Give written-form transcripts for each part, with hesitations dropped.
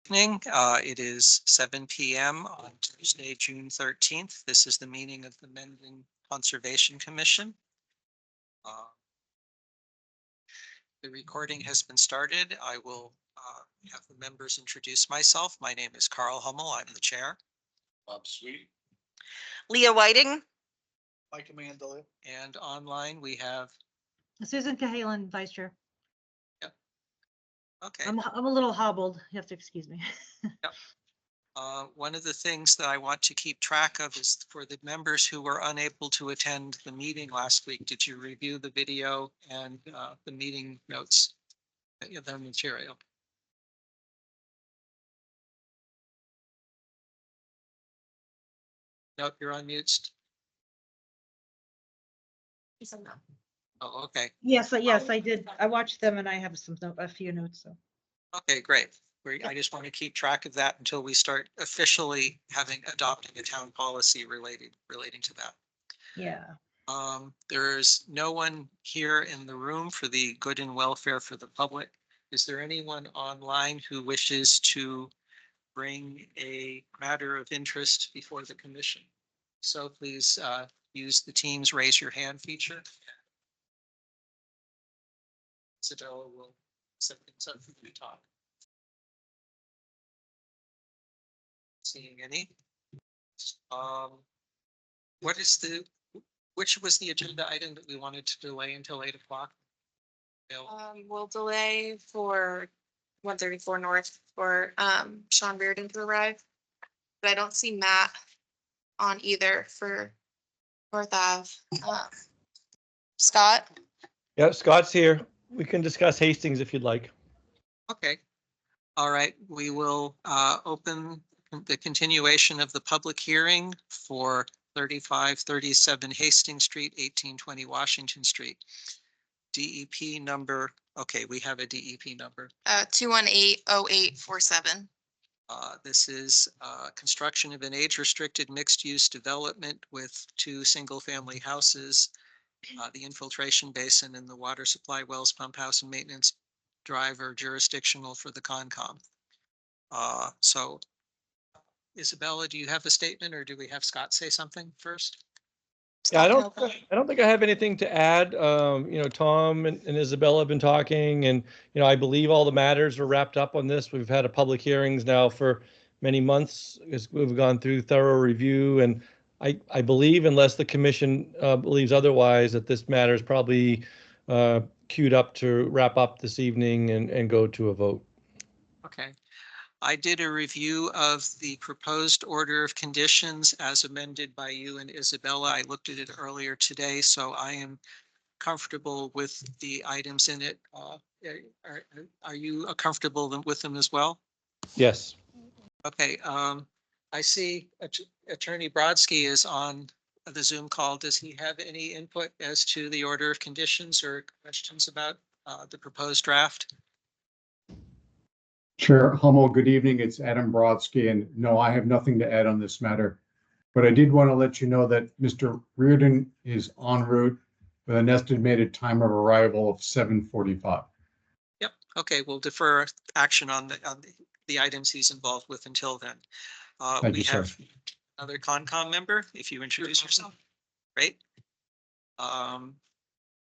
Evening. It is 7 p.m. on Tuesday, June 13th. This is the meeting of the Mendon Conservation Commission. The recording has been started. I will have the members introduce myself. My name is Carl Hummel. I'm the chair. Bob Sweet. Leah Whiting. Mike Amandala. And online we have. Susan Cahalan, vice chair. Okay. I'm a little hobbled. You have to excuse me. Yep. One of the things that I want to keep track of is for the members who were unable to attend the meeting last week. Did you review the video and the meeting notes, the material? Nope, you're on mute. Oh, okay. Yes, I did. I watched them and I have a few notes. So. Okay, great. I just want to keep track of that until we start officially adopting a town policy relating to that. Yeah. There's no one here in the room for the good and welfare for the public. Is there anyone online who wishes to bring a matter of interest before the commission? So please use the Teams raise your hand feature. Isabella will set things up for you to talk. Seeing any? Which was the agenda item that we wanted to delay until 8 o'clock? We'll delay for 134 North for Sean Reardon to arrive. But I don't see Matt on either for North Ave. Scott? Yeah, Scott's here. We can discuss Hastings if you'd like. Okay. All right, we will open the continuation of the public hearing for 3537 Hastings Street, 1820 Washington Street. DEP number, okay, we have a DEP number. 218-0847. This is construction of an age-restricted mixed-use development with 2 single-family houses, the infiltration basin and the water supply wells, pump house and maintenance drive are jurisdictional for the Concom. So Isabella, do you have a statement or do we have Scott say something first? Yeah, I don't think I have anything to add. Tom and Isabella have been talking, and I believe all the matters are wrapped up on this. We've had a public hearings now for many months as we've gone through thorough review, and I believe, unless the commission believes otherwise, that this matter is probably queued up to wrap up this evening and go to a vote. Okay. I did a review of the proposed order of conditions as amended by you and Isabella. I looked at it earlier today, so I am comfortable with the items in it. Are you comfortable with them as well? Yes. Okay. I see Attorney Brodsky is on the Zoom call. Does he have any input as to the order of conditions or questions about the proposed draft? Chair Hummel, good evening. It's Adam Brodsky, and no, I have nothing to add on this matter. But I did want to let you know that Mr. Reardon is en route with an estimated time of arrival of 7:45. Yep. Okay, we'll defer action on the items he's involved with until then. Thank We you, sir. have another Concom member, if you introduce yourself. Great.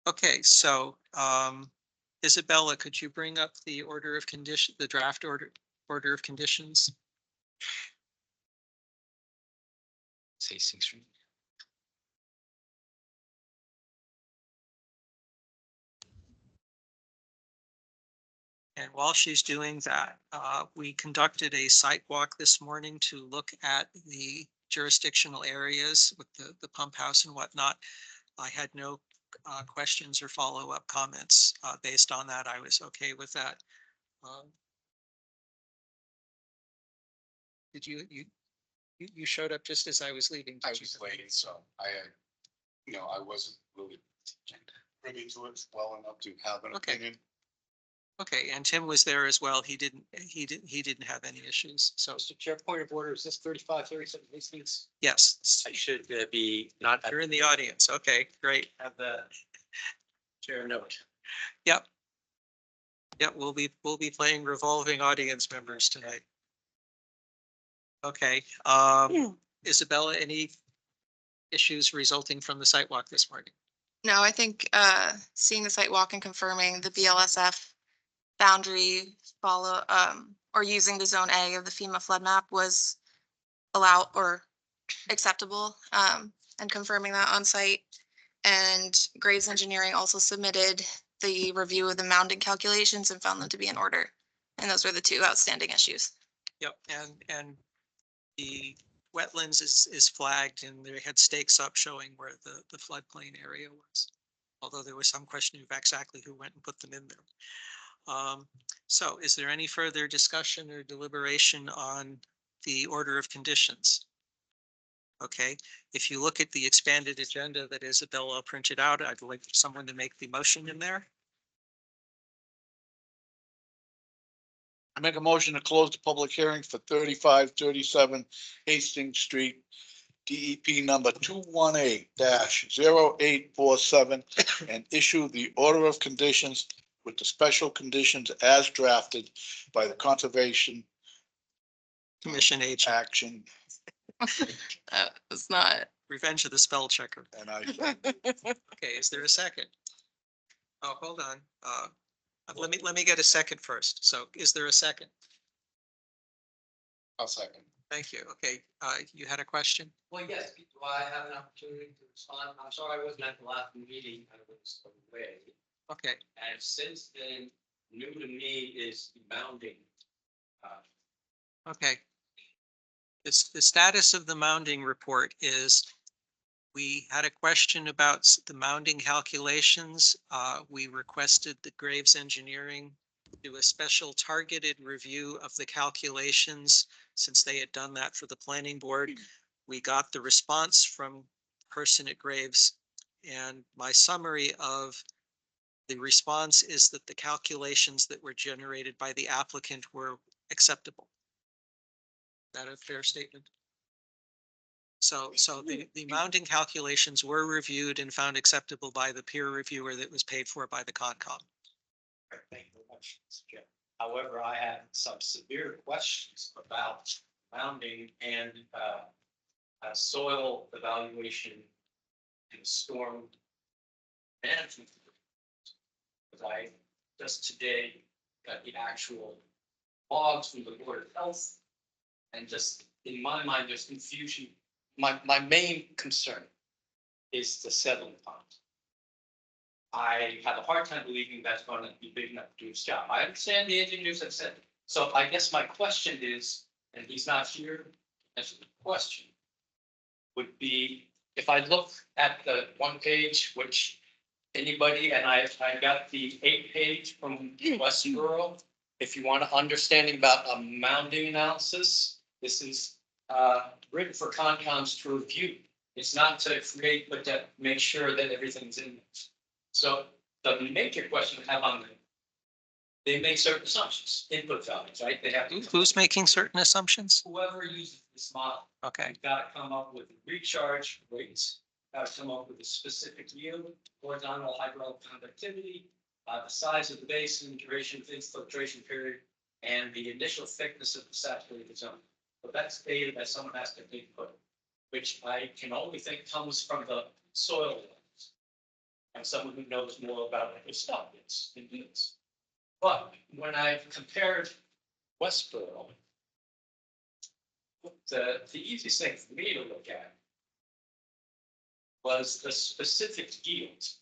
Okay, so Isabella, could you bring up the order of condition, the draft order of conditions? Hastings Street. And while she's doing that, we conducted a site walk this morning to look at the jurisdictional areas with the pump house and whatnot. I had no questions or follow-up comments based on that. I was okay with that. Did you showed up just as I was leaving? I was late, so I wasn't really privy to it well enough to have an opinion. Okay, and Tim was there as well. He didn't have any issues. So, Mr. Chair, point of order, is this 3537 Hastings? yes, I should be not. you're in the audience. Okay, great. Have the chair note. Yep. Yep, we'll be playing revolving audience members tonight. Okay, Isabella, any issues resulting from the site walk this morning? No, I think seeing the site walk and confirming the BLSF boundary follow or using the zone A of the FEMA flood map was allowed or acceptable, and confirming that on site. And Graves Engineering also submitted the review of the mounding calculations and found them to be in order. And those were the two outstanding issues. Yep, and the wetlands is flagged and they had stakes up showing where the floodplain area was. Although there was some question of exactly who went and put them in there. So is there any further discussion or deliberation on the order of conditions? Okay, if you look at the expanded agenda that Isabella printed out, I'd like someone to make the motion in there. I make a motion to close the public hearing for 3537 Hastings Street, DEP number 218-0847, and issue the order of conditions with the special conditions as drafted by the Conservation Commission agent, Action. That was not. Revenge of the Spell Checker. And I, Okay, is there a second? Oh, hold on. Let me get a second first. So is there a second? I'll second. Thank you. Okay, you had a question? Well, yes, do I have an opportunity to respond? I'm sorry I wasn't at the last meeting, I was away. Okay, And since then, new to me is the mounding. okay. The status of the mounding report is we had a question about the mounding calculations. We requested that Graves Engineering do a special targeted review of the calculations since they had done that for the planning board. We got the response from the person at Graves, and my summary of the response is that the calculations that were generated by the applicant were acceptable. Is that a fair statement? So the mounding calculations were reviewed and found acceptable by the peer reviewer that was paid for by the Concom. Thank you very much, Mr. Chair. However, I have some severe questions about mounding and soil evaluation and storm management. Because I just today got the actual logs from the Board of Health, and just in my mind, there's confusion. My main concern is the settling pond. I have a hard time believing that's going to be big enough to do its job. I understand the engineers have said, so I guess my question is, and he's not here, as the question would be, if I look at the one page, which anybody, and I got the 8-page from Westboro. If you want an understanding about a mounding analysis, this is written for Concom's to review. It's not to create, but to make sure that everything's in there. So the major question I have on them, they make certain assumptions, input values, right? They have to. Who's making certain assumptions? Whoever uses this model. Okay, You've got to come up with recharge rates, got to come up with a specific yield, horizontal hydraulic conductivity, the size of the basin, duration of infiltration period, and the initial thickness of the saturated zone. But that's data that someone has to input, which I can only think comes from the soil levels. And someone who knows more about it stuff is in this. But when I've compared Westboro, the easiest thing for me to look at was the specific yields.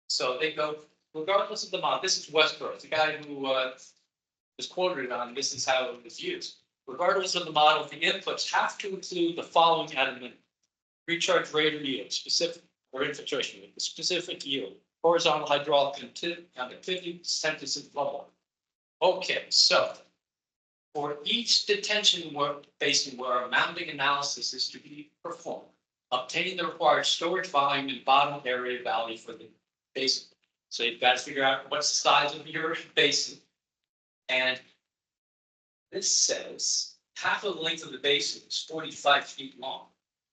So they go, regardless of the model, this is Westboro, the guy who was quoted on, this is how it was used. Regardless of the model, the inputs have to include the following at a minimum: recharge rate or yield, specific or infiltration rate, the specific yield, horizontal hydraulic conductivity, percentage of bubble. Okay, so for each detention basin where a mounding analysis is to be performed, obtain the required storage volume and bottom area value for the basin. So you've got to figure out what's the size of your basin. And this says half of the length of the basin is 45 feet long.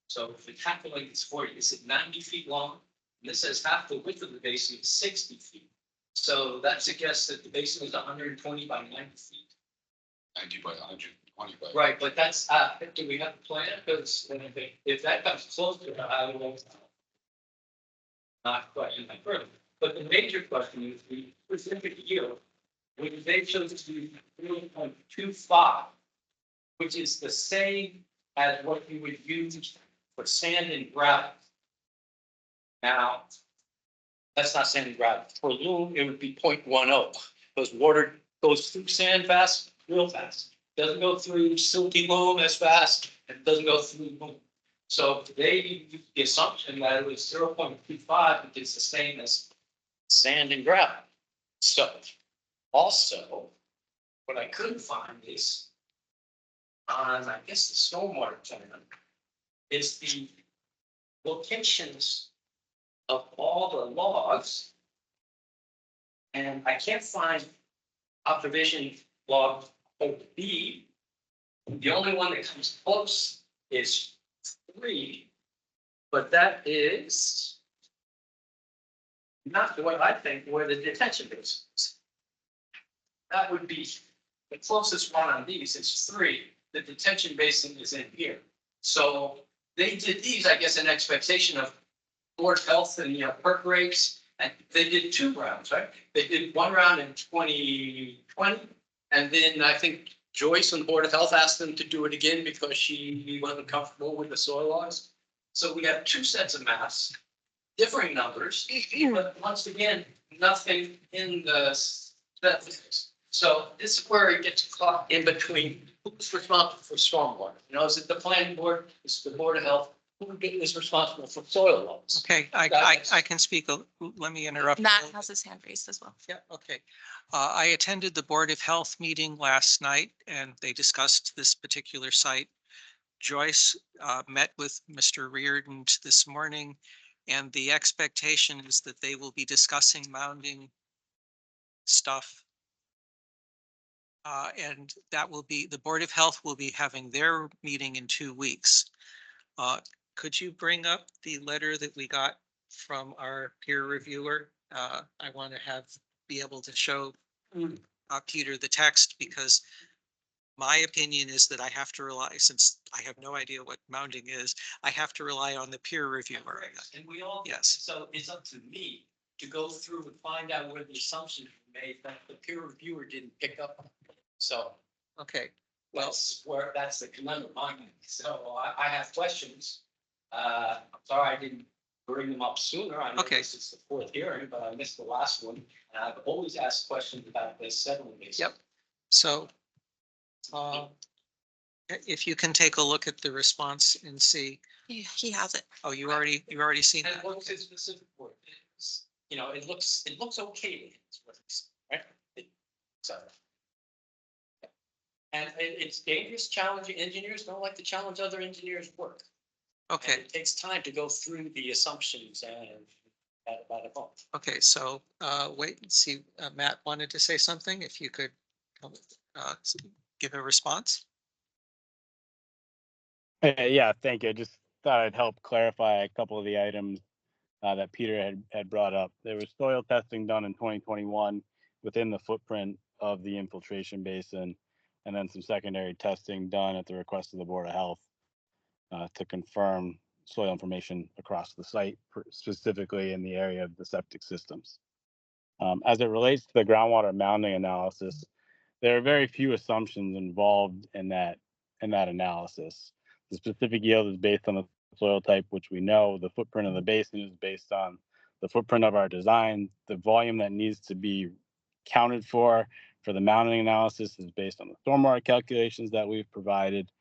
So if half the length is 40, is it 90 feet long? And this says half the width of the basin is 60 feet. So that suggests that the basin is 120 by 90 feet. 90 by 120. 20 by. Right, but that's, do we have a plan? Because if that comes close to it, I will not question that further. But the major question is the specific yield, which they chose to be 3.25, which is the same as what you would use for sand and gravel. Now, that's not sand and gravel. For loam, it would be 0.10, because water goes through sand fast, real fast. Doesn't go through silty loam as fast, and doesn't go through loam. So they used the assumption that it was 0.25, which is the same as sand and gravel. So also, what I couldn't find is on, I guess, the stormwater plan is the locations of all the logs. And I can't find observation log B. The only one that comes close is 3, but that is not what I think where the detention basin is. That would be the closest one on these is 3. The detention basin is in here. So they did these, I guess, in expectation of Board of Health and, perk rates. And they did 2 rounds, right? They did 1 round in 2020. And then I think Joyce and Board of Health asked them to do it again because she wasn't comfortable with the soil logs. So we have 2 sets of maps, differing numbers, but once again, nothing in the statistics. So this is where it gets caught in between who's responsible for stormwater. Is it the planning board? Is it the Board of Health? Who is responsible for soil logs? Okay, I can speak. Let me interrupt. a Matt little has his hand raised as well. Yeah, okay. I attended the Board of Health meeting last night and they discussed this particular site. Joyce met with Mr. Reardon this morning, and the expectation is that they will be discussing mounding stuff. And that will be, the Board of Health will be having their meeting in 2 weeks. Could you bring up the letter that we got from our peer reviewer? I want to be able to show Peter the text, because my opinion is that I have to rely, since I have no idea what mounding is, I have to rely on the peer reviewer. And we all. Yes. So it's up to me to go through and find out where the assumptions were made that the peer reviewer didn't pick up on. So Okay, well, that's the conundrum. So I have questions. I'm sorry I didn't bring them up sooner. I know Okay. this is the 4th hearing, but I missed the last one. And I've always asked questions about this settlement basin. Yep. So if you can take a look at the response and see, He has it. oh, you already seen And that? what's his specific word? It looks okay. Is what it's, right? So. And it's dangerous, challenging. Engineers don't like to challenge other engineers' work. And Okay, it takes time to go through the assumptions and about a month. okay, so wait and see, Matt wanted to say something, if you could give a response. Yeah, thank you. I just thought I'd help clarify a couple of the items that Peter had brought up. There was soil testing done in 2021 within the footprint of the infiltration basin, and then some secondary testing done at the request of the Board of Health to confirm soil information across the site, specifically in the area of the septic systems. As it relates to the groundwater mounding analysis, there are very few assumptions involved in that analysis. The specific yield is based on the soil type, which we know. The footprint of the basin is based on the footprint of our design. The volume that needs to be counted for the mounding analysis is based on the stormwater calculations that we've provided.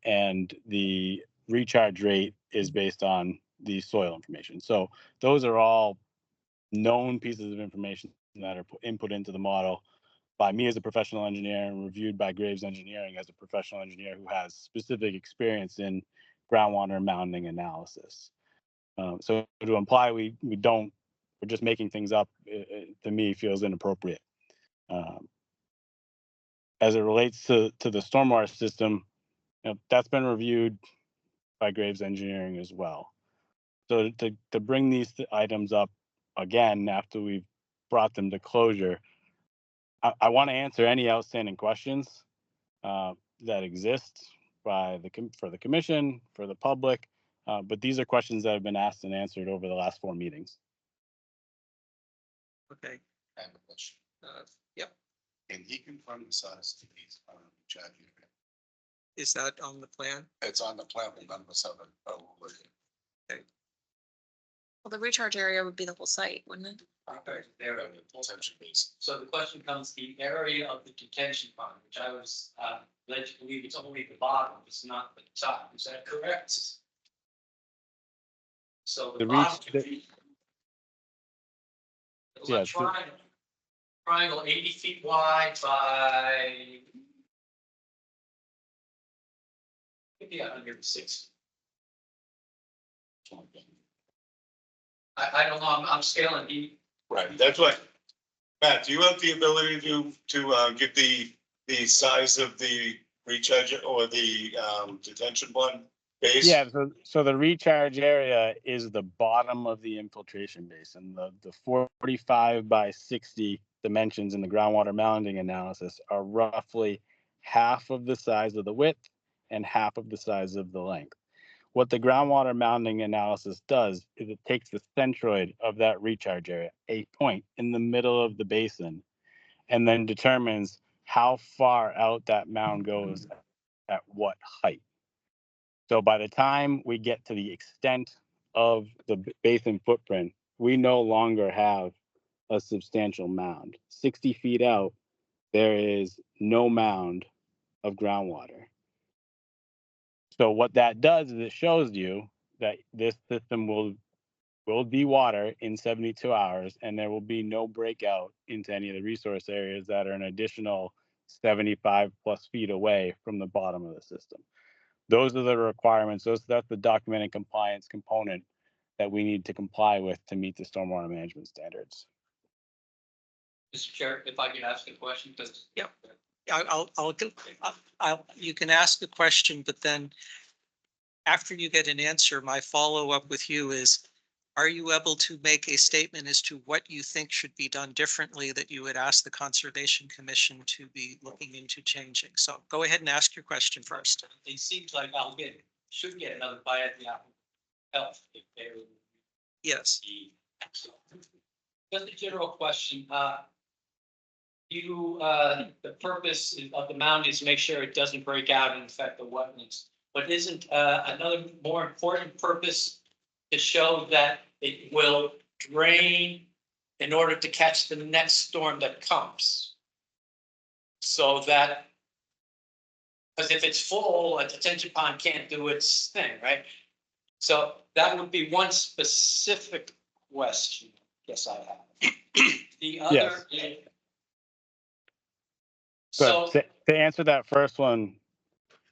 And the recharge rate is based on the soil information. So those are all known pieces of information that are input into the model by me as a professional engineer and reviewed by Graves Engineering as a professional engineer who has specific experience in groundwater mounding analysis. So to imply we're just making things up, to me feels inappropriate. As it relates to the stormwater system, that's been reviewed by Graves Engineering as well. So to bring these items up again after we've brought them to closure, I want to answer any outstanding questions. that exist by for the commission, for the public. But these are questions that have been asked and answered over the last 4 meetings. Okay, I have a question. yep. Can he confirm the size of these recharge area? Is that on the plan? It's on the plan, but none of us have a. Well, the recharge area would be the whole site, wouldn't it? There, Detention base. so the question comes, the area of the detention pond, which I was, led to believe it's only the bottom, it's not the top, is that correct? So the The bottom reach- could be. It was a Yeah, so- triangle 80 feet wide by. Maybe 106. I don't know, I'm scaling the. Right, that's what. Matt, do you have the ability to give the size of the recharge or the detention pond base? Yeah, so the recharge area is the bottom of the infiltration basin. The 45 by 60 dimensions in the groundwater mounding analysis are roughly half of the size of the width and half of the size of the length. What the groundwater mounding analysis does is it takes the centroid of that recharge area, a point in the middle of the basin, and then determines how far out that mound goes at what height. So by the time we get to the extent of the basin footprint, we no longer have a substantial mound. 60 feet out, there is no mound of groundwater. So what that does is it shows you that this system will dewater in 72 hours, and there will be no breakout into any of the resource areas that are an additional 75 plus feet away from the bottom of the system. Those are the requirements. That's the documented compliance component that we need to comply with to meet the stormwater management standards. Mr. Chair, if I could ask a question, because. Yep. You can ask the question, but then after you get an answer, my follow-up with you is, are you able to make a statement as to what you think should be done differently that you would ask the Conservation Commission to be looking into changing? So go ahead and ask your question first. It seems like should get another bite at the apple. Health, if they would Yes. be. Just a general question, the purpose of the mound is to make sure it doesn't break out and affect the wetlands. But isn't another more important purpose to show that it will drain in order to catch the next storm that comes? So that, because if it's full, a detention pond can't do its thing, right? So that would be one specific question, yes, I have. The other. So So, to answer that first one,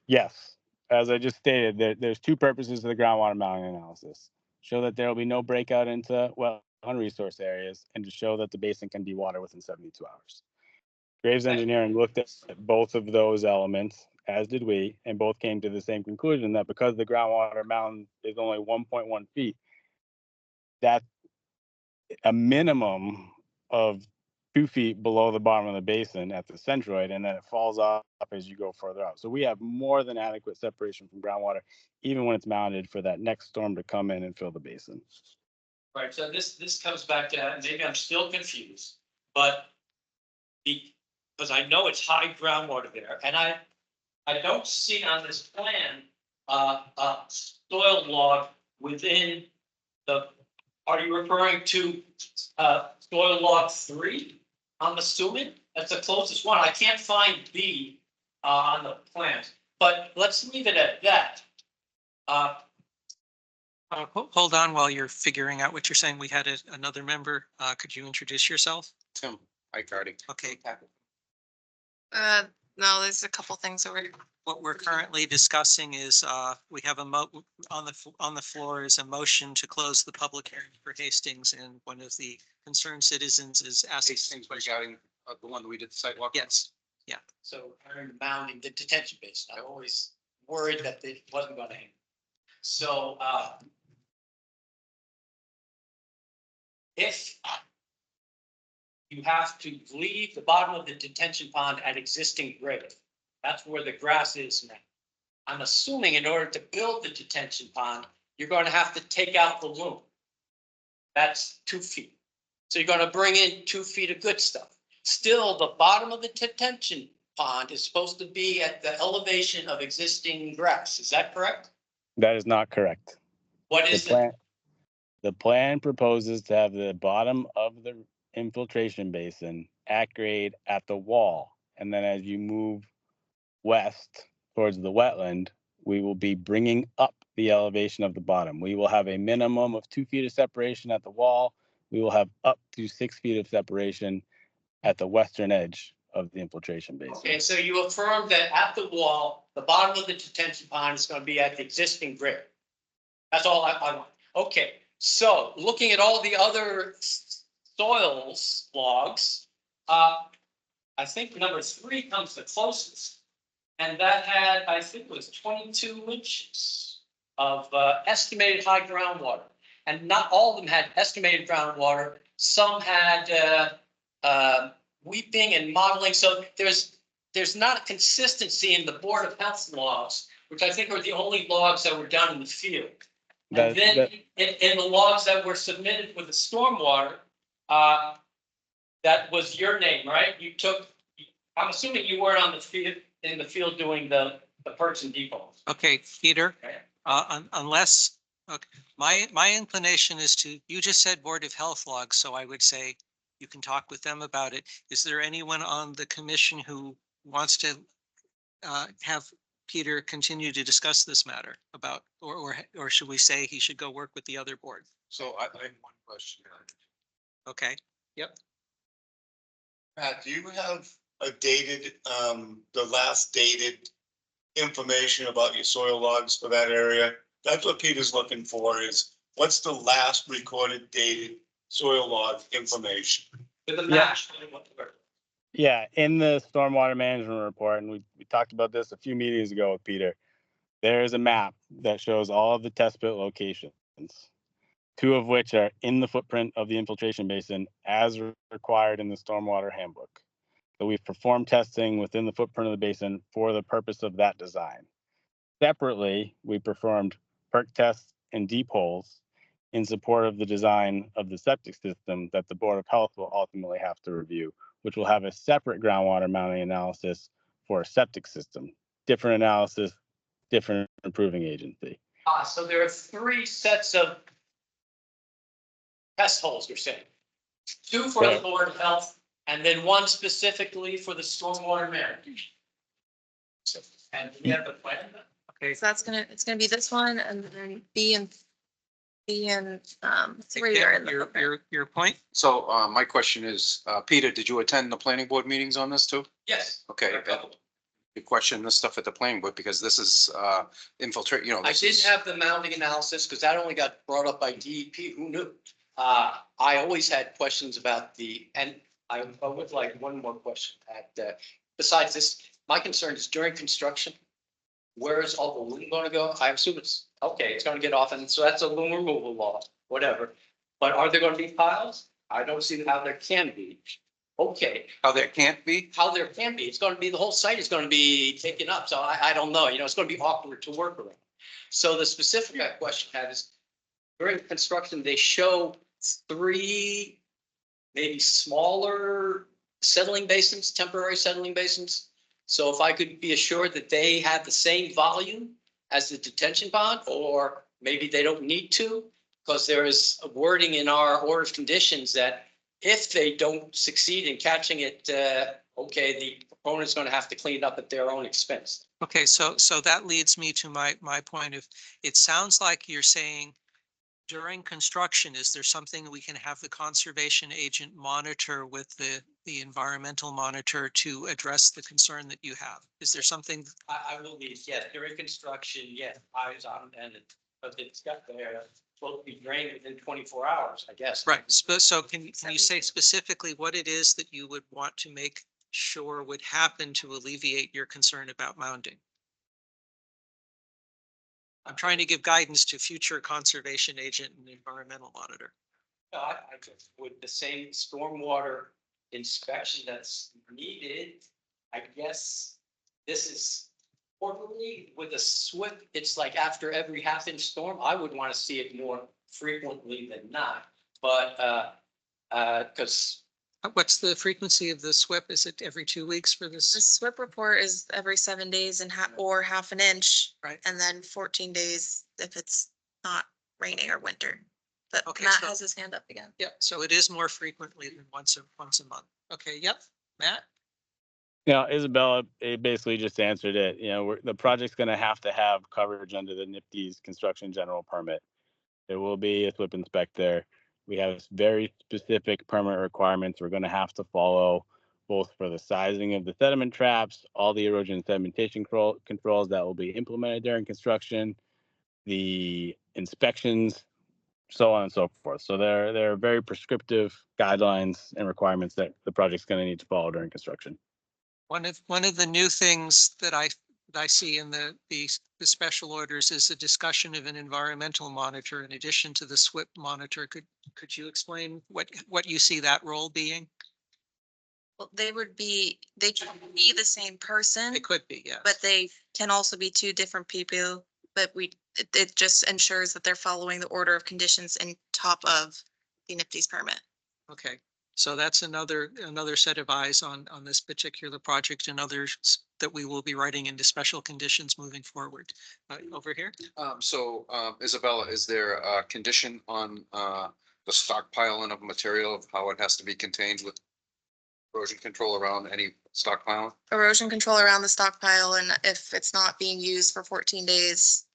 yes. As I just stated, there's 2 purposes to the groundwater mounding analysis. Show that there will be no breakout into wetland resource areas, and to show that the basin can dewater within 72 hours. Graves Engineering looked at both of those elements, as did we, and both came to the same conclusion that because the groundwater mound is only 1.1 feet, that's a minimum of 2 feet below the bottom of the basin at the centroid, and then it falls off as you go further out. So we have more than adequate separation from groundwater, even when it's mounted for that next storm to come in and fill the basin. right, so this comes back to, maybe I'm still confused, but because I know it's high groundwater there, and I don't see on this plan, a soil log within are you referring to, soil log 3? I'm assuming that's the closest one. I can't find B, on the plans, but let's leave it at that. Hold on while you're figuring out what you're saying. We had another member. Could you introduce yourself? Tim, hi, Cardi. Okay. No, there's a couple things over here. What we're currently discussing is, we have on the floor is a motion to close the public hearing for Hastings, and one of the concerned citizens is asking. Things regarding the one that we did the sidewalk. on? Yes, So iron mounding the detention basin. I always worried that it wasn't gonna happen. So, if you have to leave the bottom of the detention pond at existing grade, That's where the grass is now. I'm assuming in order to build the detention pond, you're going to have to take out the loom. That's 2 feet. So you're going to bring in 2 feet of good stuff. Still, the bottom of the detention pond is supposed to be at the elevation of existing grass. Is that correct? That is not correct. What The is it? plan, the plan proposes to have the bottom of the infiltration basin at grade at the wall. And then as you move west towards the wetland, we will be bringing up the elevation of the bottom. We will have a minimum of 2 feet of separation at the wall. We will have up to 6 feet of separation at the western edge of the infiltration basin. Okay, so you affirmed that at the wall, the bottom of the detention pond is going to be at the existing grade. That's all I want. Okay, so looking at all the other soils logs, I think number 3 comes the closest. And that had, I think it was 22 inches of estimated high groundwater. And not all of them had estimated groundwater. Some had weeping and modeling. So there's not a consistency in the Board of Health logs, which I think are the only logs that were done in the field. And then in the logs that were submitted with the stormwater, that was your name, right? You took, I'm assuming you weren't on the field, in the field doing the perks and defaults. Okay, Peter, Okay. unless, okay, my inclination is to, you just said Board of Health logs, so I would say you can talk with them about it. Is there anyone on the commission who wants to have Peter continue to discuss this matter about, or should we say he should go work with the other board? So I have one question. Okay, Pat, do you have a dated, the last dated information about your soil logs for that area? That's what Peter's looking for, is what's the last recorded dated soil log information? With the match. Yeah, in the stormwater management report, and we talked about this a few meetings ago with Peter, there is a map that shows all of the test pit locations, 2 of which are in the footprint of the infiltration basin as required in the stormwater handbook. So we've performed testing within the footprint of the basin for the purpose of that design. Separately, we performed perk tests and deep holes in support of the design of the septic system that the Board of Health will ultimately have to review, which will have a separate groundwater mounting analysis for a septic system. Different analysis, different improving agency. So there are 3 sets of test holes, you're saying? 2 for the Yeah. Board of Health, and then 1 specifically for the stormwater management. And we have the plan. okay. So it's gonna be this one and then B and 3 Again, are in the. your point? So my question is, Peter, did you attend the planning board meetings on this too? Yes. Okay. You question this stuff at the planning board because this is infiltrate, you know. I this didn't is- have the mounting analysis because that only got brought up by DEP. Who knew? I always had questions about and I would like one more question besides this, my concern is during construction, where is all the loom going to go? I assume it's going to get off, and so that's a loom removal law, whatever. But are there going to be piles? I don't see how there can be. Okay, How there can't be? how there can be, it's going to be, the whole site is going to be taken up, so I don't know, it's going to be awkward to work around. So the specific question I had is, during construction, they show 3 maybe smaller settling basins, temporary settling basins. So if I could be assured that they have the same volume as the detention pond, or maybe they don't need to, because there is a wording in our order of conditions that if they don't succeed in catching it, the proponent's going to have to clean it up at their own expense. Okay, so that leads me to my point of, it sounds like you're saying during construction, is there something we can have the conservation agent monitor with the environmental monitor to address the concern that you have? Is there something? I will be, yes, during construction, yes, eyes on, but it's got there, supposed to be drained within 24 hours, I guess. Right, so can you say specifically what it is that you would want to make sure would happen to alleviate your concern about mounding? I'm trying to give guidance to future conservation agent and environmental monitor. No, I just, with the same stormwater inspection that's needed, I guess this is quarterly with a SWIP, it's like after every half-inch storm. I would want to see it more frequently than not, but, because What's the frequency of the SWIP? Is it every 2 weeks for The this? SWIP report is every 7 days and or half an inch. Right. And then 14 days if it's not raining or winter. But Okay, Matt so- has his hand up again. Yeah, so it is more frequently than once a month. Okay, yep, Matt? Isabella, it basically just answered it. The project's going to have coverage under the NIPD's construction general permit. There will be a SWIP inspector. We have very specific permit requirements we're going to have to follow, both for the sizing of the sediment traps, all the erosion and sedimentation controls that will be implemented during construction, the inspections, so on and so forth. So there are very prescriptive guidelines and requirements that the project's going to need to follow during construction. One of the new things that I see in the special orders is a discussion of an environmental monitor in addition to the SWIP monitor. Could you explain what you see that role being? Well, they can be the same person, It could be, yes. but they can also be two different people. But it just ensures that they're following the order of conditions in top of the NIPD's permit. Okay, so that's another set of eyes on this particular project and others that we will be writing into special conditions moving forward. Over here? Isabella, is there a condition on the stockpiling of material of how it has to be contained with erosion control around any stockpiling? Erosion control around the stockpile, and if it's not being used for 14 days,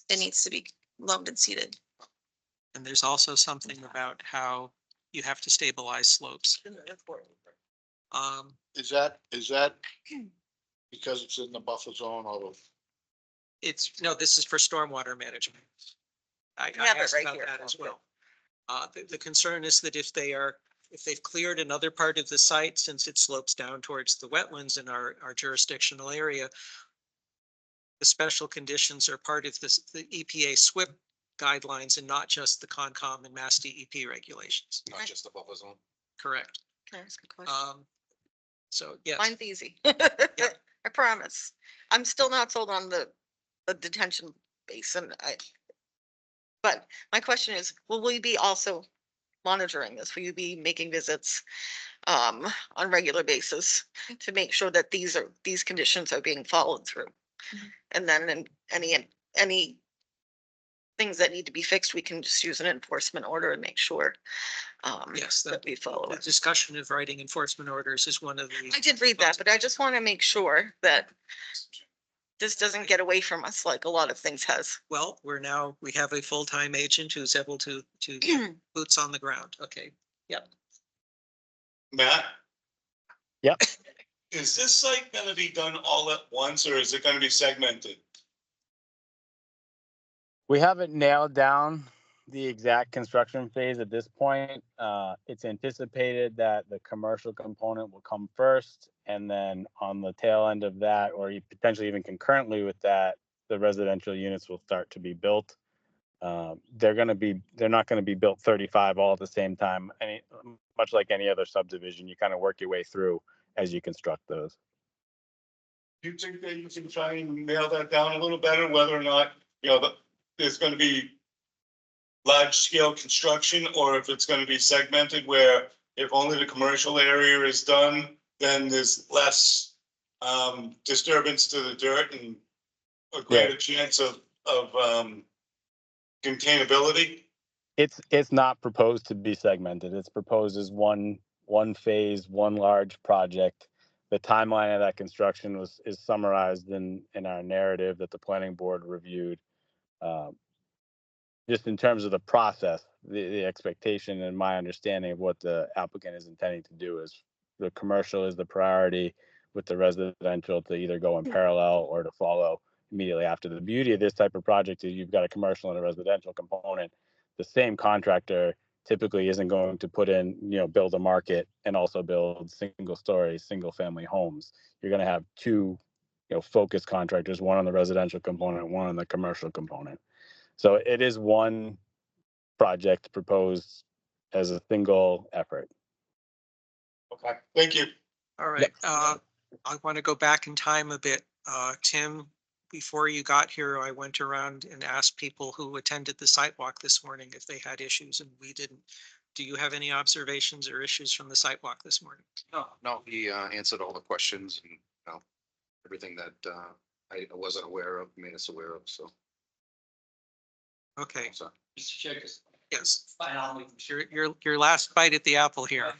it needs to be loamed and seeded. And there's also something about how you have to stabilize slopes. Is that because it's in the buffer zone or? No, this is for stormwater management. I have it asked right about here. that as well. The concern is that if they've cleared another part of the site, since it slopes down towards the wetlands in our jurisdictional area, the special conditions are part of the EPA SWIP guidelines and not just the Concom and Mass DEP regulations. Not just the buffer zone? Correct. Can I ask a question? So, yes. Mine's easy. I promise. I'm still not sold on the detention basin. But my question is, will we be also monitoring this? Will you be making visits on regular basis to make sure that these conditions are being followed through? And then in any things that need to be fixed, we can just use an enforcement order and make sure Yes, that we follow the it. discussion of writing enforcement orders is one of the. I did read that, but I just want to make sure that this doesn't get away from us like a lot of things has. Well, we have a full-time agent who's able to boots on the ground. Okay, yep. Matt? Yep. Is this site gonna be done all at once or is it gonna be segmented? We haven't nailed down the exact construction phase at this point. It's anticipated that the commercial component will come first, and then on the tail end of that, or potentially even concurrently with that, the residential units will start to be built. They're not going to be built 35 all at the same time. Much like any other subdivision, you kind of work your way through as you construct those. Do you think that you can try and nail that down a little better, whether or not, there's gonna be large scale construction, or if it's gonna be segmented where if only the commercial area is done, then there's less disturbance to the dirt and a greater chance of containability? It's not proposed to be segmented. It's proposed as one phase, one large project. The timeline of that construction is summarized in our narrative that the planning board reviewed. Just in terms of the process, the expectation and my understanding of what the applicant is intending to do is the commercial is the priority, with the residential to either go in parallel or to follow immediately after. The beauty of this type of project is you've got a commercial and a residential component. The same contractor typically isn't going to put in, build a market and also build single story, single family homes. You're going to have two, focused contractors, one on the residential component, one on the commercial component. So it is one project proposed as a single effort. Okay, thank you. All right. I want to go back in time a bit. Tim, before you got here, I went around and asked people who attended the site walk this morning if they had issues, and we didn't. Do you have any observations or issues from the site walk this morning? No, he answered all the questions and, everything that I wasn't aware of, made us aware of, so. Okay, So, Mr. Chair, just yes, finally. your last bite at the apple here.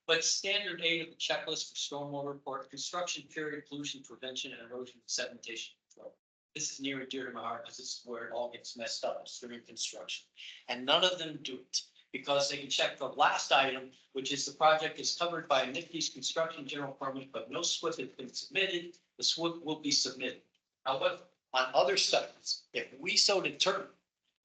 But standard eight of the checklist for stormwater report, construction period, pollution prevention and erosion sedimentation control. This is near and dear to my heart because this is where it all gets messed up, is during construction. And none of them do it because they can check the last item, which is the project is covered by a NIPD's construction general permit, but no SWIP has been submitted. The SWIP will be submitted. However, on other sites, if we so determine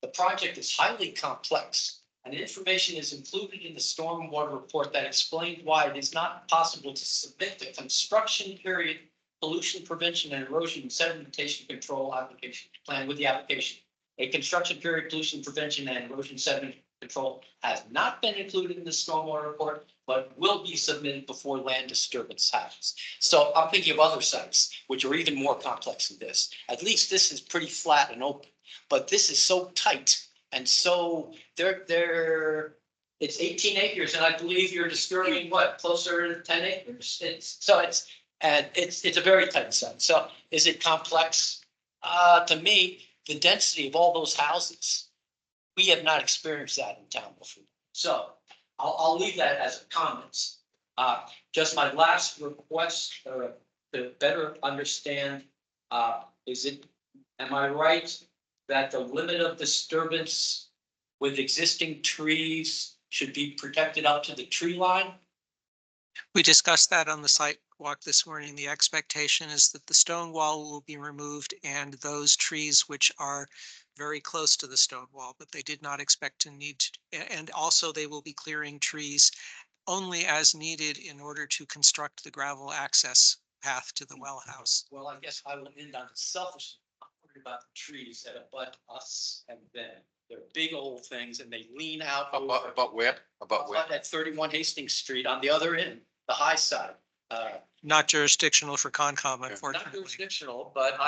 the project is highly complex and information is included in the stormwater report that explains why it is not possible to submit the construction period, pollution prevention and erosion sedimentation control application plan with the application. A construction period, pollution prevention and erosion sediment control has not been included in the stormwater report, but will be submitted before land disturbance happens. So I'm thinking of other sites, which are even more complex than this. At least this is pretty flat and open, but this is so tight. And so it's 18 acres and I believe you're disturbing what, closer to 10 acres? It's a very tight site. So is it complex? To me, the density of all those houses, we have not experienced that in town before. So I'll leave that as a comment. Just my last request to better understand, am I right that the limit of disturbance with existing trees should be protected up to the tree line? We discussed that on the site walk this morning. The expectation is that the stone wall will be removed and those trees which are very close to the stone wall, but they did not expect to need to, and also they will be clearing trees only as needed in order to construct the gravel access path to the well house. Well, I guess I will end on the selfish. I'm worried about the trees that abut us and them. They're big old things and they lean out. about where? About where? At 31 Hastings Street on the other end, the high side. Not jurisdictional for Concom, Not unfortunately. jurisdictional, but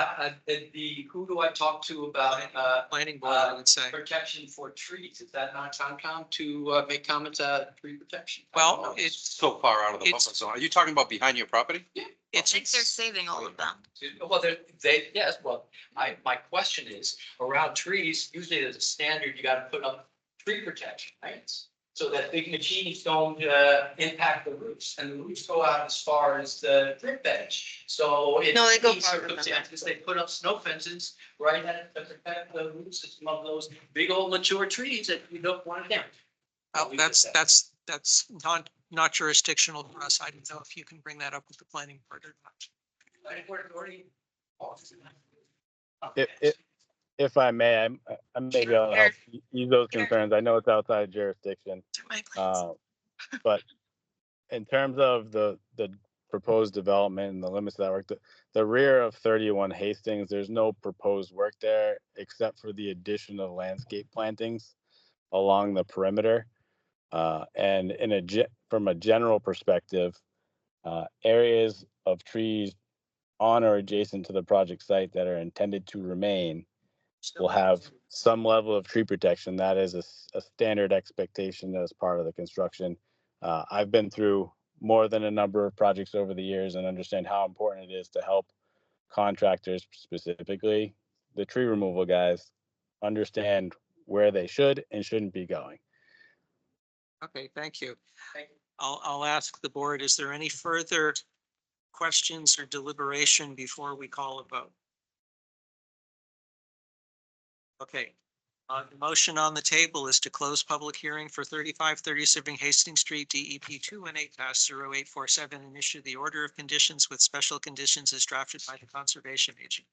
who do I talk to about, Planning board, I would say. protection for trees? Is that not Concom to make comments on tree protection? I don't Well, know. it's, So far out of the It's- buffer zone. Are you talking about behind your property? Yeah. I think they're saving all of them. Well, yes, well, my question is, around trees, usually there's a standard, you gotta put up tree protection, right? So that big machines don't impact the roots, and the roots go out as far as the drip edge. So in No, they go these farther than that. circumstances, they put up snow fences right at to protect the root system of those big old mature trees that we don't want to damage. well, that's not jurisdictional for us. I don't know if you can bring that up with the planning board or not. If I may, I maybe I'll help ease those concerns. I know it's outside jurisdiction. But in terms of the proposed development and the limits of that work, the rear of 31 Hastings, there's no proposed work there except for the addition of landscape plantings along the perimeter. And from a general perspective, areas of trees on or adjacent to the project site that are intended to remain will have some level of tree protection. That is a standard expectation as part of the construction. I've been through more than a number of projects over the years and understand how important it is to help contractors, specifically the tree removal guys, understand where they should and shouldn't be going. Okay, thank you. I'll ask the board, is there any further questions or deliberation before we call a vote? Okay, the motion on the table is to close public hearing for 3537 Hastings Street, DEP 218-0847, and issue the order of conditions with special conditions as drafted by the conservation agent.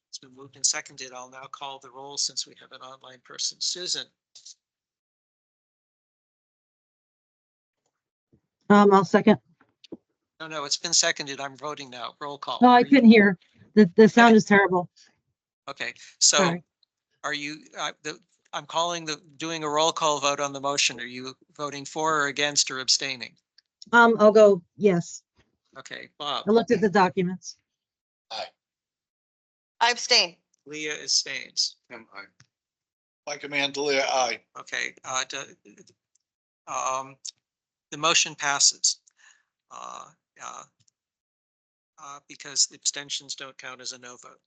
It's been moved and seconded. I'll now call the roll since we have an online person. Susan? I'll second. No, it's been seconded. I'm voting now. Roll call. No, I couldn't hear. The sound is terrible. Okay, so Sorry. are you, I'm doing a roll call vote on the motion. Are you voting for or against or abstaining? I'll go, yes. Okay, Bob, I looked at the documents. I abstain. Leah abstains. Like Mandalia, aye. Okay, the motion passes. Uh, because the abstentions don't count as a no vote.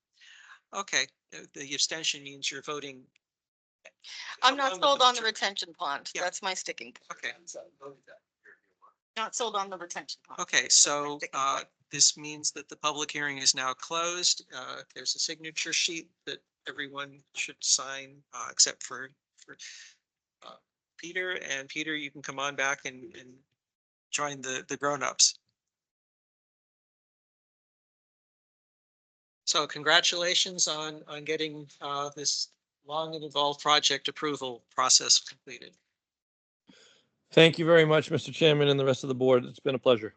Okay, the abstention means you're voting. I'm not along with sold on the majority. retention pond. Yeah. That's my sticking. Okay, Not sold on the retention pond. okay, so Sticking point. this means that the public hearing is now closed. There's a signature sheet that everyone should sign, except for Peter. And Peter, you can come on back and join the grown-ups. So congratulations on getting this long and involved project approval process completed. Thank you very much, Mr. Chairman, and the rest of the board. It's been a pleasure.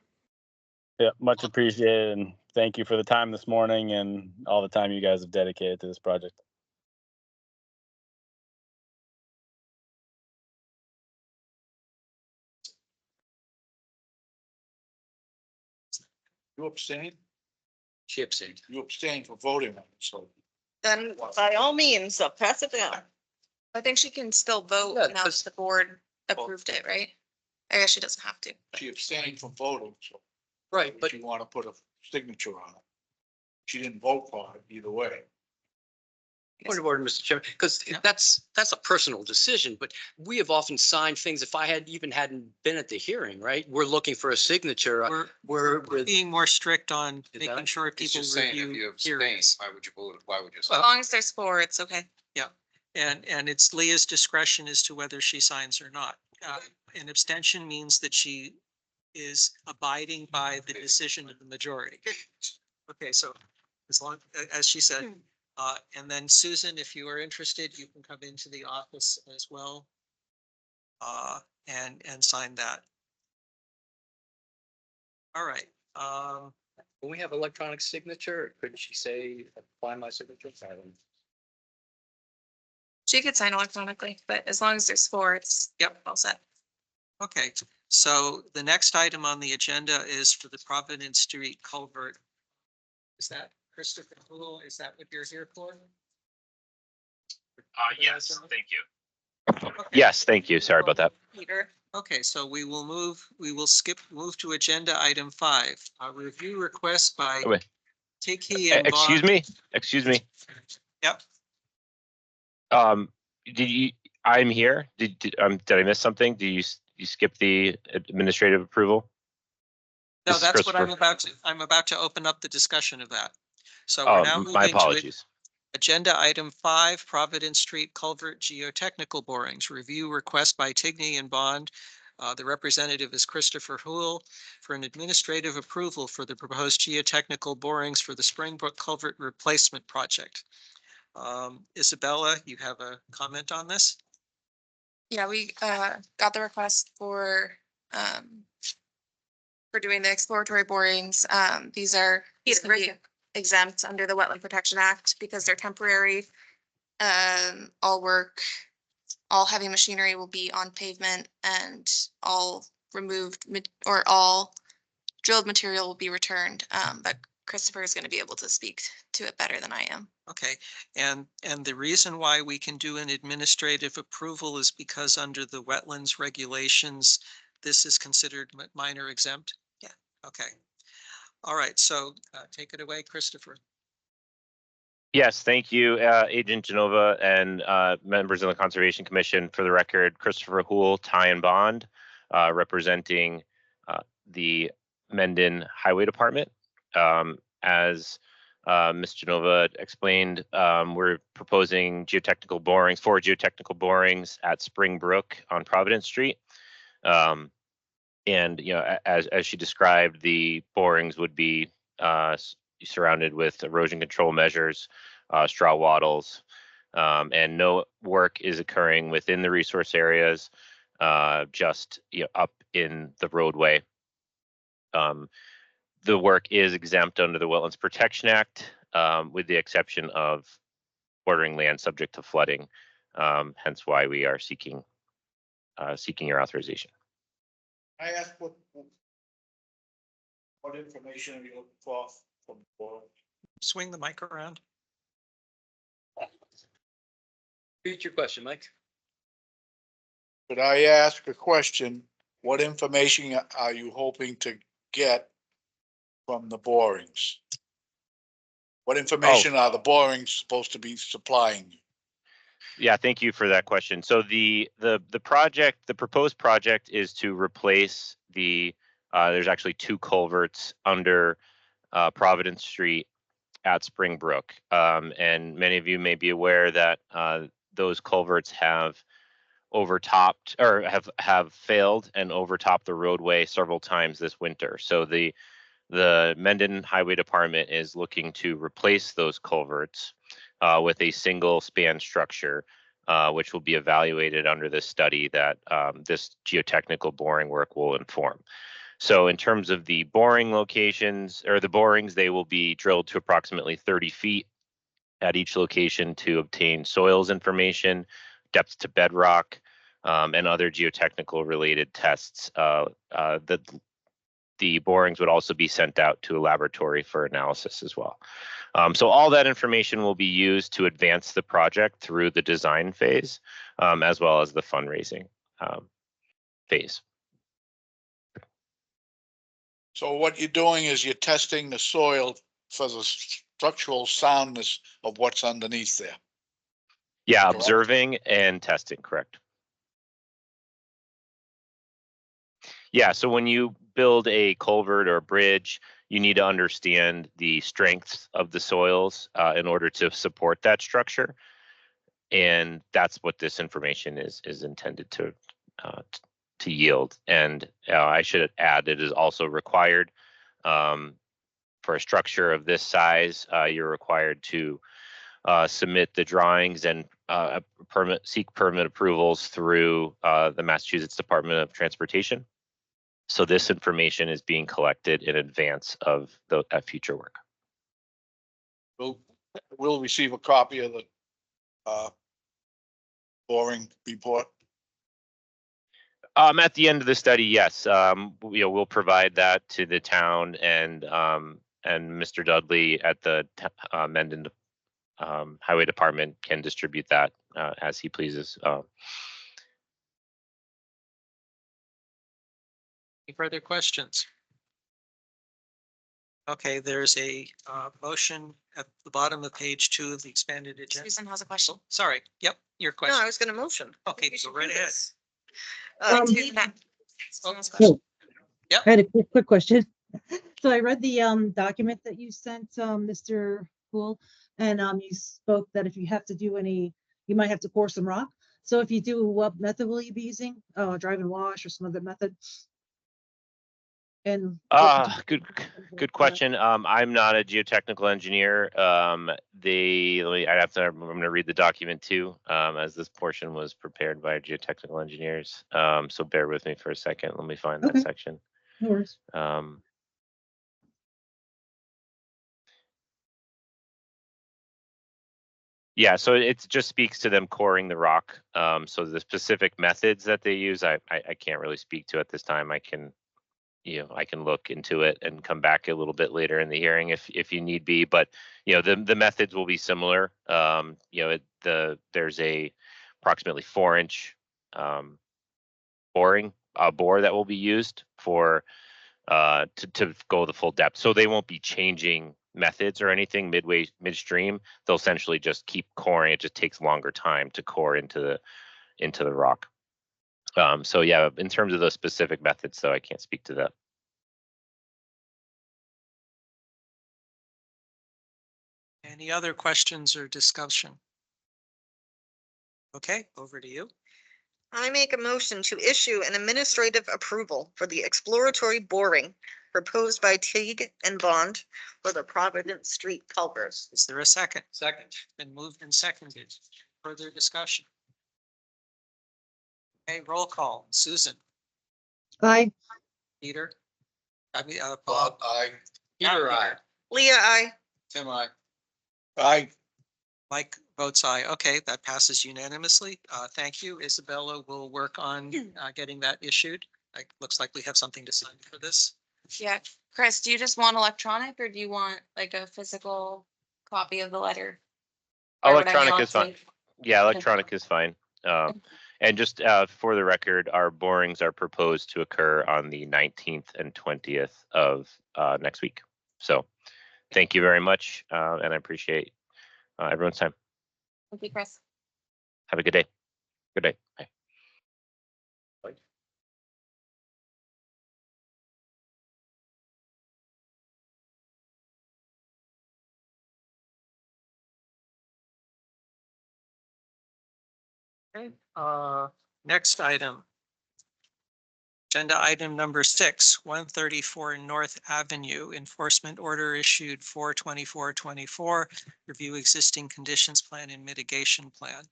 Yeah, much appreciated, and thank you for the time this morning and all the time you guys have dedicated to this project. You abstain? She abstained. You abstain for voting on it, so. Then by all means, I'll pass it down. I think she can still vote Yeah, now that the board approved it, right? I guess she doesn't have to. She abstained from voting, so. Right, But but you want to put a signature on it. She didn't vote for it either way. point of order, Mr. Chairman, because Yeah. that's a personal decision, but we have often signed things. If I hadn't been at the hearing, right? We're looking for a signature. We're being more strict on Is making that- sure It's people just saying if review you abstain, hearings. why would you vote? Why would you? As long as there's 4, it's okay. And it's Leah's discretion as to whether she signs or not. An abstention means that she is abiding by the decision of the majority. Okay, so as long, as she said, and then Susan, if you are interested, you can come into the office as well. And sign that. All right, When we have electronic signature, could she say, apply my signature? I don't- She could sign electronically, but as long as there's 4, it's Yep. all set. okay, so the next item on the agenda is for the Providence Street culvert. Is that Christopher Poole? Is that what you're here for? Yes, thank you. Okay. Yes, thank you. Sorry about that. Peter. Okay, so we will move to agenda item 5, a review request by Wait. Tiki and Excuse Bond. me, excuse me. Yep. I'm here. Did I miss something? You skip the administrative approval? No, This is that's what Christopher. I'm about to open up the discussion of that. So we're now My moving to apologies. agenda item 5, Providence Street Culvert Geotechnical Borings, review request by Tigney and Bond. The representative is Christopher Houle for an administrative approval for the proposed geotechnical borings for the Springbrook Culvert Replacement Project. Isabella, you have a comment on this? Yeah, we got the request for doing the exploratory borings. These can be exempt under the Wetland Protection Act because they're temporary. All heavy machinery will be on pavement and all all drilled material will be returned. But Christopher is going to be able to speak to it better than I am. Okay, and the reason why we can do an administrative approval is because under the wetlands regulations, this is considered minor exempt? Yeah. Okay. All right, so take it away, Christopher. Yes, thank you, Agent Genova and members of the Conservation Commission. For the record, Christopher Houle, Ty and Bond, representing the Mendon Highway Department. As Ms. Genova explained, we're proposing four geotechnical borings at Springbrook on Providence Street. And as she described, the borings would be surrounded with erosion control measures, straw wattles, and no work is occurring within the resource areas, just up in the roadway. The work is exempt under the Wetlands Protection Act, with the exception of bordering land subject to flooding. Hence why we are seeking your authorization. I asked What information are you looking for from the board? Swing the mic around. Repeat your question, Mike. Could I ask a question? What information are you hoping to get from the borings? What information are the borings supposed to be supplying you? Yeah, thank you for that question. So the project, the proposed project is to replace there's actually two culverts under Providence Street at Springbrook. And many of you may be aware that those culverts have overtopped or have failed and overtopped the roadway several times this winter. So the Mendon Highway Department is looking to replace those culverts with a single span structure, which will be evaluated under this study that this geotechnical boring work will inform. So in terms of the boring locations or the borings, they will be drilled to approximately 30 feet at each location to obtain soils information, depth to bedrock, and other geotechnical related tests. The borings would also be sent out to a laboratory for analysis as well. So all that information will be used to advance the project through the design phase, as well as the fundraising phase. So what you're doing is you're testing the soil for the structural soundness of what's underneath there. Yeah, Correct. observing and testing, correct. Yeah, so when you build a culvert or a bridge, you need to understand the strengths of the soils in order to support that structure. And that's what this information is intended to yield. And I should add, it is also required for a structure of this size. You're required to submit the drawings and seek permit approvals through the Massachusetts Department of Transportation. So this information is being collected in advance of future work. We'll receive a copy of the boring report. At the end of the study, yes, we'll provide that to the town, and Mr. Dudley at the Mendon Highway Department can distribute that as he pleases. Any further questions? Okay, there's a motion at the bottom of page 2 of the expanded agenda. Susan has a question. Sorry, yep, your No, question. I was gonna motion. Okay, go right ahead. Susan has a question. So Yep. I had a quick question. So I read the document that you sent, Mr. Poole, and you spoke that if you have to do any, you might have to pour some rock. So if you do, what method will you be using? Drive and wash or some other method? And Good question. I'm not a geotechnical engineer. I'm gonna read the document too, as this portion was prepared by geotechnical engineers. So bear with me for a second. Let me find that Okay. section. No worries. Yeah, so it just speaks to them coring the rock. So the specific methods that they use, I can't really speak to at this time. I can look into it and come back a little bit later in the hearing if you need be. But the methods will be similar. There's a approximately 4-inch bore that will be used for to go the full depth. So they won't be changing methods or anything midstream. They'll essentially just keep coring. It just takes longer time to core into the rock. So yeah, in terms of the specific methods, though, I can't speak to that. Any other questions or discussion? Okay, over to you. I make a motion to issue an administrative approval for the exploratory boring proposed by Teague and Bond for the Providence Street culverts. Is there a second? Second. Been moved and seconded. Further discussion? Okay, roll call. Susan, Aye. Peter? I mean, Bob, Bob? aye. Peter, aye. Leah, I. Tim, aye. Aye. Mike votes aye. Okay, that passes unanimously. Thank you. Isabella will work on getting that issued. Looks like we have something to sign for this. Yeah, Chris, do you just want electronic or do you want like a physical copy of the letter? Or would I Electronic mail is it fine. to Yeah, Okay. electronic is fine. And just for the record, our borings are proposed to occur on the 19th and 20th of next week. So thank you very much, and I appreciate everyone's time. Thank you, Chris. Have a good day. Good day. Bye. Okay, next item. Agenda item number 6, 134 North Avenue, enforcement order issued 4/24/24, review existing conditions plan and mitigation plan.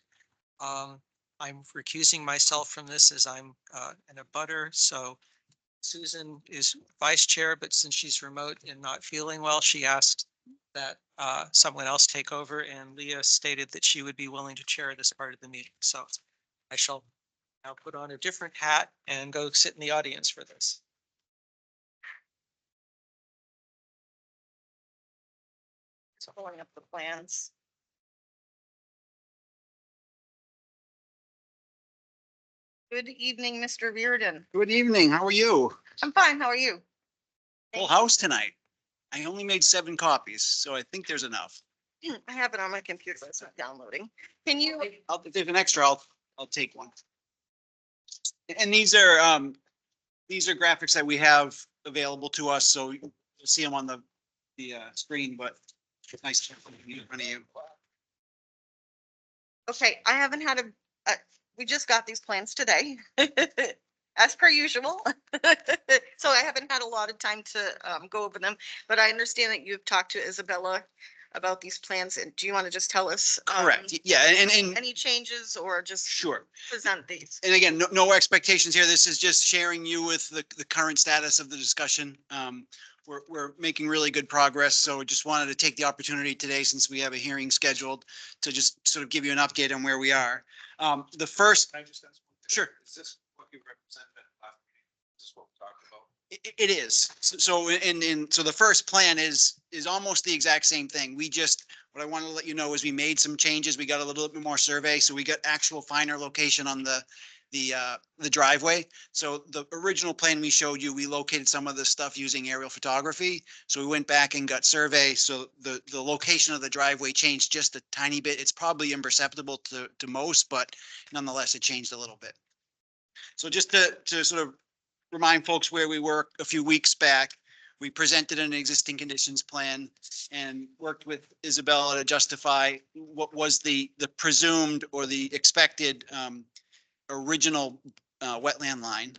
I'm recusing myself from this as I'm an abutter, so Susan is vice chair, but since she's remote and not feeling well, she asked that someone else take over, and Leah stated that she would be willing to chair this part of the meeting. So I shall now put on a different hat and go sit in the audience for this. Pulling up the plans. Good evening, Mr. Reardon. Good evening. How are you? I'm fine. How are you? Full house tonight. I only made 7 copies, so I think there's enough. I have it on my computer, so it's not downloading. Can you? If there's an extra, I'll take one. And these are graphics that we have available to us, so you'll see them on the screen, but it's nice to have them in front of you. Okay, I haven't had we just got these plans today, as per usual. So I haven't had a lot of time to go over them, but I understand that you've talked to Isabella about these plans. And do you want to just tell us? Correct. Yeah, and Any changes or just sure. present these? And again, no expectations here. This is just sharing you with the current status of the discussion. We're making really good progress. So just wanted to take the opportunity today, since we have a hearing scheduled, to just sort of give you an update on where we are. The first. Can I just ask? Sure. Is this what you represented last meeting? Is this what we talked about? It is. So the first plan is almost the exact same thing. What I want to let you know is we made some changes. We got a little bit more survey. So we got actual finer location on the driveway. So the original plan we showed you, we located some of the stuff using aerial photography. So we went back and got survey. So the location of the driveway changed just a tiny bit. It's probably imperceptible to most, but nonetheless, it changed a little bit. So just to sort of remind folks where we were a few weeks back, we presented an existing conditions plan and worked with Isabella to justify what was the presumed or the expected original wetland line,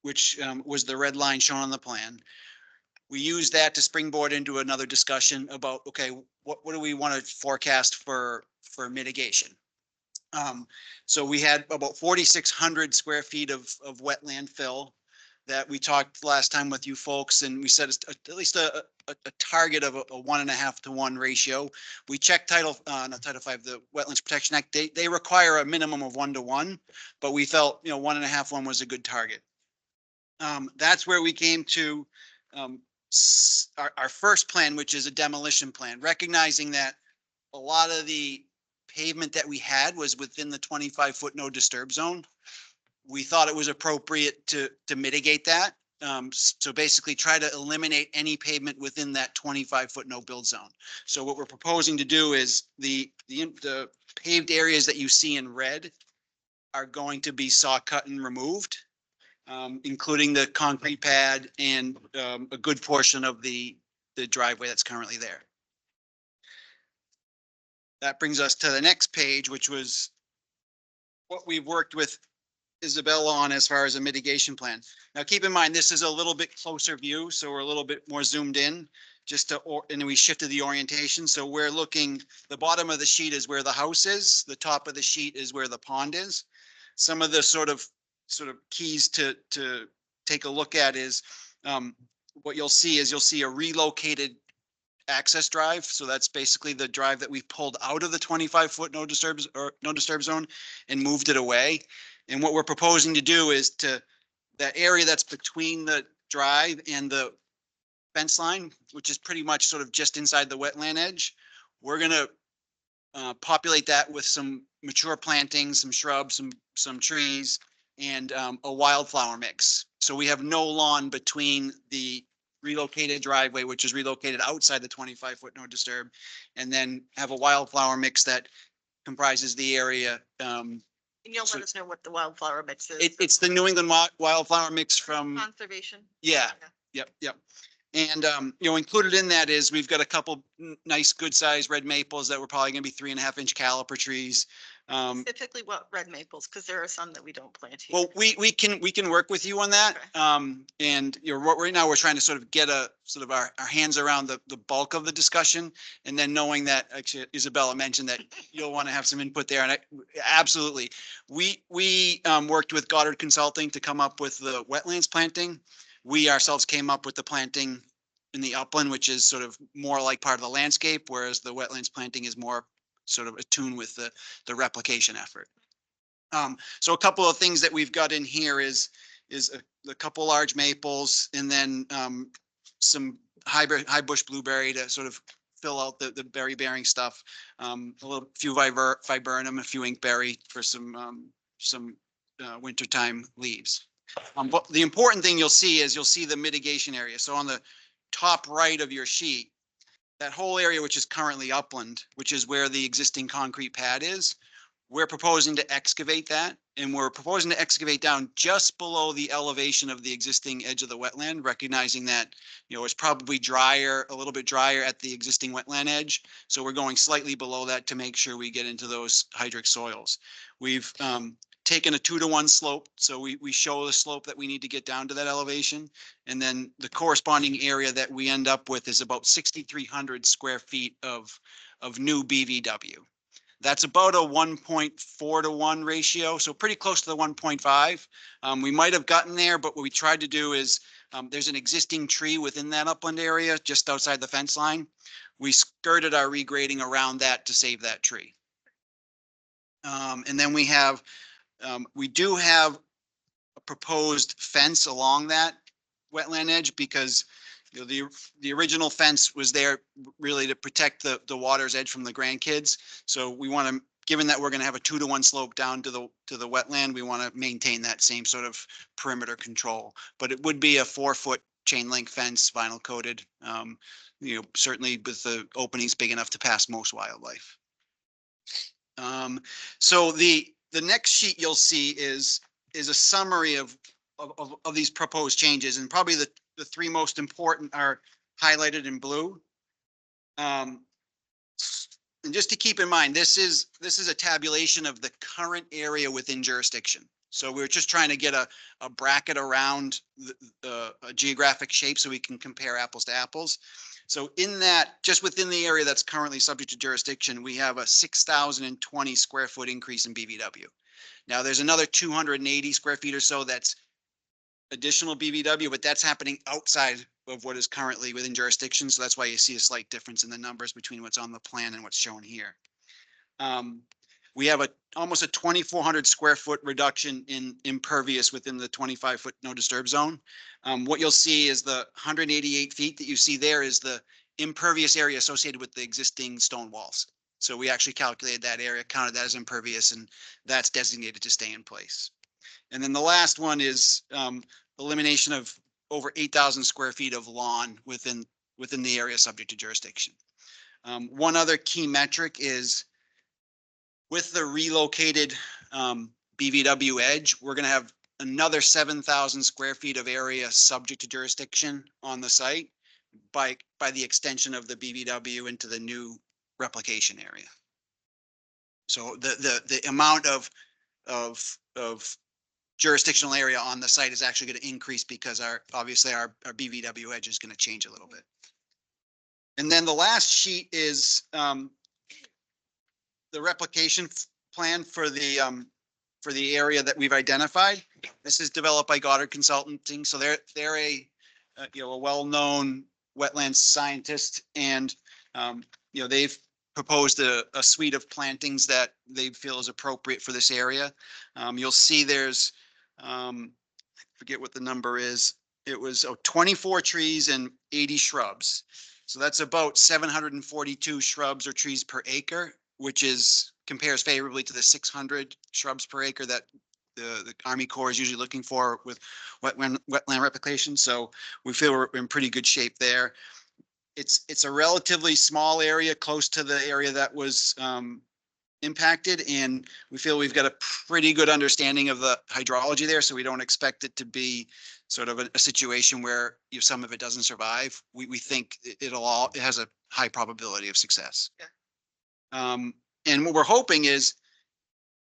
which was the red line shown on the plan. We used that to springboard into another discussion about, okay, what do we want to forecast for mitigation? So we had about 4,600 square feet of wetland fill that we talked last time with you folks, and we set at least a target of a 1.5 to 1 ratio. We checked not Title 5, the Wetlands Protection Act. They require a minimum of 1 to 1, but we felt 1.5 to 1 was a good target. That's where we came to our first plan, which is a demolition plan, recognizing that a lot of the pavement that we had was within the 25-foot no disturb zone. We thought it was appropriate to mitigate that. So basically try to eliminate any pavement within that 25-foot no build zone. So what we're proposing to do is the paved areas that you see in red are going to be saw cut and removed, including the concrete pad and a good portion of the driveway that's currently there. That brings us to the next page, which was what we've worked with Isabella on as far as a mitigation plan. Now, keep in mind, this is a little bit closer view, so we're a little bit more zoomed in and we shifted the orientation. So we're looking, the bottom of the sheet is where the house is. The top of the sheet is where the pond is. Some of the sort of keys to take a look at is what you'll see a relocated access drive. So that's basically the drive that we pulled out of the 25-foot no disturb zone and moved it away. And what we're proposing to do is that area that's between the drive and the fence line, which is pretty much sort of just inside the wetland edge. We're gonna populate that with some mature plantings, some shrubs, some trees, and a wildflower mix. So we have no lawn between the relocated driveway, which is relocated outside the 25-foot no disturb, and then have a wildflower mix that comprises the area. And you'll So- let us know what the wildflower mix is. It's the New England wildflower mix from, Conservation. yeah, yep. And, included in that is we've got a couple nice, good sized red maples that were probably gonna be 3.5-inch caliper trees. Specifically what red maples, because there are some that we don't plant here. Well, we can work with you on that. Okay. And right now we're trying to sort of get our hands around the bulk of the discussion. And then knowing that, actually Isabella mentioned that you'll want to have some input there, and absolutely. We worked with Goddard Consulting to come up with the wetlands planting. We ourselves came up with the planting in the upland, which is sort of more like part of the landscape, whereas the wetlands planting is more sort of attuned with the replication effort. So a couple of things that we've got in here is a couple large maples, and then some high bush blueberry to sort of fill out the berry bearing stuff. Few viburnum, a few inkberry for some wintertime leaves. But the important thing you'll see the mitigation area. So on the top right of your sheet, that whole area, which is currently upland, which is where the existing concrete pad is, we're proposing to excavate that, and we're proposing to excavate down just below the elevation of the existing edge of the wetland, recognizing that, it's probably a little bit drier at the existing wetland edge. So we're going slightly below that to make sure we get into those hydric soils. We've taken a 2-to-1 slope. So we show the slope that we need to get down to that elevation. And then the corresponding area that we end up with is about 6,300 square feet of new BVW. That's about a 1.4-to-1 ratio, so pretty close to the 1.5. We might have gotten there, but what we tried to do is there's an existing tree within that upland area just outside the fence line. We skirted our regrading around that to save that tree. And then we do have a proposed fence along that wetland edge, because the original fence was there really to protect the water's edge from the grandkids. So we want to, given that we're going to have a 2-to-1 slope down to the wetland, we want to maintain that same sort of perimeter control. But it would be a 4-foot chain link fence, vinyl coated, certainly with the openings big enough to pass most wildlife. So the next sheet you'll see is a summary of these proposed changes, and probably the 3 most important are highlighted in blue. And just to keep in mind, this is a tabulation of the current area within jurisdiction. So we're just trying to get a bracket around a geographic shape so we can compare apples to apples. So in that, just within the area that's currently subject to jurisdiction, we have a 6,020 square foot increase in BVW. Now there's another 280 square feet or so that's additional BVW, but that's happening outside of what is currently within jurisdiction. So that's why you see a slight difference in the numbers between what's on the plan and what's shown here. We have almost a 2,400 square foot reduction in impervious within the 25-foot no disturb zone. What you'll see is the 188 feet that you see there is the impervious area associated with the existing stone walls. So we actually calculated that area, counted that as impervious, and that's designated to stay in place. And then the last one is elimination of over 8,000 square feet of lawn within the area subject to jurisdiction. One other key metric is with the relocated BVW edge, we're going to have another 7,000 square feet of area subject to jurisdiction on the site by the extension of the BVW into the new replication area. So the amount of jurisdictional area on the site is actually going to increase because obviously our BVW edge is going to change a little bit. And then the last sheet is the replication plan for the area that we've identified. This is developed by Goddard Consulting. So they're a well-known wetlands scientist, and they've proposed a suite of plantings that they feel is appropriate for this area. You'll see there's I forget what the number is. it was 24 trees and 80 shrubs. So that's about 742 shrubs or trees per acre, which compares favorably to the 600 shrubs per acre that the Army Corps is usually looking for with wetland replication. So we feel we're in pretty good shape there. It's a relatively small area close to the area that was impacted, and we feel we've got a pretty good understanding of the hydrology there, so we don't expect it to be sort of a situation where if some of it doesn't survive. We think it has a high probability of success. And what we're hoping is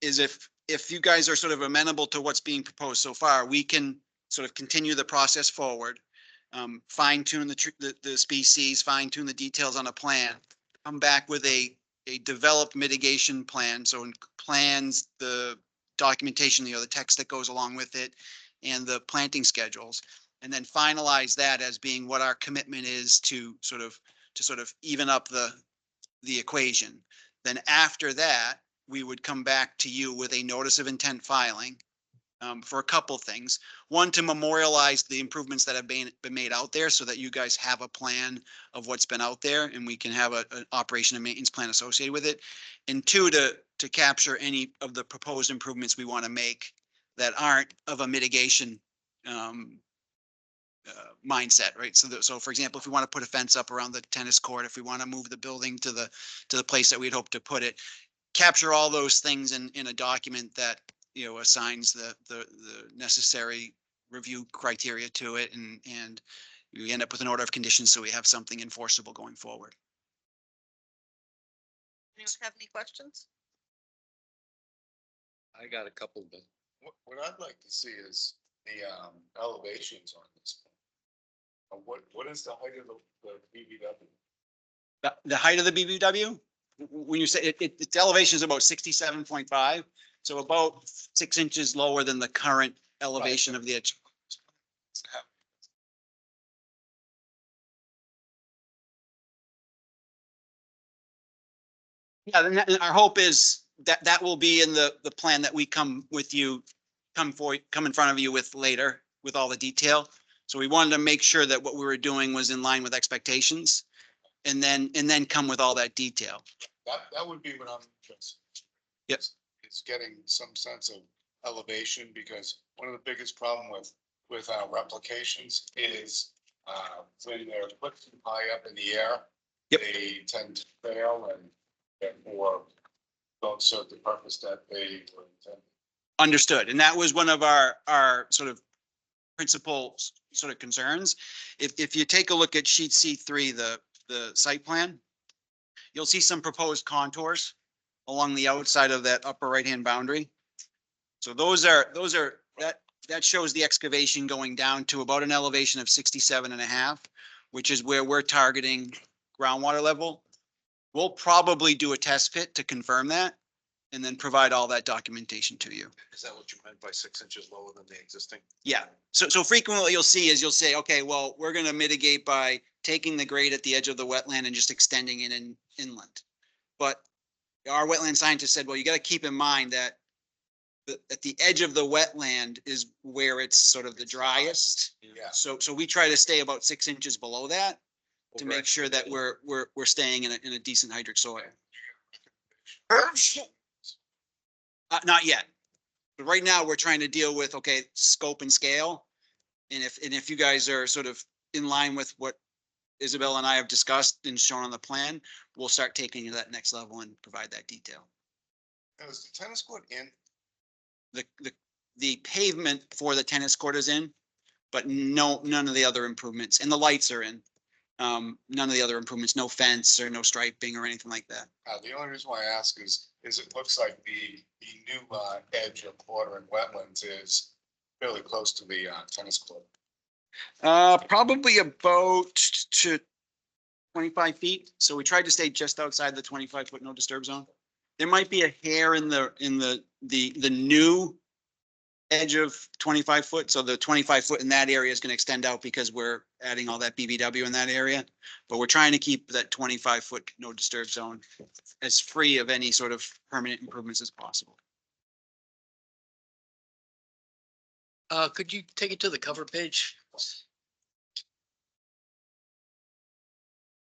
if you guys are sort of amenable to what's being proposed so far, we can sort of continue the process forward, fine tune the species, fine tune the details on a plan, come back with a developed mitigation plan. So in plans, the documentation, the text that goes along with it, and the planting schedules, and then finalize that as being what our commitment is to sort of even up the equation. Then after that, we would come back to you with a notice of intent filing for a couple things. One, to memorialize the improvements that have been made out there so that you guys have a plan of what's been out there and we can have an operation and maintenance plan associated with it. And two, to capture any of the proposed improvements we want to make that aren't of a mitigation mindset, right? So for example, if we want to put a fence up around the tennis court, if we want to move the building to the place that we'd hope to put it, capture all those things in a document that assigns the necessary review criteria to it, and we end up with an order of conditions so we have something enforceable going forward. Anyone have any questions? I got a couple, but What I'd like to see is the elevations on this. What is the height of the BBW? The height of the BBW, when you say its elevation is about 67.5, so about 6 inches lower than the current elevation of the edge. Yeah, then our hope is that will be in the plan that we come in front of you with later with all the detail. So we wanted to make sure that what we were doing was in line with expectations, and then come with all that detail. That would be what I'm interested in. Yes. It's getting some sense of elevation, because one of the biggest problem with our replications is when they're put too high up in the air, they tend to fail and therefore don't serve the purpose that they were intended. Understood. And that was one of our sort of principal sort of concerns. If you take a look at sheet C3, the site plan, you'll see some proposed contours along the outside of that upper right-hand boundary. So that shows the excavation going down to about an elevation of 67.5, which is where we're targeting groundwater level. We'll probably do a test pit to confirm that and then provide all that documentation to you. is that what you meant by 6 inches lower than the existing? Yeah, so frequently what you'll see is you'll say, okay, well, we're going to mitigate by taking the grade at the edge of the wetland and just extending it inland. But our wetland scientist said, well, you got to keep in mind that at the edge of the wetland is where it's sort of the driest. Yeah. So we try to stay about 6 inches below that to make sure that we're staying in a decent hydric soil. Not yet. But right now we're trying to deal with, okay, scope and scale. And if you guys are sort of in line with what Isabel and I have discussed and shown on the plan, we'll start taking it to that next level and provide that detail. Now, is the tennis court in? The pavement for the tennis court is in, but none of the other improvements, and the lights are in. None of the other improvements, no fence or no striping or anything like that. The only reason why I ask is it looks like the new edge of border and wetlands is fairly close to the tennis court. Probably about to 25 feet. So we tried to stay just outside the 25-foot no disturb zone. There might be a hair in the new edge of 25 foot. So the 25 foot in that area is going to extend out because we're adding all that BBW in that area. But we're trying to keep that 25 foot no disturb zone as free of any sort of permanent improvements as possible. Could you take it to the cover page?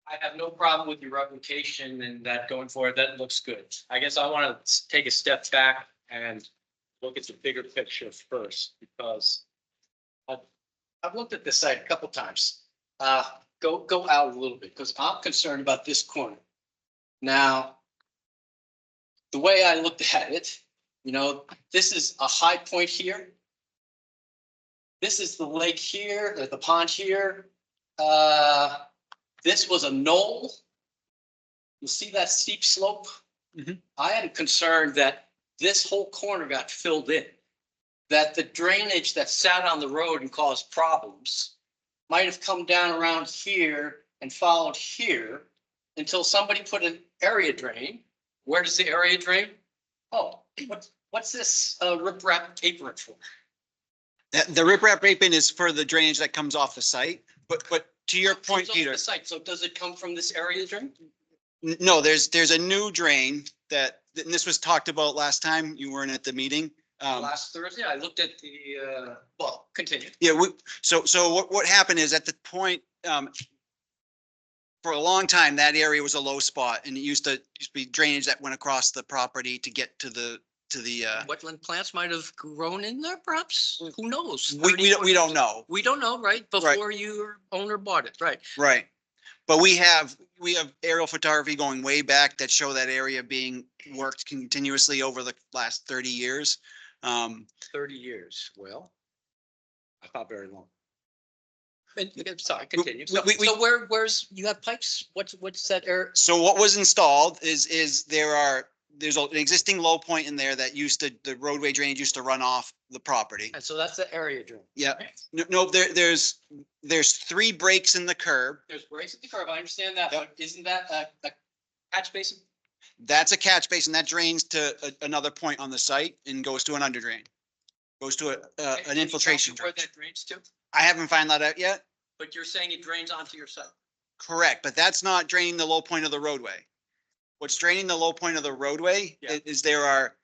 I have no problem with your replication and that going forward, that looks good. I guess I want to take a step back and look at the bigger picture first, because I've looked at this site a couple times. Go out a little bit, because I'm concerned about this corner. Now, the way I looked at it, you know, this is a high point here. This is the lake here, the pond here. This was a knoll. You see that steep slope? I am concerned that this whole corner got filled in. That the drainage that sat on the road and caused problems might have come down around here and followed here until somebody put an area drain. Where does the area drain? Oh, what's this riprap apron for? The riprap apron is for the drainage that comes off the site, but to your point, Comes off Peter, the site, so does it come from this area drain? no, there's a new drain that, and this was talked about last time. You weren't at the meeting. Last Thursday, I looked at the, well, continue. Yeah, so what happened is at the point, for a long time, that area was a low spot and it used to be drainage that went across the property to get to the. Wetland plants might have grown in there, perhaps? Who knows? We don't know. We don't know, right? Before your owner bought it, right? Right. But we have aerial photography going way back that show that area being worked continuously over the last 30 years. 30 years, well, I thought very long. Sorry, continue. So where's, you have pipes? What's that air? So what was installed is there's an existing low point in there that the roadway drainage used to run off the property. And so that's the area drain. Yeah. No, there's 3 breaks in the curb. There's breaks at the curb, I understand that, but isn't that a catch basin? That's a catch basin that drains to another point on the site and goes to an under drain. Goes to an infiltration. Where that drains to? I haven't found that out yet. But you're saying it drains onto your site? Correct, but that's not draining the low point of the roadway. What's draining the low point of the roadway is there are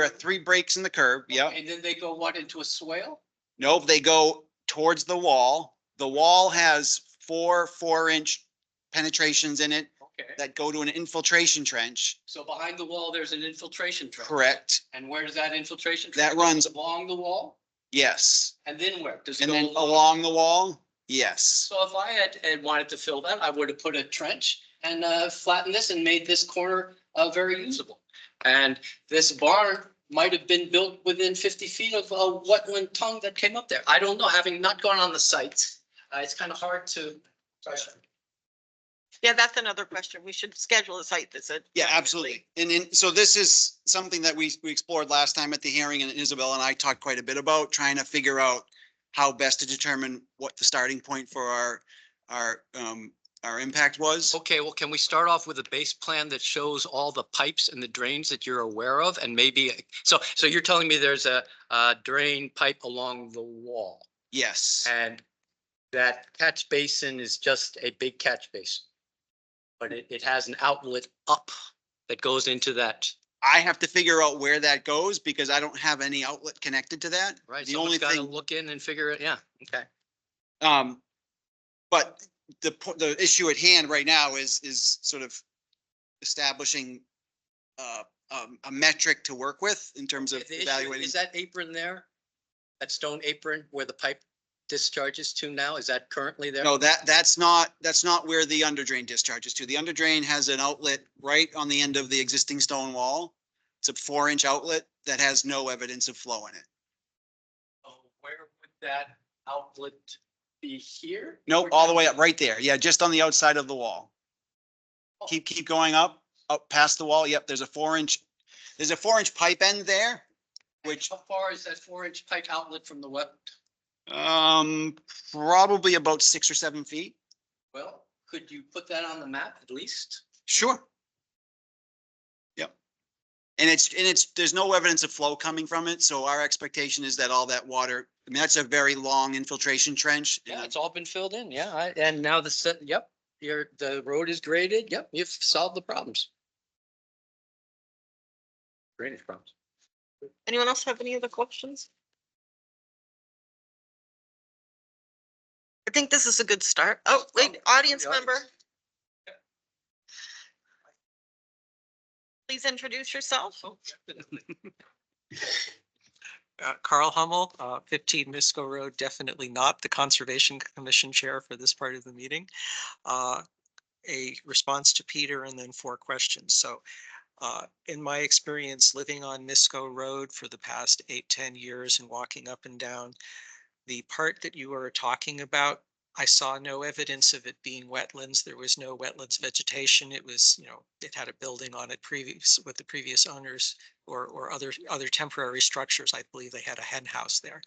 3 breaks in the curb. Yeah. And then they go what, into a swale? Nope, they go towards the wall. The wall has 4-inch penetrations in it Okay. that go to an infiltration trench. So behind the wall, there's an infiltration trench. Correct. And where does that infiltration? trench That go? runs, Along the wall? yes. And then where? Does it And go then along the wall, yes. So if I had wanted to fill that, I would have put a trench and flattened this and made this corner very usable. And this barn might have been built within 50 feet of a wetland tongue that came up there. I don't know, having not gone on the site, it's kind of hard to. Yeah, that's another question. We should schedule a site visit. Yeah, absolutely. And so this is something that we explored last time at the hearing, and Isabel and I talked quite a bit about trying to figure out how best to determine what the starting point for our impact was. Okay, well, can we start off with a base plan that shows all the pipes and the drains that you're aware of? And maybe, so you're telling me there's a drain pipe along the wall? Yes. And that catch basin is just a big catch basin? But it has an outlet up that goes into that. I have to figure out where that goes because I don't have any outlet connected to that. Right, The only got to thing, look in and figure it, yeah, okay. but the issue at hand right now is sort of establishing a metric to work with in terms of The issue, evaluating. is that apron there? That stone apron where the pipe discharges to now, is that currently there? No, that's not where the under drain discharges to. The under drain has an outlet right on the end of the existing stone wall. It's a 4-inch outlet that has no evidence of flow in it. So where would that outlet be here? Nope, all the way up right there. Yeah, just on the outside of the wall. Oh. Keep going up past the wall. Yep, there's a 4-inch pipe end there, which How far is that 4-inch pipe outlet from the wet? probably about 6 or 7 feet. Well, could you put that on the map at least? Sure. Yep. And there's no evidence of flow coming from it. So our expectation is that all that water, I mean, that's a very long infiltration trench. Yeah, it's all been filled in, yeah, and now the road is graded, yep, you've solved the problems. Drainage problems. Anyone else have any other questions? I think this is a good start. Oh, wait, audience member. Please introduce yourself. Carl Hummel, 15 Misco Road, definitely not the Conservation Commission Chair for this part of the meeting. A response to Peter and then 4 questions. So in my experience living on Misco Road for the past 8-10 years and walking up and down, the part that you are talking about, I saw no evidence of it being wetlands. There was no wetlands vegetation. It was, it had a building on it previous with the previous owners or other temporary structures. I believe they had a hen house there.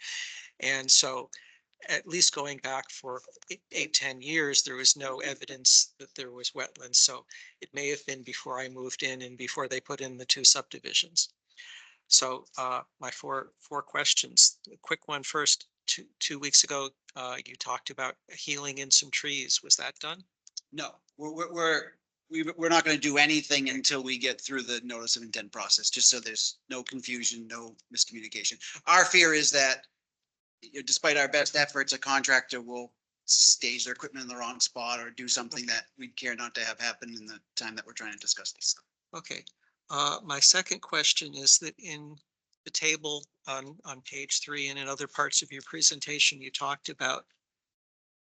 And so at least going back for 8-10 years, there was no evidence that there was wetlands. So it may have been before I moved in and before they put in the 2 subdivisions. So my four questions. A quick one first. Two weeks ago, you talked about healing in some trees. Was that done? No, we're not going to do anything until we get through the notice of intent process, just so there's no confusion, no miscommunication. Our fear is that despite our best efforts, a contractor will stage their equipment in the wrong spot or do something that we'd care not to have happen in the time that we're trying to discuss this. Okay. My second question is that in the table on page 3 and in other parts of your presentation, you talked about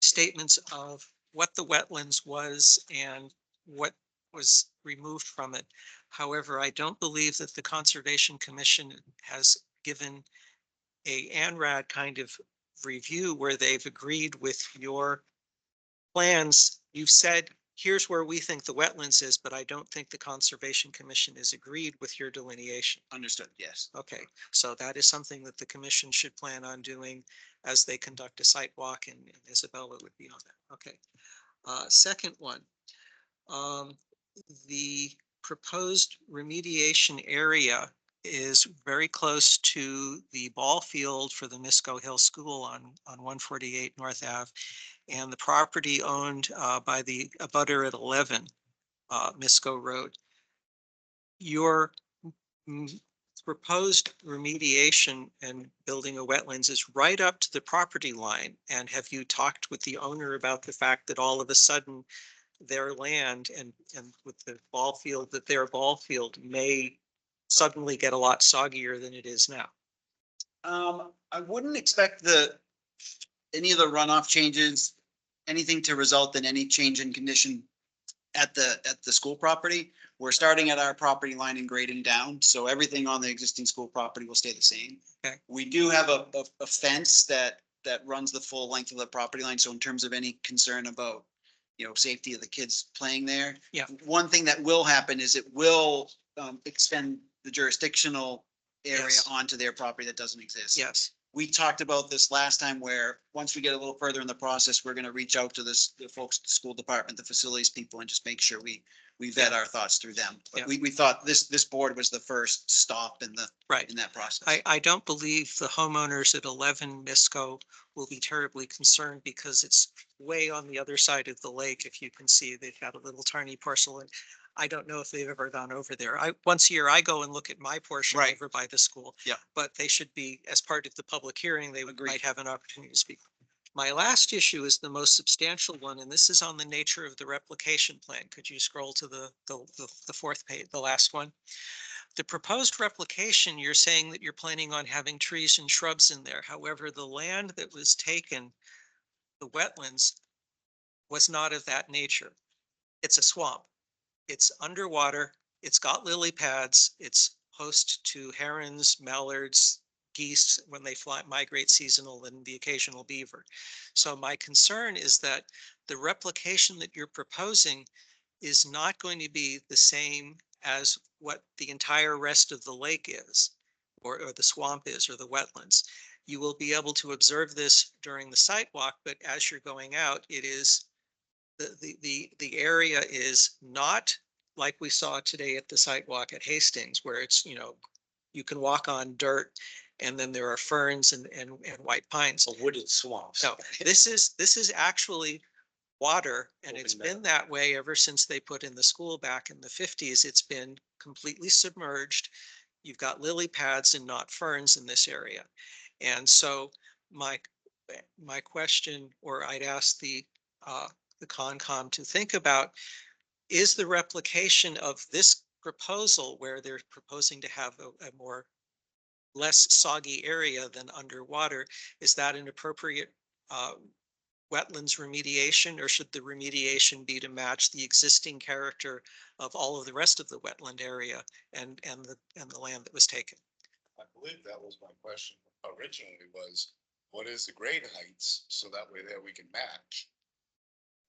statements of what the wetlands was and what was removed from it. However, I don't believe that the Conservation Commission has given a ANRAD kind of review where they've agreed with your plans. You've said, here's where we think the wetlands is, but I don't think the Conservation Commission has agreed with your delineation. Understood, yes. Okay, so that is something that the commission should plan on doing as they conduct a site walk, and Isabella would be on that. Okay. Second one, the proposed remediation area is very close to the ball field for the Misco Hill School on 148 North Ave, and the property owned by the abutter at 11 Misco Road. Your proposed remediation and building a wetlands is right up to the property line. And have you talked with the owner about the fact that all of a sudden their land and with the ball field, that their ball field may suddenly get a lot soggier than it is now? I wouldn't expect any of the runoff changes, anything to result in any change in condition at the school property. We're starting at our property line and grading down, so everything on the existing school property will stay the same. Okay. We do have a fence that runs the full length of the property line, so in terms of any concern about safety of the kids playing there. Yeah. One thing that will happen is it will extend the jurisdictional area Yes. onto their property that doesn't exist. Yes. We talked about this last time where once we get a little further in the process, we're going to reach out to the folks, at the school department, the facilities people, and just make sure we vet our thoughts through them. But Yeah. we thought this board was the first stop in Right. in that process. I don't believe the homeowners at 11 Misco will be terribly concerned because it's way on the other side of the lake. If you can see, they've got a little tiny parcel, and I don't know if they've ever gone over there. Once a year, I go and look at my portion Right. over by the school. Yeah. But they should be, as part of the public hearing, they Agreed. might have an opportunity to speak. My last issue is the most substantial one, and this is on the nature of the replication plan. Could you scroll to the 4th page, the last one? The proposed replication, you're saying that you're planning on having trees and shrubs in there. However, the land that was taken, the wetlands, was not of that nature. It's a swamp. It's underwater. It's got lily pads. It's host to herons, mallards, geese when they migrate seasonal, and the occasional beaver. So my concern is that the replication that you're proposing is not going to be the same as what the entire rest of the lake is, or the swamp is, or the wetlands. You will be able to observe this during the site walk, but as you're going out, it is the area is not like we saw today at the site walk at Hastings, where it's, you can walk on dirt and then there are ferns and white pines. A wooded swamps. No, this is actually water, and Open it's meadow. been that way ever since they put in the school back in the 50s. It's been completely submerged. You've got lily pads and not ferns in this area. And so my my question, or I'd ask the Concom to think about, is the replication of this proposal where they're proposing to have a more less soggy area than underwater, is that an appropriate wetlands remediation, or should the remediation be to match the existing character of all of the rest of the wetland area and the land that was taken? I believe that was my question originally, was what is the grade heights? So that way there we can match.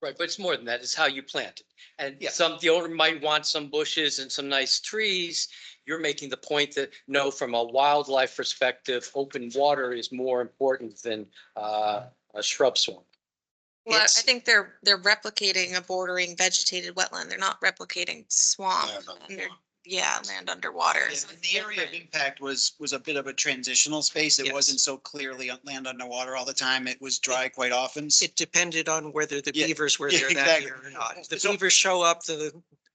Right, but it's more than that. It's how you plant it. And Yeah. the owner might want some bushes and some nice trees. You're making the point that no, from a wildlife perspective, open water is more important than a shrub swamp. Well, I It's- think they're replicating a bordering vegetated wetland. They're not replicating swamp. Land under And they're- water. Yeah, land underwater. Yeah, So and the area of impact was a bit of a transitional space. It Yes. wasn't so clearly land underwater all the time. It was dry quite often. It depended on whether the Yeah, beavers were yeah, there that year exactly. or not. If the So- beavers show up,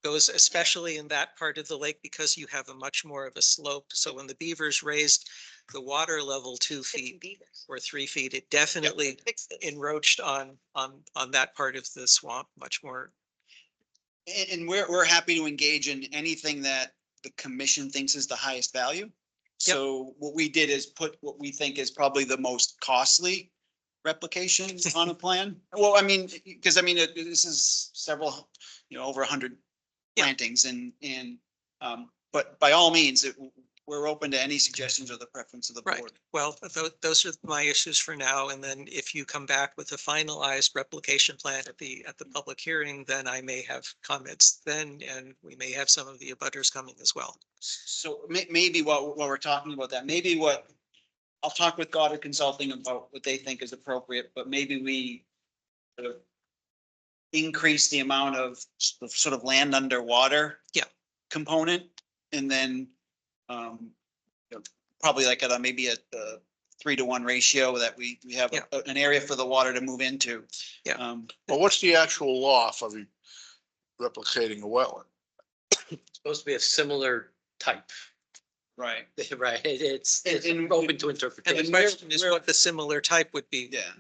goes especially in that part of the lake, because you have a much more of a slope. So when the beavers raised the water level 2 feet or 3 feet, it definitely encroached on that part of the swamp much more. And we're happy to engage in anything that the commission thinks is the highest value. So what we did is put what we think is probably the most costly replication on a plan. Well, I mean, because I mean, this is several, over 100 Yeah. plantings but by all means, we're open to any suggestions or the preference of the Right. board. Well, those are my issues for now. And then if you come back with a finalized replication plan at the public hearing, then I may have comments then, and we may have some of the abutters coming as well. So maybe while we're talking about that, I'll talk with Goddard Consulting about what they think is appropriate, but maybe we sort of increase the amount of sort of land underwater. Yeah. Component, and then probably like at maybe a 3-to-1 ratio that we have Yeah. an area for the water to move into. Yeah. Well, what's the actual law for replicating a wetland? Supposed to be a similar type, Right. right? It's And- open to And the interpretation. question is what the similar type would be. Yeah.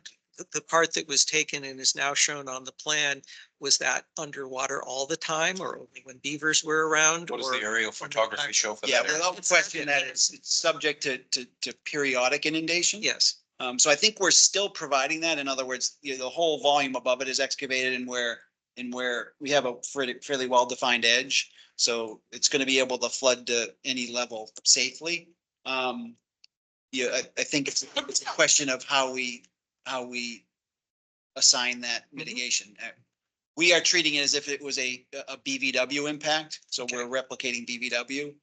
The part that was taken and is now shown on the plan, was that underwater all the time, or only when beavers were around? What does or the aerial photography show for Yeah, that area? without question that it's subject to periodic inundation. Yes, So I think we're still providing that. In other words, the whole volume above it is excavated and where we have a fairly well-defined edge. So it's going to be able to flood to any level safely. I think it's a question of how we assign that mitigation. We are treating it as if it was a BVW impact. So we're replicating BVW.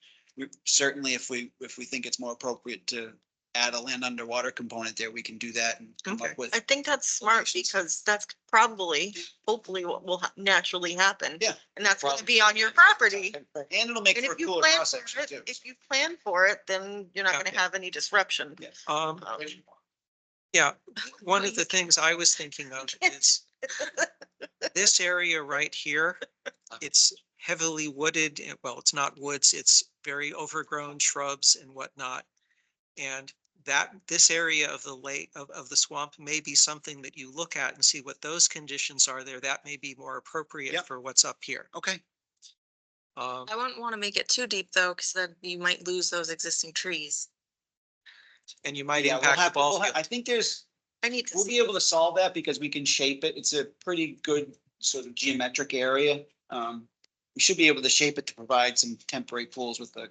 Certainly, if we think it's more appropriate to add a land underwater component there, we can do that and come Okay. up with. I think that's smart because that's probably, hopefully what will naturally happen. Yeah. And that's gonna be on your property. And it'll make And for a if you cooler plan cross for section it, too. if you plan for it, then you're not Yeah. gonna have any disruption. yeah. One of the things I was thinking of is this area right here. It's heavily wooded. Well, it's not woods, it's very overgrown shrubs and whatnot. And this area of the lake, of the swamp may be something that you look at and see what those conditions are there. That may be more appropriate Yep. for what's up here. Okay. I wouldn't want to make it too deep though, because then you might lose those existing trees. And you might Yeah, we'll impact the have, ball I field. think I need to we'll see. be able to solve that because we can shape it. It's a pretty good sort of geometric area. We should be able to shape it to provide some temporary pools with a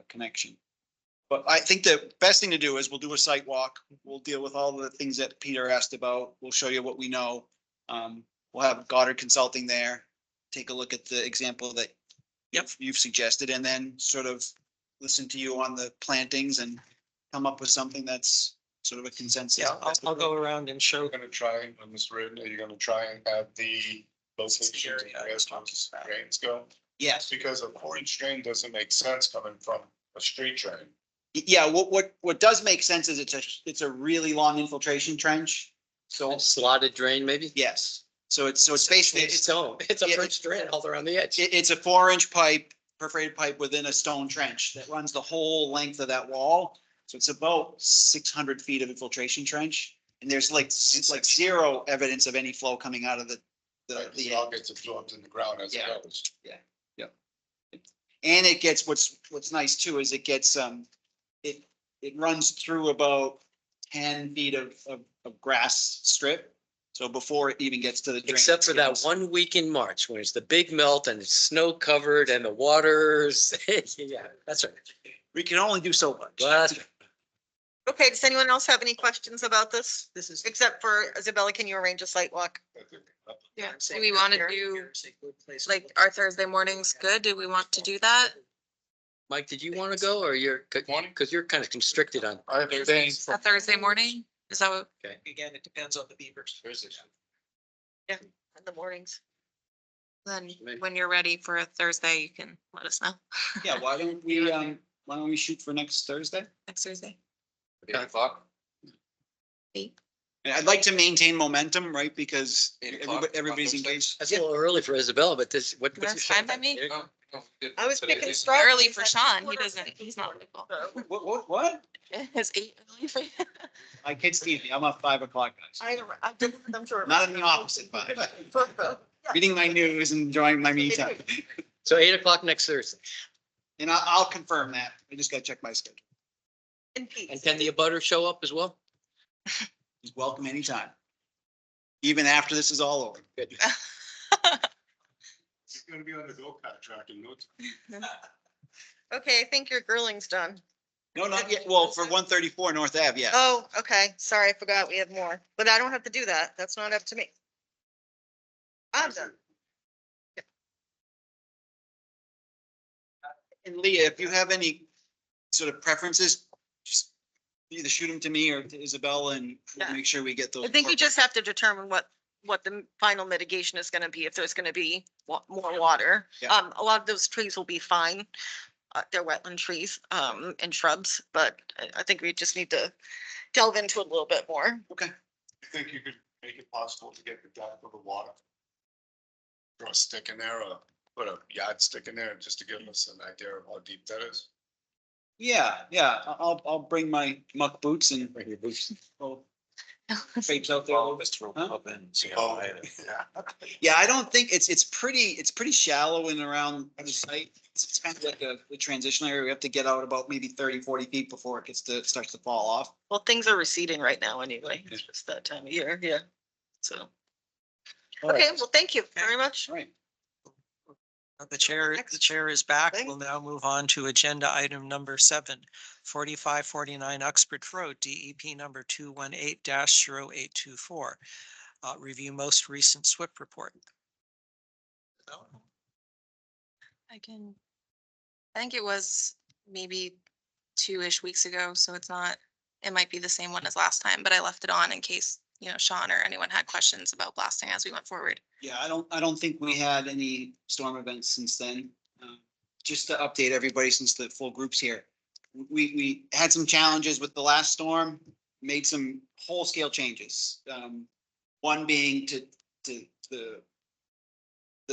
connection. But I think the best thing to do is we'll do a site walk. We'll deal with all the things that Peter asked about. We'll show you what we know. We'll have Goddard Consulting there. Take a look at the example that you've suggested, and then sort of listen to you on the plantings and come up with something that's sort of a consensus. Yeah, I'll go around and show. You're gonna try, Mr. Reardon, are you gonna try and have the locations area I where was talking about. trains go? Yes. Because a 4-inch train doesn't make sense coming from a street train. Yeah, what does make sense is it's a really long infiltration trench. So, Slotted drain maybe? yes, so it's basically, It's stone. It's a Yeah, French drain all around the edge. it's a 4-inch pipe, perforated pipe within a stone trench that runs the whole length of that wall. So it's about 600 feet of infiltration trench. And there's like zero evidence of any flow coming out of the, The all gets absorbed in the ground as it Yeah. goes. and it gets, what's nice too, is it gets, it runs through about 10 feet of grass strip. So before it even gets to the. drain, Except for that it's- one week in March when it's the big melt and it's snow covered and the waters. Yeah, that's right. We can only do so much. Well, that's right. Okay, does anyone else have any questions about this? This is. Except for Isabella, can you arrange a site walk? Yeah, do we want to do, like, our Thursday mornings good? Do we want to do that? Mike, did you want to go or you're, because you're kind of constricted on. A Thursday morning? Is that what? Okay. Again, it depends on the beavers. In the mornings. Then when you're ready for a Thursday, you can let us know. Yeah, why don't we shoot for next Thursday? Next Thursday. 8 o'clock? 8. And I'd like to maintain momentum, right? Because 8 o'clock everybody's on Thursday? engaged. That's a little early for Isabella, but this, what's your That's fine shot? by me. No, no, it- I was but picking it- strawberries. Early for Sean. He doesn't, he's not local. What? It's 8 early for you. My kids tease me. I'm up 5 o'clock, guys. I did them sure. Not in the office at 5. Reading my news and enjoying my me time. So 8 o'clock next Thursday. And I'll confirm that. I just gotta check my schedule. In peace. And can the abutter show up as well? He's welcome anytime. Even after this is all over. Good. It's gonna be on the go-kart track in no time. Okay, I think your grilling's done. No, not yet. Well, for 134 North Ave, yeah. Oh, okay. Sorry, I forgot we have more, but I don't have to do that. That's not up to me. I'm done. And Leah, if you have any sort of preferences, just either shoot them to me or to Isabella and we'll Yeah. make sure we get those. I think you just have to determine what the final mitigation is gonna be, if there's gonna be more water. Yeah. A lot of those trees will be fine. They're wetland trees, and shrubs, but I think we just need to delve into it a little bit more. Okay. You think you could make it possible to get the depth of the water? Throw a stick in there or put a yardstick in there just to give us an idea of how deep that is? Yeah, I'll bring my muck boots and. Bring your boots. Oh, Traipse out there. Huh? Oh, yeah. Yeah, I don't think it's pretty shallow in around the site. It's kind of like a transition area. We have to get out about maybe 30, 40 feet before it starts to fall off. Well, things are receding right now anyway. It's just that time of year, yeah. So, All right. okay, well, thank you very much. All right. The chair is back. We'll now move on to agenda item number 7, 4549 Uxbridge Road, DEP number 218-0824. Review most recent SWIP report. I think it was maybe 2-ish weeks ago, so it's not, it might be the same one as last time, but I left it on in case, Sean or anyone had questions about blasting as we went forward. Yeah, I don't think we had any storm events since then. Just to update everybody, since the full group's here. We had some challenges with the last storm, made some whole scale changes. One being to the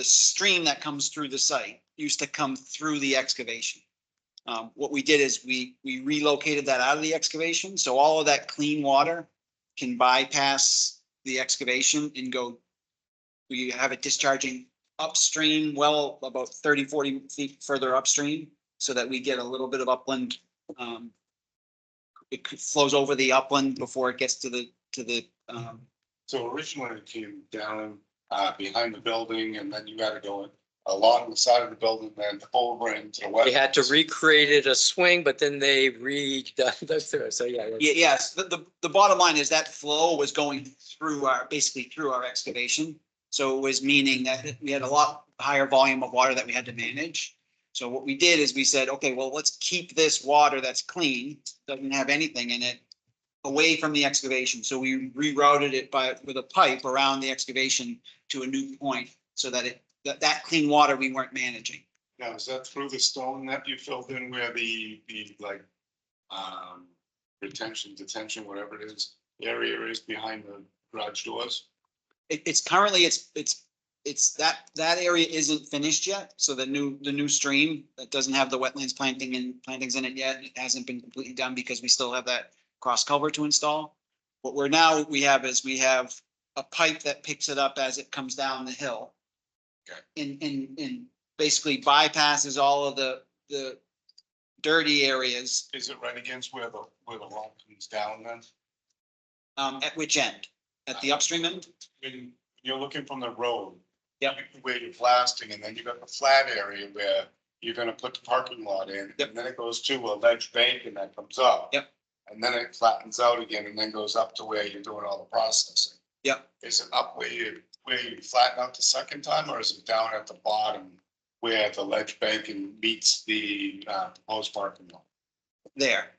stream that comes through the site used to come through the excavation. What we did is we relocated that out of the excavation, so all of that clean water can bypass the excavation and go. We have it discharging upstream, well, about 30, 40 feet further upstream, so that we get a little bit of upland. It flows over the upland before it gets to the. So originally it came down behind the building and then you gotta go along the side of the building, then over into the west. They had to recreate it a swing, but then they redone those through. So yeah. Yes, the bottom line is that flow was going through basically through our excavation. So it was meaning that we had a lot higher volume of water that we had to manage. So what we did is we said, okay, well, let's keep this water that's clean, doesn't have anything in it, away from the excavation. So we rerouted it with a pipe around the excavation to a new point, so that that clean water we weren't managing. Now, is that through the stone that you filled in where the detention, whatever it is, area is behind the garage doors? It's currently, that area isn't finished yet. So the new stream that doesn't have the wetlands plantings in it yet, it hasn't been completely done because we still have that cross culvert to install. What we're now, we have a pipe that picks it up as it comes down the hill. Okay. And basically bypasses all of the dirty areas. Is it right against where the rock comes down then? At which end? At the upstream end? When you're looking from the road. Yep. Where you're blasting, and then you got the flat area where you're gonna put the parking lot in. Yep. And then it goes to a ledge bank and that comes up. Yep. And then it flattens out again and then goes up to where you're doing all the processing. Yep. Is it up where you flatten out the second time, or is it down at the bottom where the ledge bank and meets the proposed parking lot? There.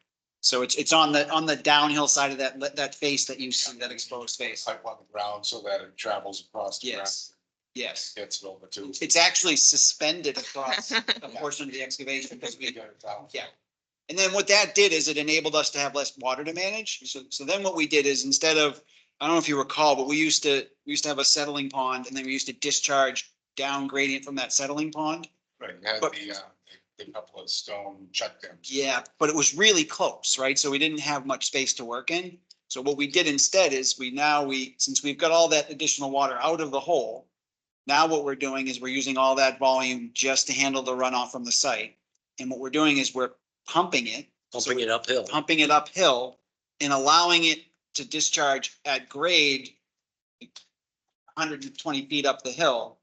So it's on the downhill side of that face that you see, that exposed face. Pipe on the ground so that it travels across the ground. Yes. Yes. Gets it over to. It's actually suspended across a portion of the excavation because we, got it down. yeah. And then what that did is it enabled us to have less water to manage. So then what we did is instead of, I don't know if you recall, but we used to have a settling pond, and then we used to discharge down gradient from that settling pond. Right, you had But- the couple of stone check dams. Yeah, but it was really close, right? So we didn't have much space to work in. So what we did instead is since we've got all that additional water out of the hole, now what we're doing is we're using all that volume just to handle the runoff from the site. And what we're doing is we're pumping it. Pumping it uphill. Pumping it uphill and allowing it to discharge at grade 120 feet up the hill.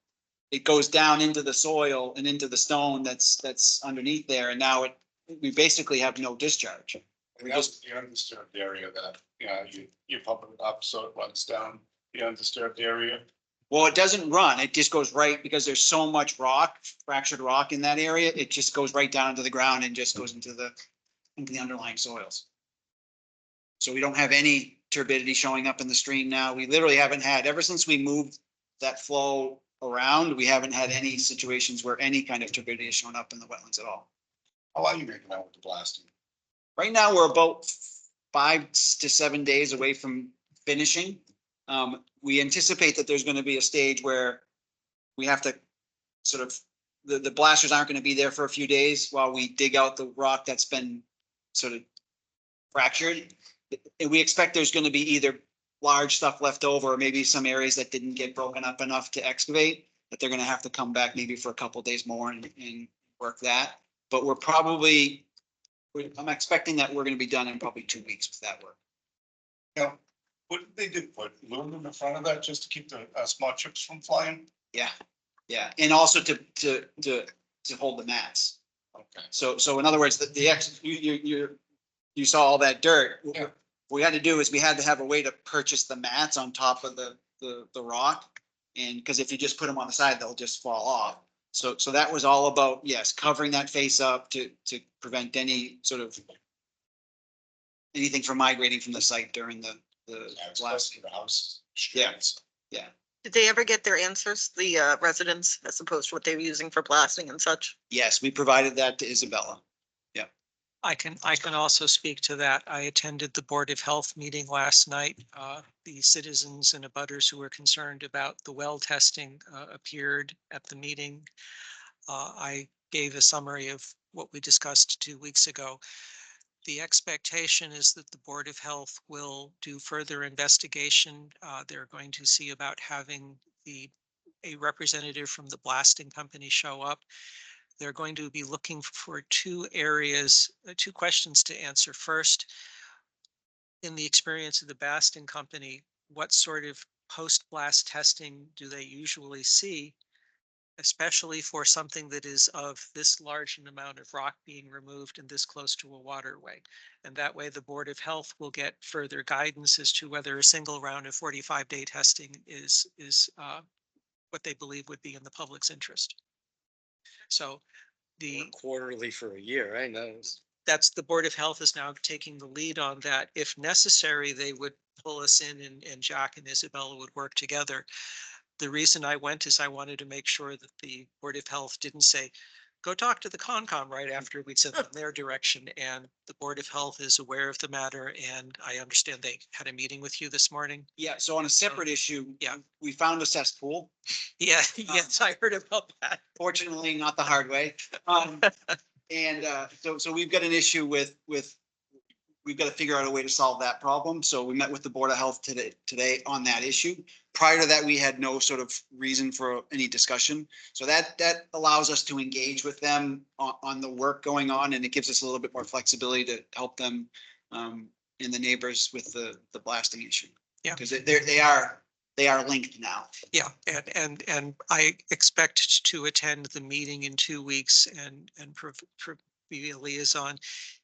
It goes down into the soil and into the stone that's underneath there, and now we basically have no discharge. And that's the undisturbed area that, you pump it up so it runs down the undisturbed area. Well, it doesn't run, it just goes right, because there's so much rock, fractured rock in that area, it just goes right down to the ground and just goes into the underlying soils. So we don't have any turbidity showing up in the stream now. We literally haven't had, ever since we moved that flow around, we haven't had any situations where any kind of turbidity has shown up in the wetlands at all. How are you making out with the blasting? Right now, we're about 5 to 7 days away from finishing. We anticipate that there's gonna be a stage where we have to sort of, the blasters aren't gonna be there for a few days while we dig out the rock that's been sort of fractured. And we expect there's gonna be either large stuff left over, or maybe some areas that didn't get broken up enough to excavate, that they're gonna have to come back maybe for a couple of days more and work that. But I'm expecting that we're gonna be done in probably 2 weeks with that work. You what did they do? Put aluminum in the front of that just to keep the small chips from flying? Yeah, and also to hold the mats. Okay. So in other words, you saw all that dirt. Yeah. What we had to do is we had to have a way to purchase the mats on top of the rock. And because if you just put them on the side, they'll just fall off. So that was all about, yes, covering that face up to prevent any sort of anything from migrating from the site during the blast. The house. Yeah. Did they ever get their answers, the residents, as opposed to what they were using for blasting and such? Yes, we provided that to Isabella. I can also speak to that. I attended the Board of Health meeting last night. The citizens and abutters who were concerned about the well testing appeared at the meeting. I gave a summary of what we discussed 2 weeks ago. The expectation is that the Board of Health will do further investigation. They're going to see about having a representative from the blasting company show up. They're going to be looking for 2 areas, 2 questions to answer. First, in the experience of the blasting company, what sort of post-blast testing do they usually see, especially for something that is of this large an amount of rock being removed and this close to a waterway? And that way the Board of Health will get further guidance as to whether a single round of 45-day testing is what they believe would be in the public's interest. So Quarterly for a year, I know. that's the Board of Health is now taking the lead on that. If necessary, they would pull us in and Jack and Isabella would work together. The reason I went is I wanted to make sure that the Board of Health didn't say, go talk to the Concom right after we'd sent them their direction. And the Board of Health is aware of the matter. And I understand they had a meeting with you this morning. Yeah, so on a separate issue, Yeah. we found a cesspool. Yeah, yes, I heard about that. Fortunately, not the hard way. And so we've got an issue with we've got to figure out a way to solve that problem. So we met with the Board of Health today on that issue. Prior to that, we had no sort of reason for any discussion. So that allows us to engage with them on the work going on, and it gives us a little bit more flexibility to help them and the neighbors with the blasting issue. Yeah. Because they are linked now. Yeah, and I expect to attend the meeting in 2 weeks and be a liaison.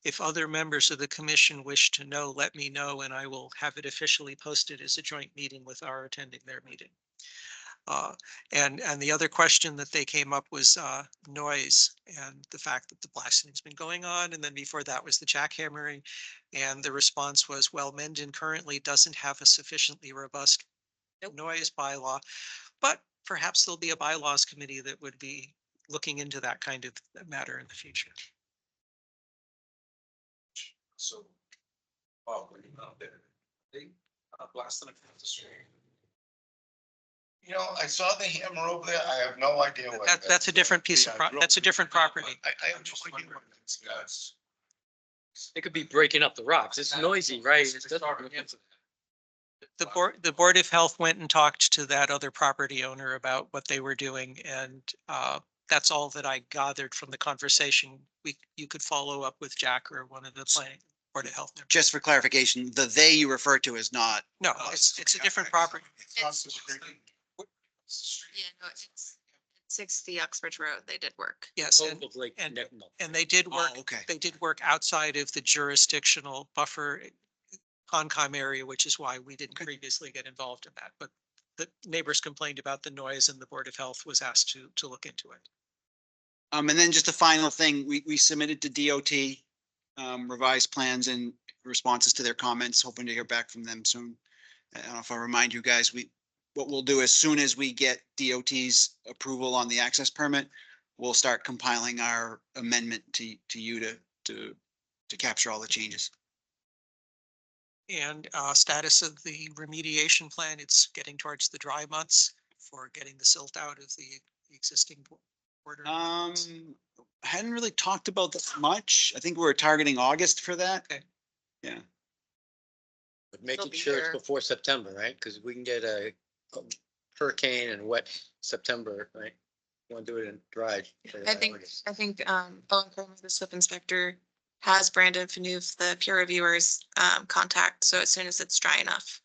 If other members of the commission wish to know, let me know, and I will have it officially posted as a joint meeting with our attending their meeting. And the other question that they came up was noise and the fact that the blasting's been going on. And then before that was the jackhammering. And the response was, well, Mendon currently doesn't have a sufficiently robust noise bylaw, but perhaps there'll be a bylaws committee that would be looking into that kind of matter in the future. So, well, when you're out there, they blasting across the street. You know, I saw the hammer over there. I have no idea what. That's a different piece of, that's a different property. I have no idea what it is. Yes. It could be breaking up the rocks. It's noisy, right? It doesn't- The Board of Health went and talked to that other property owner about what they were doing, and that's all that I gathered from the conversation. You could follow up with Jack or one of the planning Board of Health members. Just for clarification, the they you refer to is not. No, it's a different property. Across the street. Yeah, no, it's 60 Uxbridge Road. They did work. Yes, Both of Lake and Nicknell. they did work, Oh, okay. they did work outside of the jurisdictional buffer Concom area, which is why we didn't previously get involved in that. But the neighbors complained about the noise and the Board of Health was asked to look into it. And then just a final thing, we submitted to DOT revised plans and responses to their comments, hoping to hear back from them soon. I don't know if I remind you guys, what we'll do as soon as we get DOT's approval on the access permit, we'll start compiling our amendment to you to capture all the changes. And status of the remediation plan, it's getting towards the dry months for getting the silt out of the existing border. Hadn't really talked about that much. I think we were targeting August for that. Okay. Yeah. But making be sure it's here. before September, right? Because we can get a hurricane and wet September, right? You want to do it in dry. I think Owen Kramer, the SWIP inspector, has Brandon Phaneuf, the peer reviewers, contact. So as soon as it's dry enough,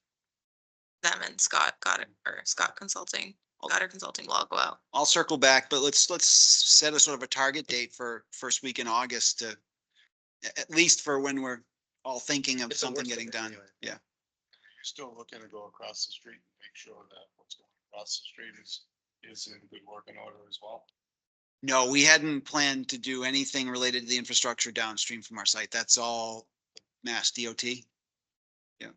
them and Scott got it, or Scott Consulting, Goddard Consulting will all go out. I'll circle back, but let's set a sort of a target date for first week in August to, at least for when we're all thinking of If it something works for getting them done. anyway. Yeah. You're still looking to go across the street and make sure that what's going across the street is in good working order as well. No, we hadn't planned to do anything related to the infrastructure downstream from our site. That's all Mass DOT. Yeah.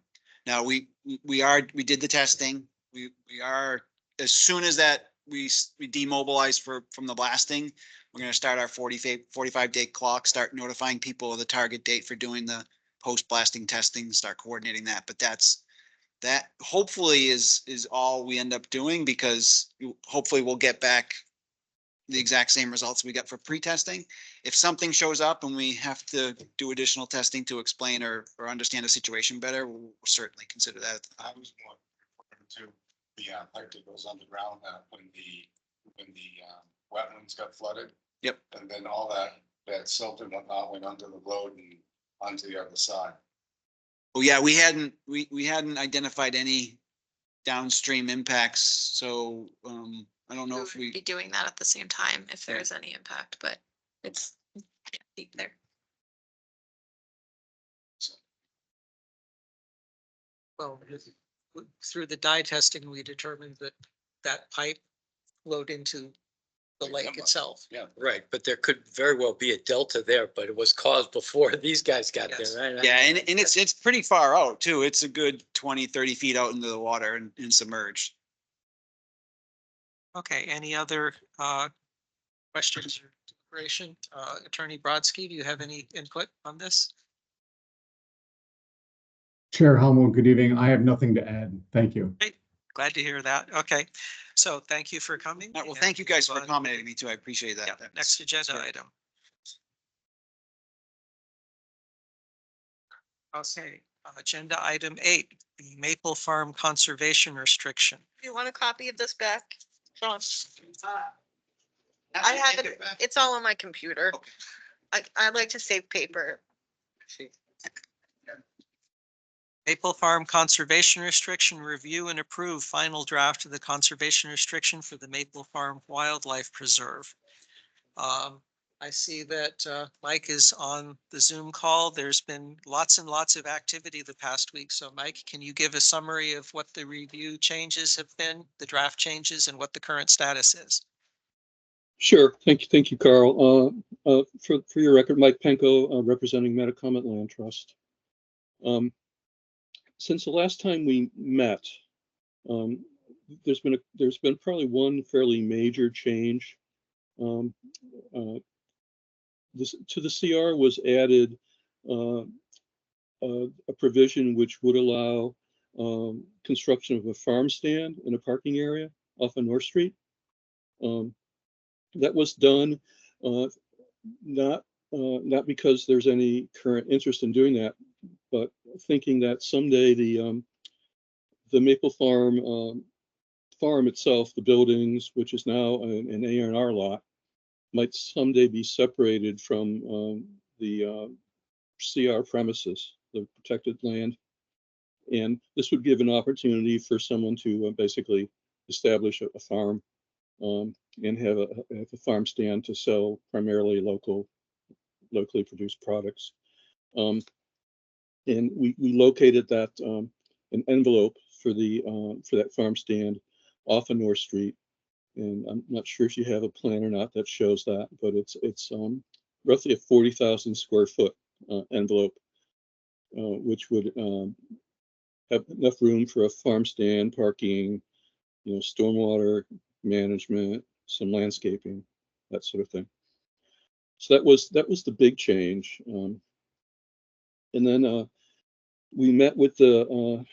Now we did the testing. We are, as soon as that we demobilize from the blasting, we're going to start our 45 day clock, start notifying people of the target date for doing the post blasting testing, start coordinating that. But that hopefully is all we end up doing, because hopefully we'll get back the exact same results we got for pre-testing. If something shows up and we have to do additional testing to explain or understand the situation better, we'll certainly consider that. I was more referring to the pipe that goes underground when the wetlands got flooded. Yep. And then all that silt and whatnot went under the road and onto the other side. Well, yeah, we hadn't identified any downstream impacts, so I don't know We if would be doing that at the same time if there is any impact, but it's deep there. Well, through the dye testing, we determined that that pipe flowed into the lake itself. Yeah. Right, but there could very well be a delta there, but it was caused before these guys got Yes. there, right? Yeah, and it's pretty far out too. It's a good 20-30 feet out into the water and submerged. Okay, any other questions or deliberation? Attorney Brodsky, do you have any input on this? Chair Hummel, good evening. I have nothing to add. Thank you. Glad to hear that. Okay, so thank you for coming. All right, well, and thank you guys for move on. accommodating me too. I appreciate that. Yeah, That's- next agenda that's great. item. Okay, agenda item 8, the Maple Farm Conservation Restriction. Do you want a copy of this back? Sean? I have it, it's all on my computer. I like to save paper. Maple Farm Conservation Restriction, review and approve final draft of the conservation restriction for the Maple Farm Wildlife Preserve. I see that Mike is on the Zoom call. There's been lots and lots of activity the past week. So Mike, can you give a summary of what the review changes have been, the draft changes, and what the current status is? Sure. Thank you, Carl. For your record, Mike Penko, representing Metacomet Land Trust. Since the last time we met, there's been probably one fairly major change. To the CR was added a provision which would allow construction of a farm stand in a parking area off of North Street. That was done not because there's any current interest in doing that, but thinking that someday the Maple farm itself, the buildings, which is now an A&R lot, might someday be separated from the CR premises, the protected land. And this would give an opportunity for someone to basically establish a farm and have a farm stand to sell primarily locally produced products. And we located that an envelope for that farm stand off of North Street. And I'm not sure if you have a plan or not that shows that, but it's roughly a 40,000 square foot envelope, which would have enough room for a farm stand, parking, stormwater management, some landscaping, that sort of thing. So that was the big change. And then we met with the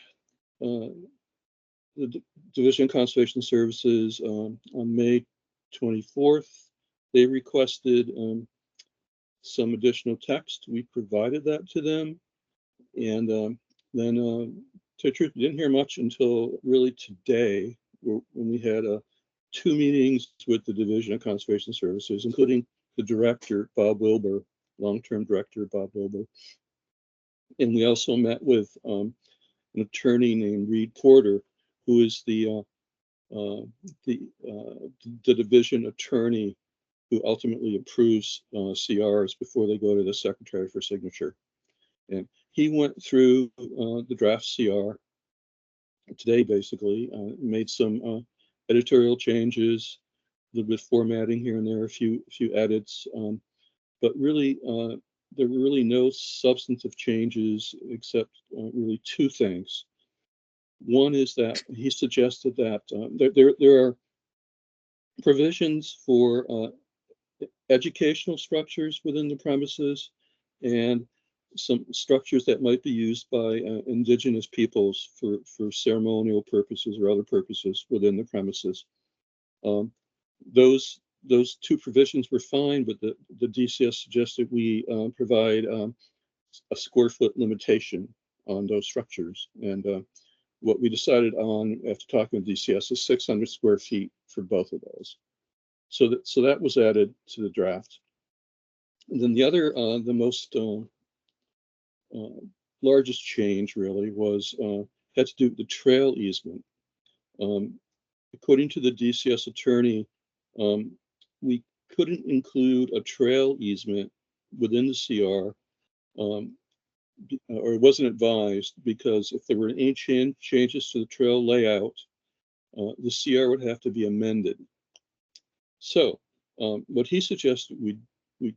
Division of Conservation Services on May 24th. They requested some additional text. We provided that to them. And then, to the truth, we didn't hear much until really today, when we had 2 meetings with the Division of Conservation Services, including the director, Bob Wilbur, long-term director, Bob Wilbur. And we also met with an attorney named Reed Porter, who is the division attorney who ultimately approves CRs before they go to the secretary for signature. And he went through the draft CR today, basically, made some editorial changes, a little bit of formatting here and there, a few edits, but really there were really no substantive changes except really 2 things. One is that he suggested that there are provisions for educational structures within the premises and some structures that might be used by indigenous peoples for ceremonial purposes or other purposes within the premises. Those 2 provisions were fine, but the DCS suggested we provide a square foot limitation on those structures. And what we decided on after talking with DCS is 600 square feet for both of those. So that was added to the draft. And then the other, the most largest change really was had to do with the trail easement. According to the DCS attorney, we couldn't include a trail easement within the CR, or it wasn't advised, because if there were any changes to the trail layout, the CR would have to be amended. So what he suggested we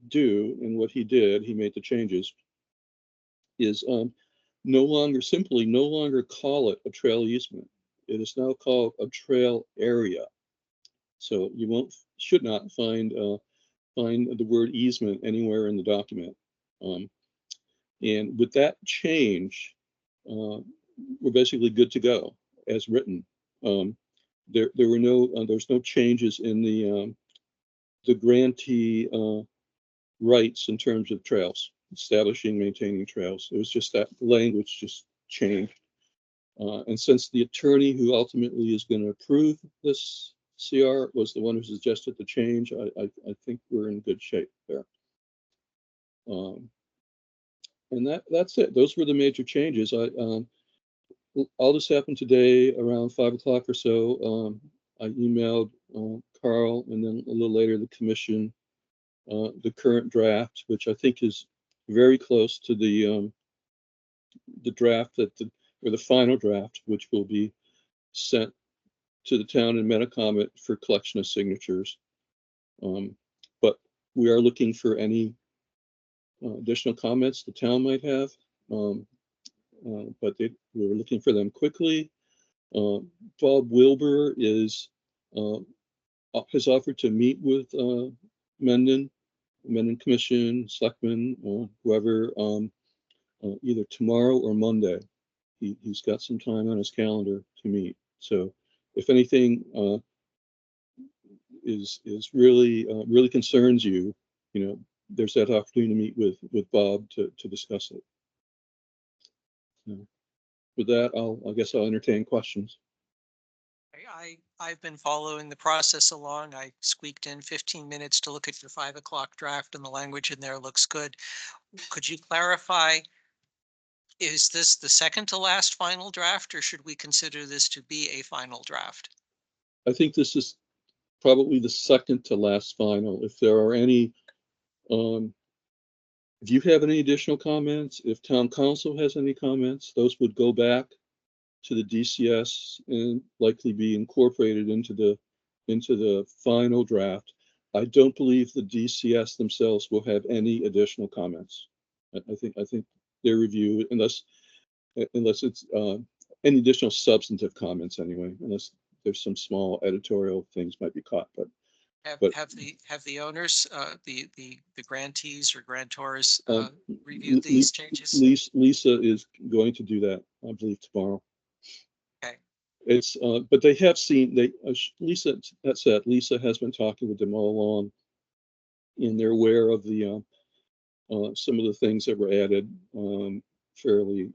do, and what he did, he made the changes, is no longer call it a trail easement. It is now called a trail area. So you should not find the word easement anywhere in the document. And with that change, we're basically good to go as written. There's no changes in the grantee rights in terms of trails. establishing, maintaining trails. It was just that language just changed. And since the attorney who ultimately is going to approve this CR was the one who suggested the change, I think we're in good shape there. And that's it. Those were the major changes. All this happened today around 5 o'clock or so. I emailed Carl, and then a little later the commission, the current draft, which I think is very close to the draft or the final draft, which will be sent to the town in Metacomet for collection of signatures. But we are looking for any additional comments the town might have. But we were looking for them quickly. Bob Wilbur has offered to meet with Mendon Commission, Selectmen, whoever, either tomorrow or Monday. He's got some time on his calendar to meet. So if anything is really concerns you, there's that opportunity to meet with Bob to discuss it. With that, I guess I'll entertain questions. I've been following the process along. I squeaked in 15 minutes to look at your 5 o'clock draft, and the language in there looks good. Could you clarify, is this the second to last final draft, or should we consider this to be a final draft? I think this is probably the second to last final. If there are any, if you have any additional comments, if town council has any comments, those would go back to the DCS and likely be incorporated into the final draft. I don't believe the DCS themselves will have any additional comments. I think their review, unless it's any additional substantive comments anyway, unless there's some small editorial things might be caught, but Have the owners, the grantees or grantors reviewed these changes? Lisa is going to do that, I believe, tomorrow. Okay. It's but they have seen Lisa, that said, Lisa has been talking with them all along, and they're aware of the some of the things that were added fairly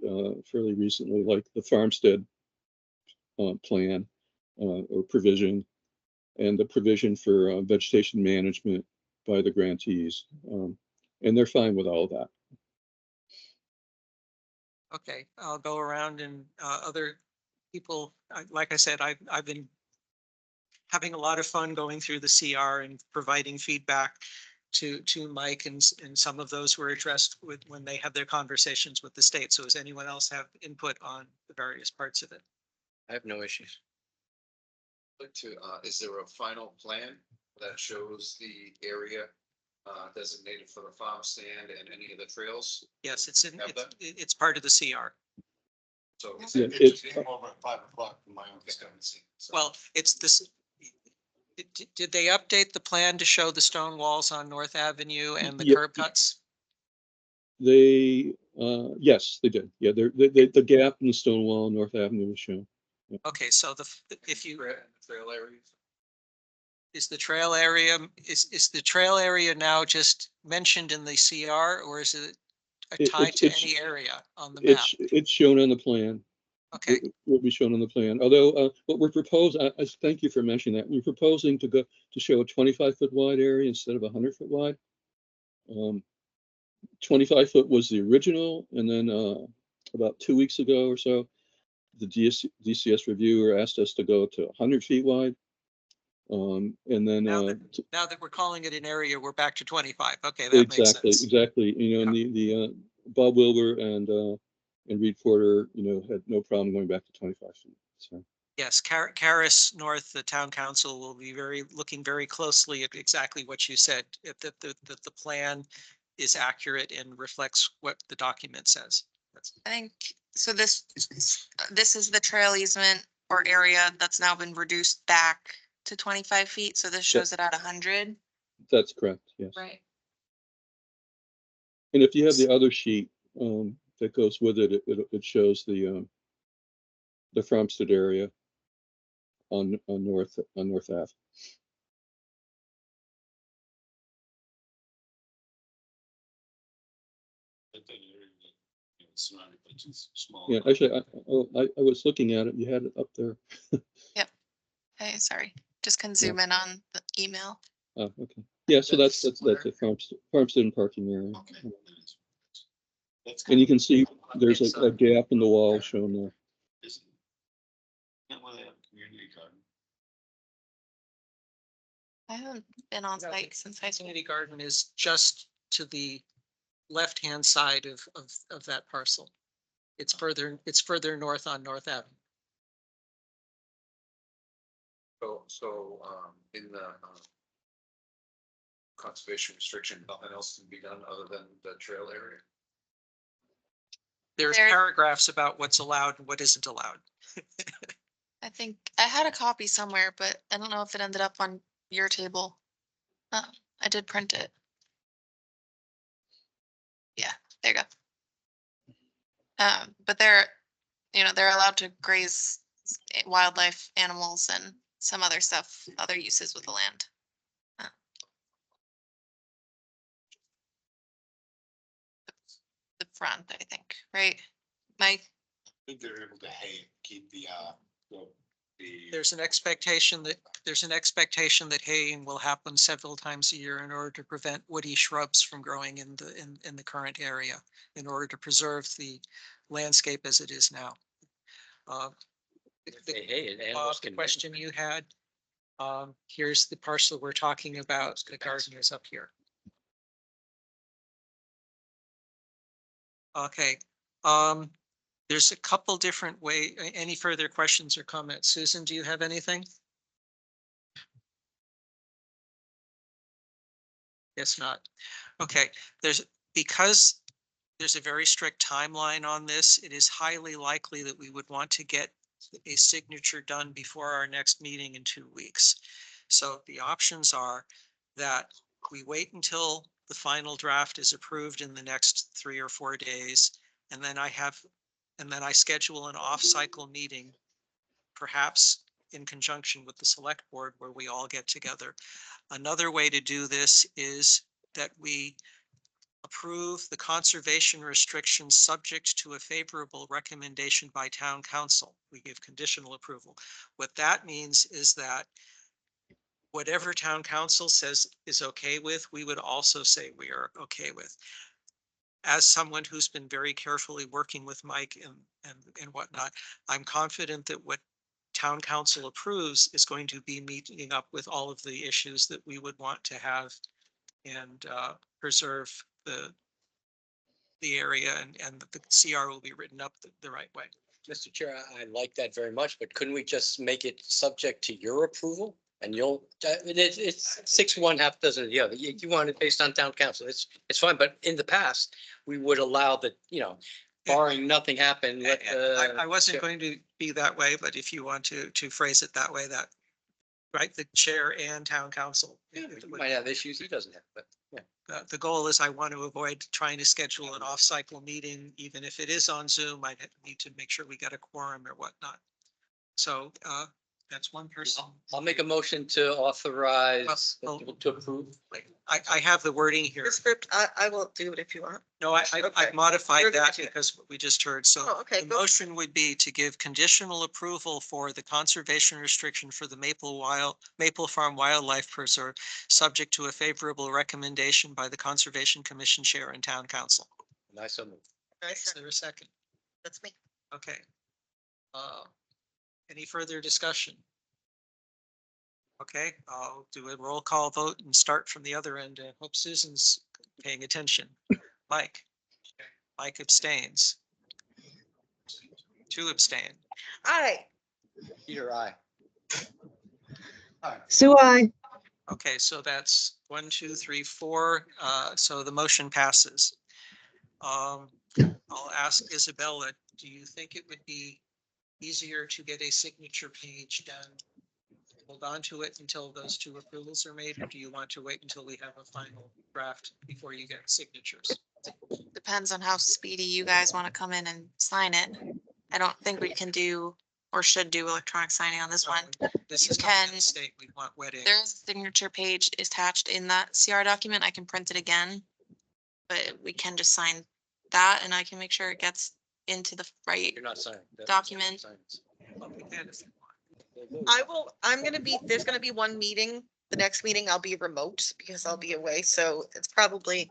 recently, like the farmstead plan or provision, and the provision for vegetation management by the grantees, and they're fine with all of that. Okay, I'll go around and other people, like I said, I've been having a lot of fun going through the CR and providing feedback to Mike, and some of those were addressed when they had their conversations with the state. So does anyone else have input on the various parts of it? I have no issues. Is there a final plan that shows the area designated for the farm stand and any of the trails? Yes, it's part of the CR. So Yeah, It just came over at 5 o'clock from my understanding. So- Well, it's this. Did they update the plan to show the stone walls on North Avenue and the Yeah. curb cuts? They yes, they did. Yeah, the gap in the stone wall on North Avenue was shown. Okay, so if you, Trail areas? is the trail area now just mentioned in the CR, or is it tied to any area on the map? It's shown on the plan. Okay, It will be shown on the plan. Although what we're proposing, I thank you for mentioning that. We're proposing to show a 25-foot wide area instead of 100-foot wide. 25-foot was the original, and then about 2 weeks ago or so, the DCS reviewer asked us to go to 100 feet wide. And then now that we're calling it an area, we're back to 25. Okay, that makes sense. Exactly. And the Bob Wilbur and Reed Porter, had no problem going back to 25 feet. So. Yes, Caris North, the town council will be looking very closely at exactly what you said, that the plan is accurate and reflects what the document says. I think, so this is the trail easement or area that's now been reduced back to 25 feet. So this shows it at 100. That's correct, yes. Right. And if you have the other sheet that goes with it, it shows the farmstead area on North Ave. Yeah, actually, I was looking at it. You had it up there. Hey, sorry, just can zoom in on the email. Oh, okay. Yeah, so that's a Farmstead and parking area. And you can see there's a gap in the wall shown there. I haven't been on site since high school. Community garden is just to the left-hand side of that parcel. It's further north on North Avenue. So, in the, conservation restriction, nothing else can be done other than the trail area? There's There- paragraphs about what's allowed and what isn't allowed. I think I had a copy somewhere, but I don't know if it ended up on your table. I did print it. Yeah, there you go. But they're allowed to graze wildlife, animals, and some other stuff, other uses with the land. The front, I think, right? Mike? I think they're able to keep the. There's an expectation that haying will happen several times a year in order to prevent woody shrubs from growing in the current area, in order to preserve the landscape as it is now. The question you had, here's the parcel we're talking about. The garden is up here. Okay, there's a couple different any further questions or comments? Susan, do you have anything? Guess not. Okay, because there's a very strict timeline on this, it is highly likely that we would want to get a signature done before our next meeting in 2 weeks. So the options are that we wait until the final draft is approved in the next 3 or 4 days, and then I schedule an off-cycle meeting, perhaps in conjunction with the select board, where we all get together. Another way to do this is that we approve the conservation restrictions subject to a favorable recommendation by town council. We give conditional approval. What that means is that whatever town council says is okay with, we would also say we are okay with. As someone who's been very carefully working with Mike and whatnot, I'm confident that what town council approves is going to be meeting up with all of the issues that we would want to have and preserve the area, and the CR will be written up the right way. Mr. Chair, I like that very much, but couldn't we just make it subject to your approval? And it's 6 1, half dozen of the other. You want it based on town council. It's fine, but in the past, we would allow that, barring nothing happen. I wasn't going to be that way, but if you want to phrase it that way, that, right, the chair and town council. Yeah, we might have issues he doesn't have, but yeah. The goal is I want to avoid trying to schedule an off-cycle meeting, even if it is on Zoom. I need to make sure we get a quorum or whatnot. So that's one person. I'll make a motion to authorize, to approve. I have the wording here. The script, I will do it if you want. No, I modified You're that good. because what we just heard. So Oh, okay, the go. motion would be to give conditional approval for the conservation restriction for the Maple Farm Wildlife Preserve, subject to a favorable recommendation by the Conservation Commission Chair and Town Council. And I so move. Is there a second? That's me. Okay. Any further discussion? Okay, I'll do a roll call vote and start from the other end. I hope Susan's paying attention. Mike abstains. 2 abstain. Aye. Peter, aye. Sue, I. Okay, so that's 1, 2, 3, 4. So the motion passes. I'll ask Isabella, do you think it would be easier to get a signature page done? Hold on to it until those 2 approvals are made, or do you want to wait until we have a final draft before you get signatures? Depends on how speedy you guys want to come in and sign it. I don't think we can do or should do electronic signing on this one. This You is can- not a mistake. We want wet ink. There's a signature page attached in that CR document. I can print it again. But we can just sign that and I can make sure it gets into the right. You're not signing. That's- Document. There's gonna be one meeting. The next meeting I'll be remote because I'll be away. So it's probably,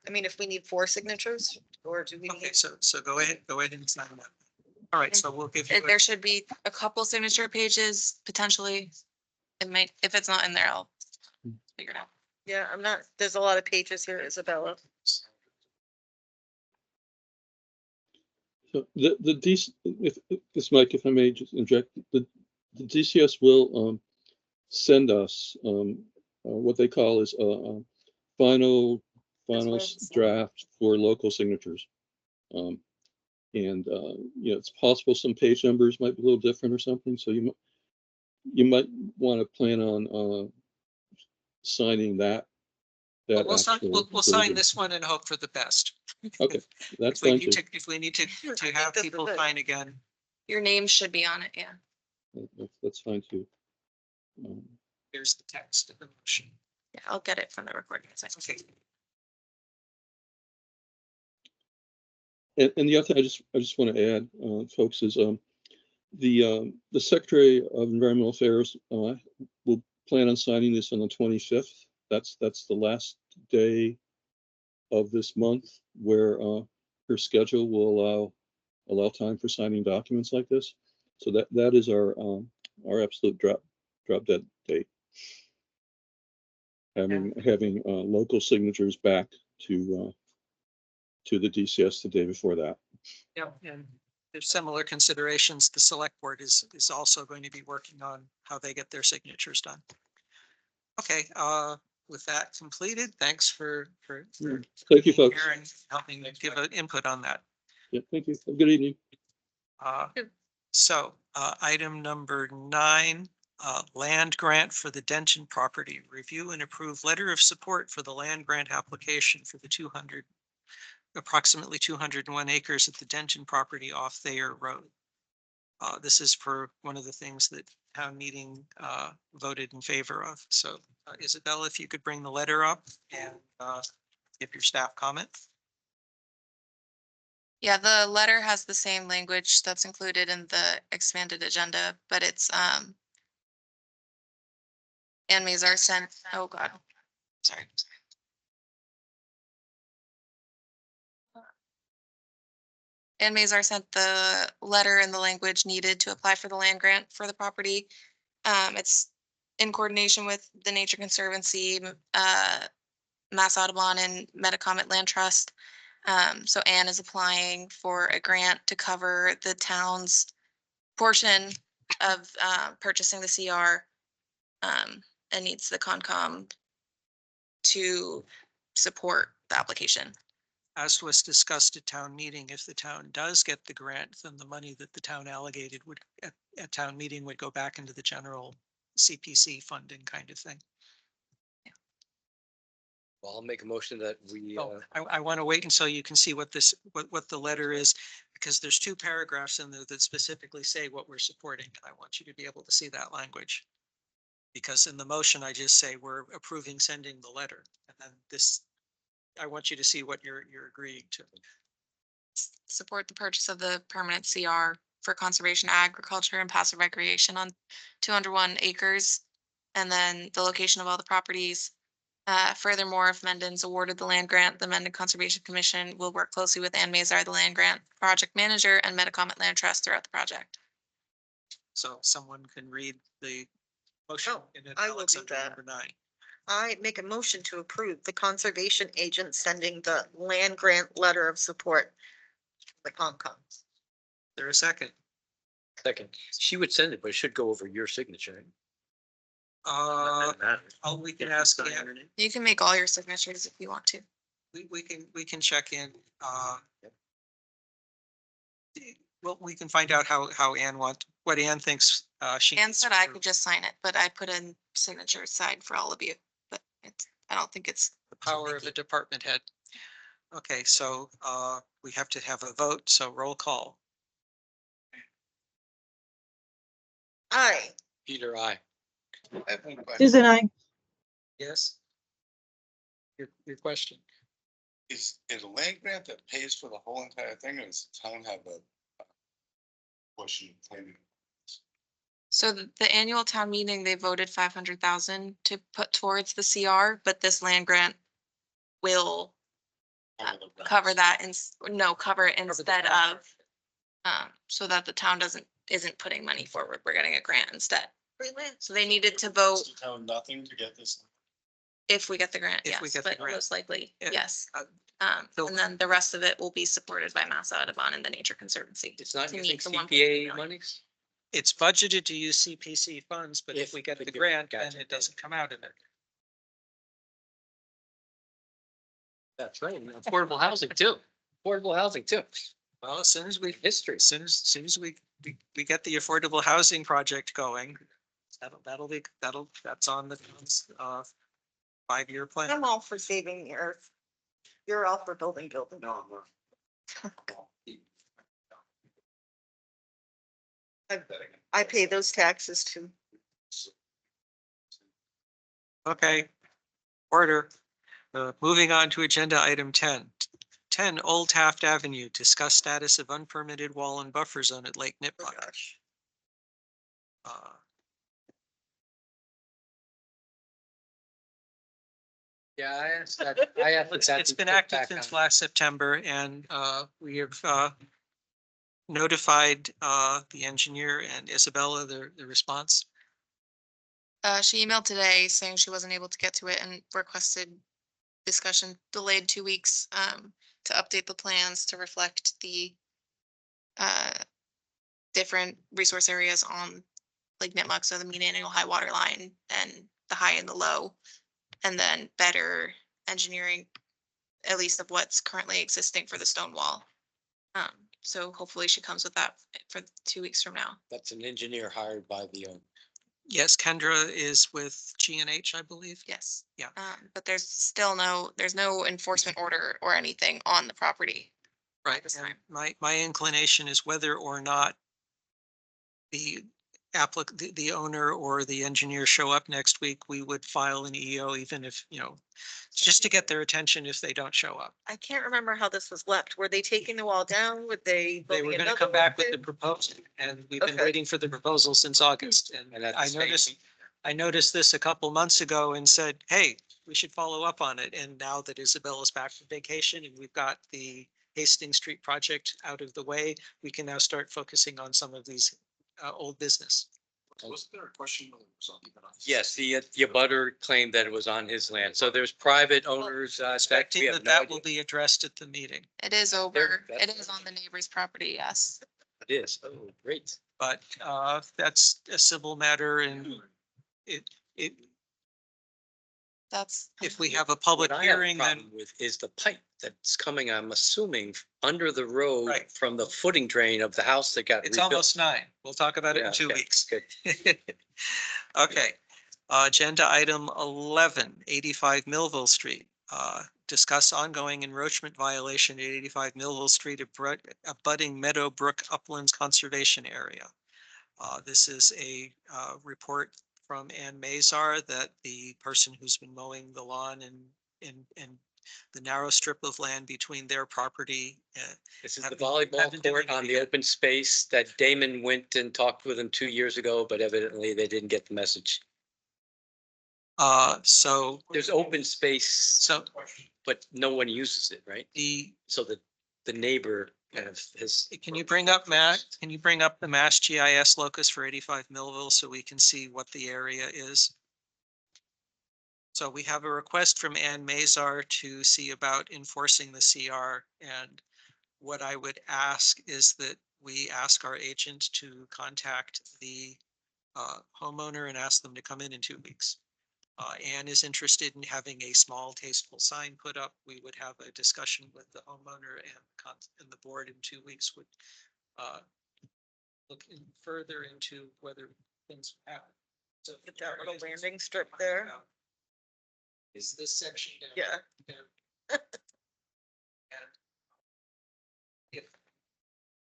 I mean, if we need 4 signatures or do we Okay, need? so go ahead and sign that. All right, so we'll give you, There should be a couple signature pages potentially. It might, if it's not in there, I'll figure it out. Yeah, there's a lot of pages here, Isabella. So the DC, if this Mike, if I may just inject, the DCS will send us what they call is a final draft for local signatures. And you know, it's possible some page numbers might be a little different or something, so you might want to plan on signing that. we'll sign version. this one and hope for the best. Okay, that's If we fine need too. to, if we need to have people sign again, Your name should be on it, yeah. That's fine too. here's the text of the motion. Yeah, I'll get it from the recording. Okay. And the other thing I just want to add, folks, is the Secretary of Environmental Affairs will plan on signing this on the 25th. That's the last day of this month where her schedule will allow time for signing documents like this. So that is our absolute drop dead date. Having local signatures back to the DCS the day before that. Yeah, and there's similar considerations. The select board is also going to be working on how they get their signatures done. Okay, with that completed, thanks for Thank you, folks. here and helping give an input on that. Yeah, thank you. Have a good evening. So item number 9, land grant for the Denton property. Review and approve letter of support for the land grant application for the approximately 201 acres at the Denton property off Thayer Road. This is for one of the things that town meeting voted in favor of. So Isabella, if you could bring the letter up and give your staff comment. Yeah, the letter has the same language that's included in the expanded agenda, but it's Ann Mazar sent, oh God, sorry. Ann Mazar sent the letter and the language needed to apply for the land grant for the property. It's in coordination with the Nature Conservancy, Mass Audubon and Metacomet Land Trust. So Ann is applying for a grant to cover the town's portion of purchasing the CR and needs the Concom to support the application. As was discussed at town meeting, if the town does get the grant, then the money that the town allocated would at town meeting would go back into the general CPC funding kind of thing. Well, I'll make a motion that we, I want to wait until you can see what the letter is, because there's 2 paragraphs in there that specifically say what we're supporting. I want you to be able to see that language. Because in the motion, I just say we're approving sending the letter, and then this, I want you to see what you're agreeing to. Support the purchase of the permanent CR for conservation, agriculture, and passive recreation on 201 acres. And then the location of all the properties. Furthermore, if Mendon's awarded the land grant, the Mendon Conservation Commission will work closely with Ann Mazar, the land grant project manager, and Metacomet Land Trust throughout the project. So someone can read the motion. In I will italics do under that. number 9. I make a motion to approve the conservation agent sending the land grant letter of support. To the Concom. There a second? second, she would send it, but it should go over your signature. We can ask Ann. You can make all your signatures if you want to. We can check in. Well, we can find out how Ann what Ann thinks. She Ann needs said to I approve. could just sign it, but I put in signature side for all of you, but I don't think it's The power of a department head. Okay, so we have to have a vote, so roll call. Aye. Peter, I. I have one question. Susan, I. Yes? Your question. Is it a land grant that pays for the whole entire thing, or does the town have a portion claiming? So the annual town meeting, they voted 500,000 to put towards the CR, but this land grant will cover that and, no, cover it instead of, so that the town isn't putting money forward. We're getting a grant instead. So they needed to vote Costs the town nothing to get this. if we get the grant, If we yes, get the but grant. most likely, Yeah. yes. So- And then the rest of it will be supported by Mass Audubon and the Nature Conservancy. It's not to using meet the 1.3 CPA million. monies? It's budgeted to use CPC funds, but if If we get we the get- grant, then gotcha. it doesn't come out of it. That's right. and Affordable housing too. Affordable housing too. Well, as soon as we, History. as soon as we get the affordable housing project going, that's on the, 5-year plan. I'm all for saving the earth. You're all for building. No, I pay those taxes too. Okay. Order. Moving on to agenda item 10. 10 Old Taft Avenue, discuss status of unpermitted wall and buffer zone at Lake Oh, Nipmuc. gosh. Yeah, I asked that. I asked that. It's to been put active back since on. last September, and we have notified the engineer and Isabella the response. She emailed today saying she wasn't able to get to it and requested discussion delayed 2 weeks, to update the plans to reflect the different resource areas on Lake Nipmuc, so the mean annual high water line and the high and the low, and then better engineering, at least of what's currently existing for the stone wall. So hopefully she comes with that for 2 weeks from now. That's an engineer hired by the owner. Yes, Kendra is with G&H, I believe. Yes. Yeah. But there's no enforcement order or anything on the property. Right. this And time. my inclination is whether or not the the owner or the engineer show up next week, we would file an EO, even if, just to get their attention if they don't show up. I can't remember how this was left. Were they taking the wall down? Would they? They were building going to another come back one? with the proposal, and we've been Okay. waiting for the proposal since August. And And that's I noticed this a couple months ago and said, hey, we should follow up on it. And now that Isabella's back from vacation and we've got the Hastings Street project out of the way, we can now start focusing on some of these old business. Was there a question whether it was on even on? Yes, the abutter claimed that it was on his land. So there's private owners, that we Expecting have that no that idea. will be addressed at the meeting, It is over. that's- It is on the neighbor's property, yes. It is. Oh, great. but that's a civil matter and it, That's. if we have a public What I have a hearing, then problem with is the pipe that's coming, I'm assuming, under the road Right. from the footing drain of the house that got it's rebuilt. almost 9. We'll talk about it Yeah, in 2 okay, weeks. good. Okay, agenda item 11, 85 Millville Street. Discuss ongoing encroachment violation at 85 Millville Street, abutting Meadowbrook Uplands Conservation Area. This is a report from Ann Mazar that the person who's been mowing the lawn and the narrow strip of land between their property. This is the Have been volleyball doing court it on the again. open space that Damon went and talked with him 2 years ago, but evidently they didn't get the message. So There's open space, so but no one uses it, right? the So the neighbor kind of has. Can you bring up the Mass GIS locus for 85 Millville so we can see what the area is? So we have a request from Ann Mazar to see about enforcing the CR, and what I would ask is that we ask our agent to contact the homeowner and ask them to come in 2 weeks. Ann is interested in having a small tasteful sign put up. We would have a discussion with the homeowner and the board in 2 weeks would look further into whether things happen. So Get that little landing strip there. Is this section down? Yeah. And if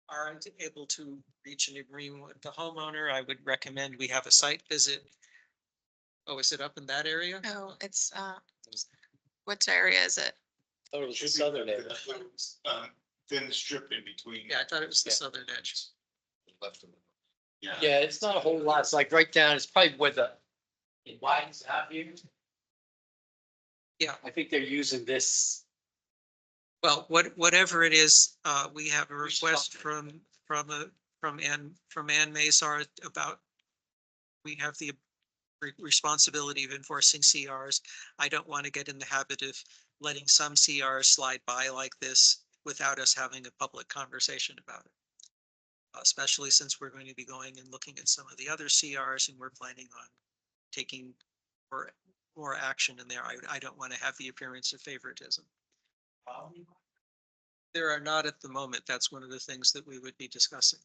aren't able to reach an agreement with the homeowner, I would recommend we have a site visit. Oh, is it up in that area? No, it's, what area is it? thought it was the Should be southern the edge. little, thin strip in between. Yeah, I thought it was the Yeah. southern edge. Left of it. Yeah, it's not a whole lot. It's like right down, it's probably where it widens out here. Yeah. I think they're using this. Well, whatever it is, we have a request from Ann Mazar about, we have the responsibility of enforcing CRs. I don't want to get in the habit of letting some CRs slide by like this without us having a public conversation about it. Especially since we're going to be going and looking at some of the other CRs and we're planning on taking more action in there. I don't want to have the appearance of favoritism. There are not at the moment. That's one of the things that we would be discussing.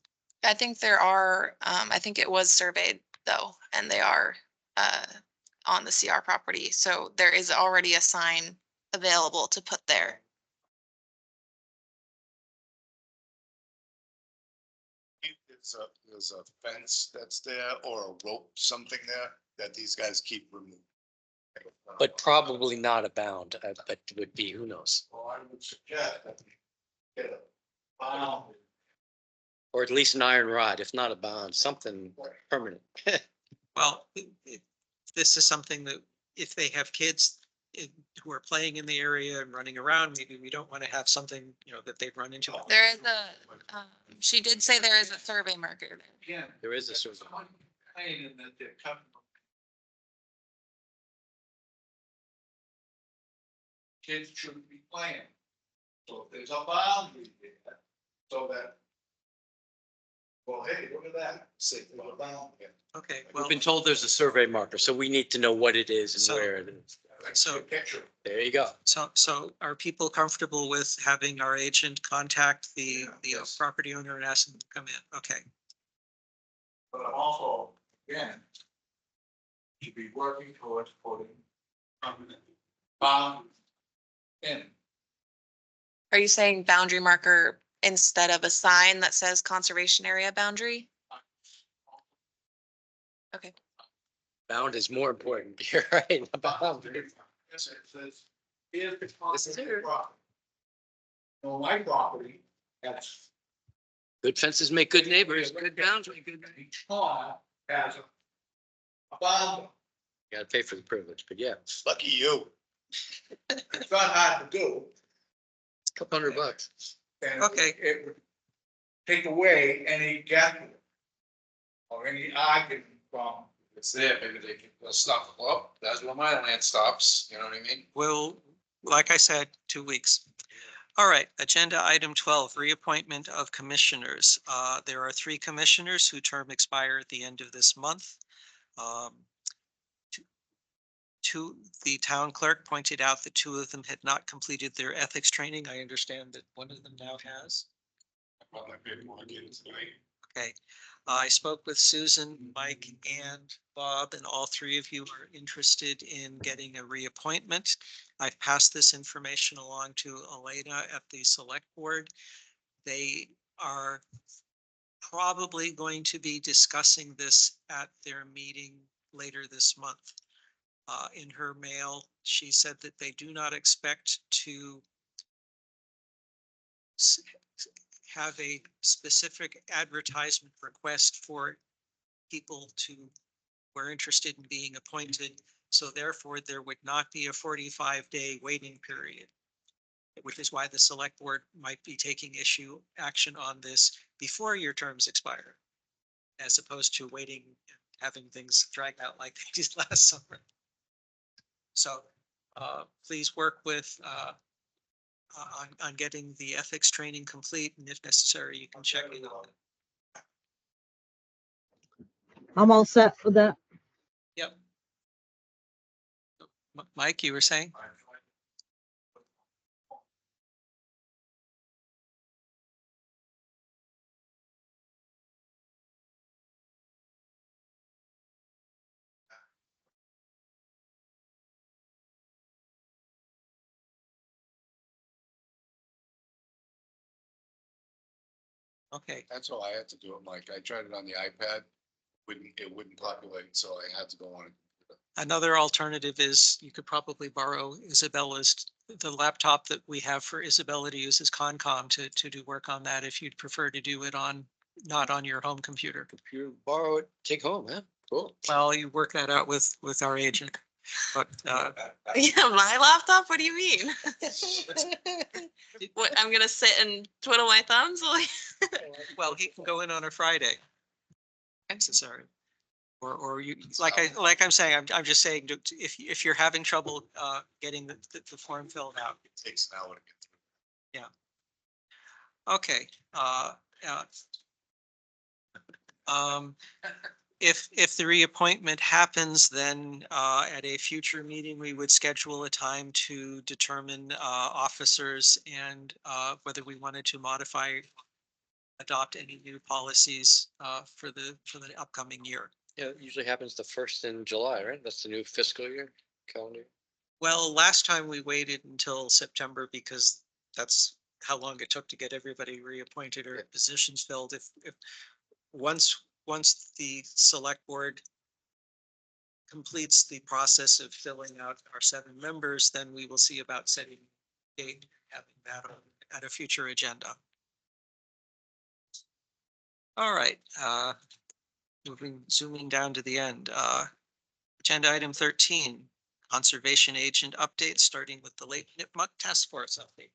I think there are, I think it was surveyed though, and they are on the CR property. So there is already a sign available to put there. There's a fence that's there or a rope, something there that these guys keep removing. But probably not a bound, but would be, who knows? Well, I would suggest that we get a bound. Or at least an iron rod, if not a bound, something permanent. Well, this is something that if they have kids who are playing in the area and running around, maybe we don't want to have something, that they've run into. There is she did say there is a survey marker there. There is a survey. Complaining that they're coming. Kids shouldn't be playing. So if there's a boundary there, so that. Well, hey, look at that, say, there's a boundary. Okay, well, We've been told there's a survey marker, so we need to know what it is and So- where it is. so, Picture. There you go. so are people comfortable with having our agent contact the Yes. property owner and ask them to come in? Okay. But I'm also, again, to be working towards putting permanent boundaries in. Are you saying boundary marker instead of a sign that says conservation area boundary? Okay. Bound is more important. You're right. A bound. Yes, it says, here's the This is property. it. No, my property, that's. Good fences make good neighbors, good boundary, good. Each pond has a boundary. You gotta pay for the privilege, but yeah, Lucky you. It's not hard to do. it's a couple $100. And Okay. it would take away any guesswork or any argument from. It's there, maybe they'll stop, well, that's where my land stops, you know what I mean? Well, like I said, 2 weeks. All right, agenda item 12, reappointment of commissioners. There are 3 commissioners whose term expire at the end of this month. The town clerk pointed out that 2 of them had not completed their ethics training. I understand that one of them now has. Well, I didn't want to get into tonight. Okay, I spoke with Susan, Mike, and Bob, and all 3 of you are interested in getting a reappointment. I've passed this information along to Elena at the select board. They are probably going to be discussing this at their meeting later this month. In her mail, she said that they do not expect to have a specific advertisement request for people who are interested in being appointed. So therefore, there would not be a 45-day waiting period, which is why the select board might be taking action on this before your terms expire, as opposed to waiting, and having things drag out like they did last summer. So please work with on getting the ethics training complete, and if necessary, you can check in on it. I'm all set for that. Yep. Mike, you were saying? Okay, That's all I had to do it, Mike. I tried it on the iPad. It wouldn't populate, so I had to go on it. Another alternative is you could probably borrow the laptop that we have for Isabella to use as Concom to do work on that if you'd prefer to do it not on your home computer. You borrow it, take home, huh? Cool. Well, you work that out with our agent. But Yeah, my laptop? What do you mean? What, I'm gonna sit and twiddle my thumbs? well, he can go in on a Friday. Necessary. Or you, like I'm saying, I'm just saying, if you're having trouble getting the form filled out. It takes an hour to get through. Okay. Yeah. If the reappointment happens, then at a future meeting, we would schedule a time to determine officers and whether we wanted to adopt any new policies for the upcoming year. Yeah, it usually happens the first in July, right? That's the new fiscal year calendar. Well, last time we waited until September because that's how long it took to get everybody reappointed or positions filled. If once the select board completes the process of filling out our 7 members, then we will see about setting a date, having that at a future agenda. All right, zooming down to the end. Agenda item 13, conservation agent update, starting with the Lake Nipmuc Task Force update.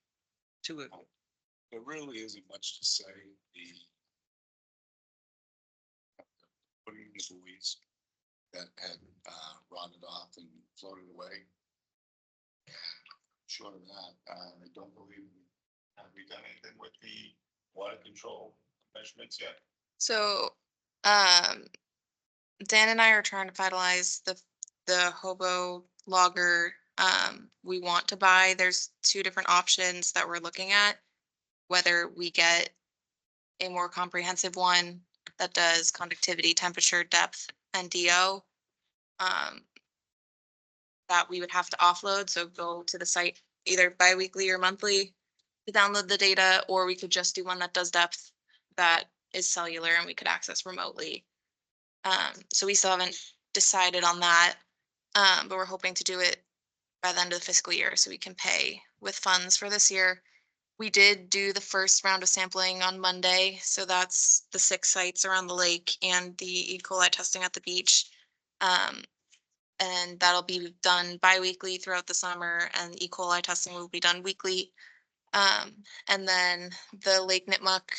There really isn't much to say. Putting in the buoys that had rotted off and floated away. Short of that, I don't believe we've done anything with the water control measurements yet. So, Dan and I are trying to finalize the hobo logger we want to buy. There's 2 different options that we're looking at. Whether we get a more comprehensive one that does conductivity, temperature, depth, and DO. That we would have to offload, so go to the site either bi-weekly or monthly to download the data, or we could just do one that does depth that is cellular and we could access remotely. So we still haven't decided on that, but we're hoping to do it by the end of the fiscal year so we can pay with funds for this year. We did do the first round of sampling on Monday, so that's the 6 sites around the lake and the E. coli testing at the beach. And that'll be done bi-weekly throughout the summer, and E. coli testing will be done weekly. And then the Lake Nipmuc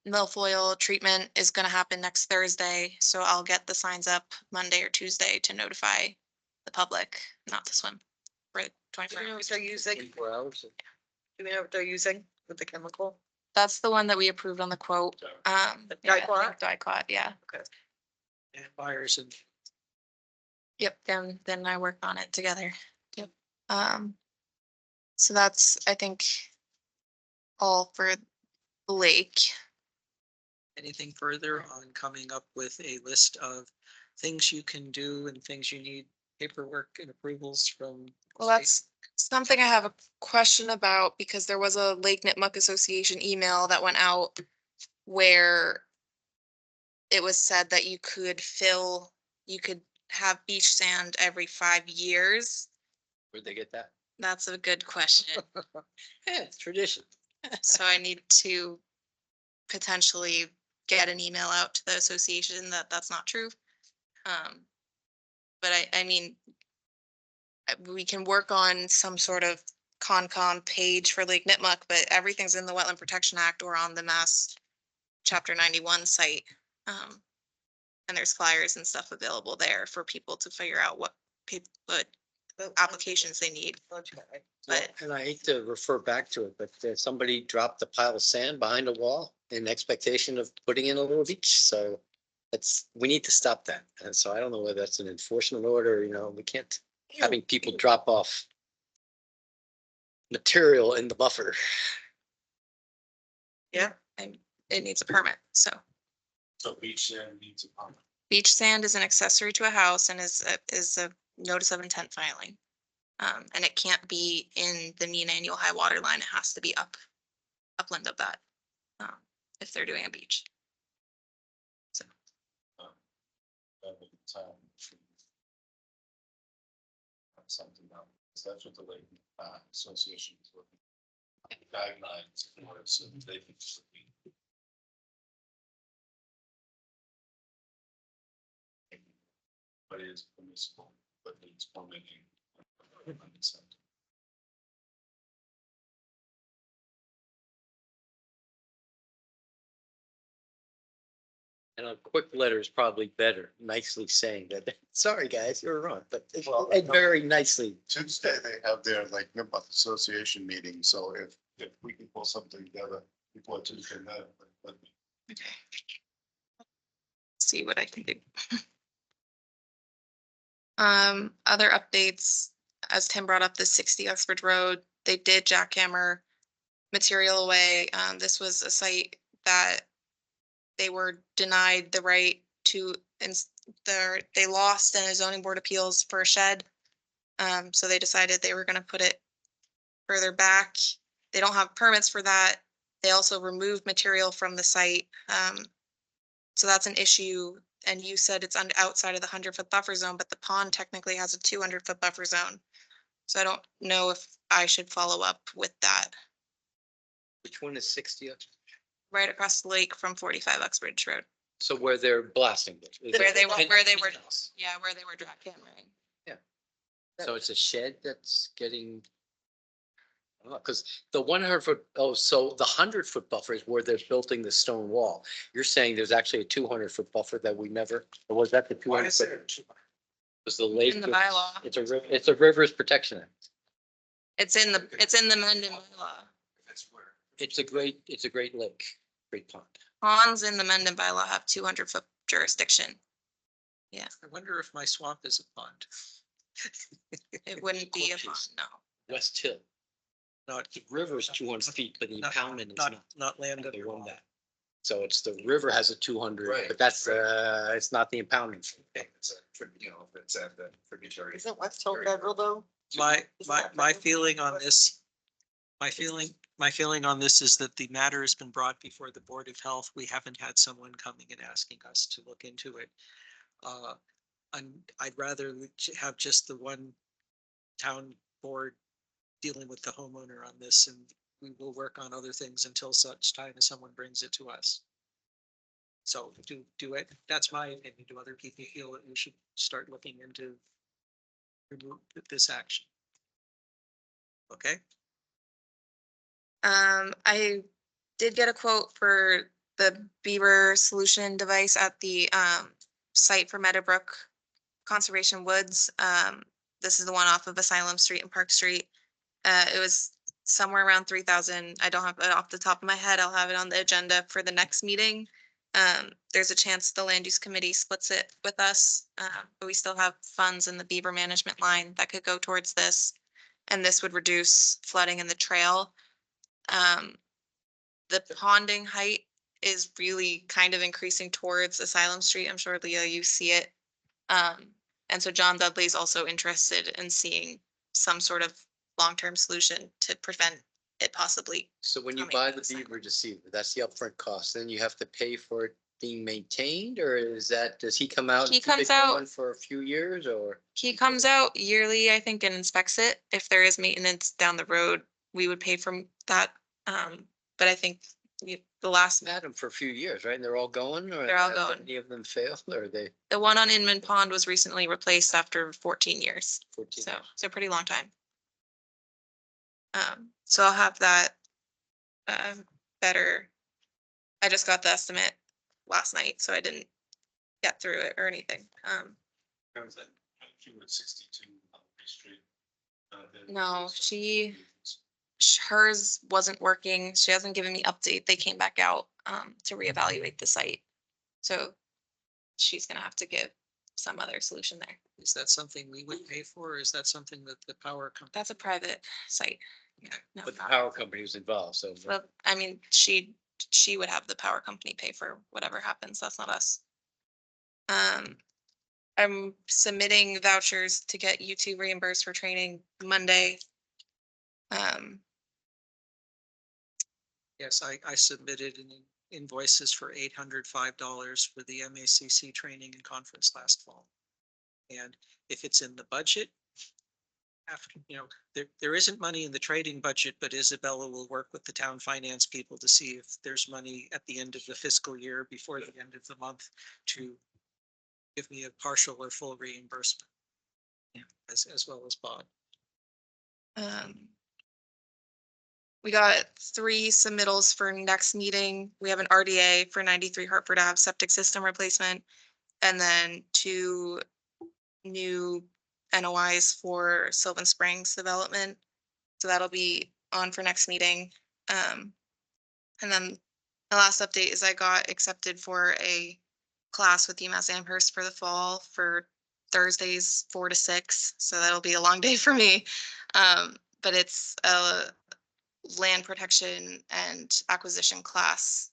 milfoil treatment is going to happen next Thursday, so I'll get the signs up Monday or Tuesday to notify the public not to swim for 24 Do you know what hours. they're using? 24 hours. Do we know what they're using with the chemical? That's the one that we approved on the quote. The Yeah, I dicot? think Dicot, yeah. Okay. And buyers and Yep, then I work on it together. Yep. So that's, I think, all for the lake. anything further on coming up with a list of things you can do and things you need paperwork and approvals from? Well, that's something I have a question about because there was a Lake Nipmuc Association email that went out where it was said that you could have beach sand every 5 years. Where'd they get that? That's a good question. Yeah, it's tradition. So I need to potentially get an email out to the association that that's not true. But I mean, we can work on some sort of Concom page for Lake Nipmuc, but everything's in the Wetland Protection Act or on the Mass Chapter 91 site. And there's flyers and stuff available there for people to figure out what applications they need. But And I hate to refer back to it, but somebody dropped a pile of sand behind a wall in expectation of putting in a little beach. So we need to stop that. And so I don't know whether that's an enforcement order, we can't having people drop off material in the buffer. yeah, and it needs a permit. So So beach sand needs a permit. beach sand is an accessory to a house and is a notice of intent filing. And it can't be in the mean annual high water line. It has to be upland of that, if they're doing a beach. So, something out, because that's what the Lake Association is looking at. Guidelines for it, so that they can. But it is permissible, but it's permitting. And a quick letter is probably better, nicely saying that, sorry, guys, you're wrong, but Well, and very nicely. Tuesday, they have their like NIMBA association meeting, so if we can pull something together before Tuesday night. See what I can do. Other updates, as Tim brought up, the 60 Oxford Road, they did jackhammer material away. This was a site that they were denied the right to, they lost in a zoning board appeals for a shed. So they decided they were gonna put it further back. They don't have permits for that. They also removed material from the site. So that's an issue. And you said it's outside of the 100-foot buffer zone, but the pond technically has a 200-foot buffer zone. So I don't know if I should follow up with that. Which one is 60? Right across the lake from 45 Uxbridge Road, So where they're blasting. it. where they were And- drag hammering. So it's a shed that's getting. Because the 100-foot, so the 100-foot buffer is where they're building the stone wall. You're saying there's actually a 200-foot buffer that we never, or was that the 200-foot? Was the lake? In the bylaw. It's a rivers protection act. It's in the Mendon bylaw. It's a great lake, great pond. Ponds in the Mendon bylaw have 200-foot jurisdiction. I wonder if my swamp is a pond. It wouldn't be a pond, no. West Hill. Not, The river is 200 feet, but the impoundment is not. not land They under own law. that. So it's the river has a 200, Right, but that's, it's not the impoundment. It's at the tributary. Isn't West Hill federal though? My feeling on this, my feeling on this is that the matter has been brought before the Board of Health. We haven't had someone coming and asking us to look into it. I'd rather have just the one town board dealing with the homeowner on this, and we will work on other things until such time as someone brings it to us. So do it. That's my opinion. Do other people feel that we should start looking into remove this action? Okay. I did get a quote for the beaver solution device at the site for Meadowbrook Conservation Woods. This is the one off of Asylum Street and Park Street. It was somewhere around 3,000. I don't have it off the top of my head. I'll have it on the agenda for the next meeting. There's a chance the land use committee splits it with us, but we still have funds in the beaver management line that could go towards this. And this would reduce flooding in the trail. The ponding height is really kind of increasing towards Asylum Street. I'm sure, Leo, you see it. And so John Dudley is also interested in seeing some sort of long-term solution to prevent it possibly. So when you coming buy to the site. beaver deceiver, that's the upfront cost, then you have to pay for it being maintained, or is that, does he come out? He and keep comes it out- going for a few years, or? He comes out yearly, I think, and inspects it. If there is maintenance down the road, we would pay for that. But I think the last, Had them for a few years, right? And they're all going, or? They're all have going. Any of them failed, or are they the one on Inman Pond was recently replaced after 14 years. 14? So it's a pretty long time. So I'll have that better. I just got the estimate last night, so I didn't get through it or anything. Comes at 62 Street. No, hers wasn't working. She hasn't given me update. They came back out to reevaluate the site. So she's gonna have to give some other solution there. Is that something we would pay for, or is that something that the power company? That's a private site. Okay. No, But the not- power company was involved, so. Well, I mean, she would have the power company pay for whatever happens. That's not us. I'm submitting vouchers to get U2 reimbursed for training Monday. Yes, I submitted invoices for $805 for the MACC training and conference last fall. And if it's in the budget, after, there isn't money in the trading budget, but Isabella will work with the town finance people to see if there's money at the end of the fiscal year before the end of the month to give me a partial or full reimbursement. Yeah, as well as bond. We got 3 submittals for next meeting. We have an RDA for 93 Hartford Ave septic system replacement. And then 2 new NOIs for Sylvan Springs development. So that'll be on for next meeting. And then the last update is I got accepted for a class with UMass Amherst for the fall for Thursdays 4 to 6. So that'll be a long day for me. But it's a land protection and acquisition class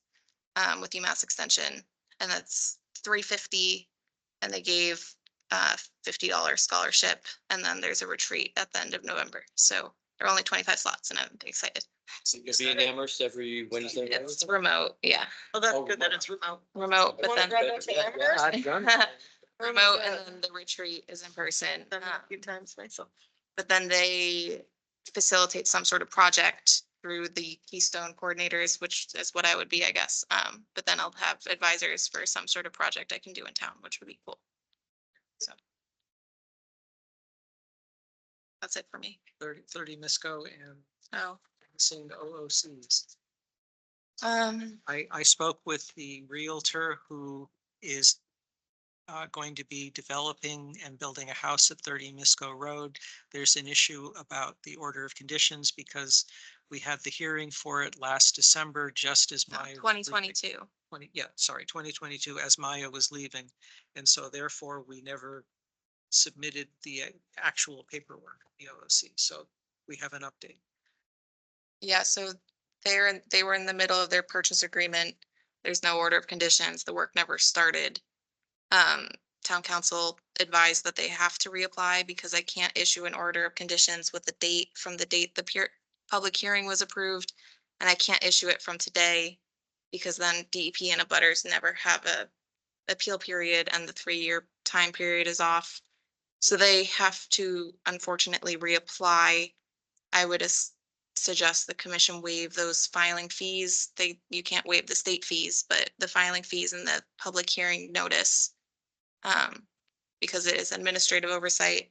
with UMass Extension, and that's $350, and they gave $50 scholarship, and then there's a retreat at the end of November. So there are only 25 slots, and I'm excited. So you'll be in Amherst every Wednesday night? It's remote, yeah. Well, that's good that it's remote. Remote, but then I've done remote, and then the retreat is in person. Done it a few times myself. But then they facilitate some sort of project through the Keystone coordinators, which is what I would be, I guess. But then I'll have advisors for some sort of project I can do in town, which would be cool. So that's it for me. 30 MISCO and Oh, missing OOCs. um, I spoke with the realtor who is going to be developing and building a house at 30 Misco Road. There's an issue about the order of conditions because we had the hearing for it last December, just as Maya. 2022. 2022, as Maya was leaving. And so therefore we never submitted the actual paperwork, the OOC. So we have an update. Yeah, so they were in the middle of their purchase agreement. There's no order of conditions. The work never started. Town council advised that they have to reapply because I can't issue an order of conditions with the date from the date the public hearing was approved. And I can't issue it from today because then DEP and abutters never have a appeal period and the 3-year time period is off. So they have to unfortunately reapply. I would suggest the commission waive those filing fees. You can't waive the state fees, but the filing fees and the public hearing notice. Because it is administrative oversight,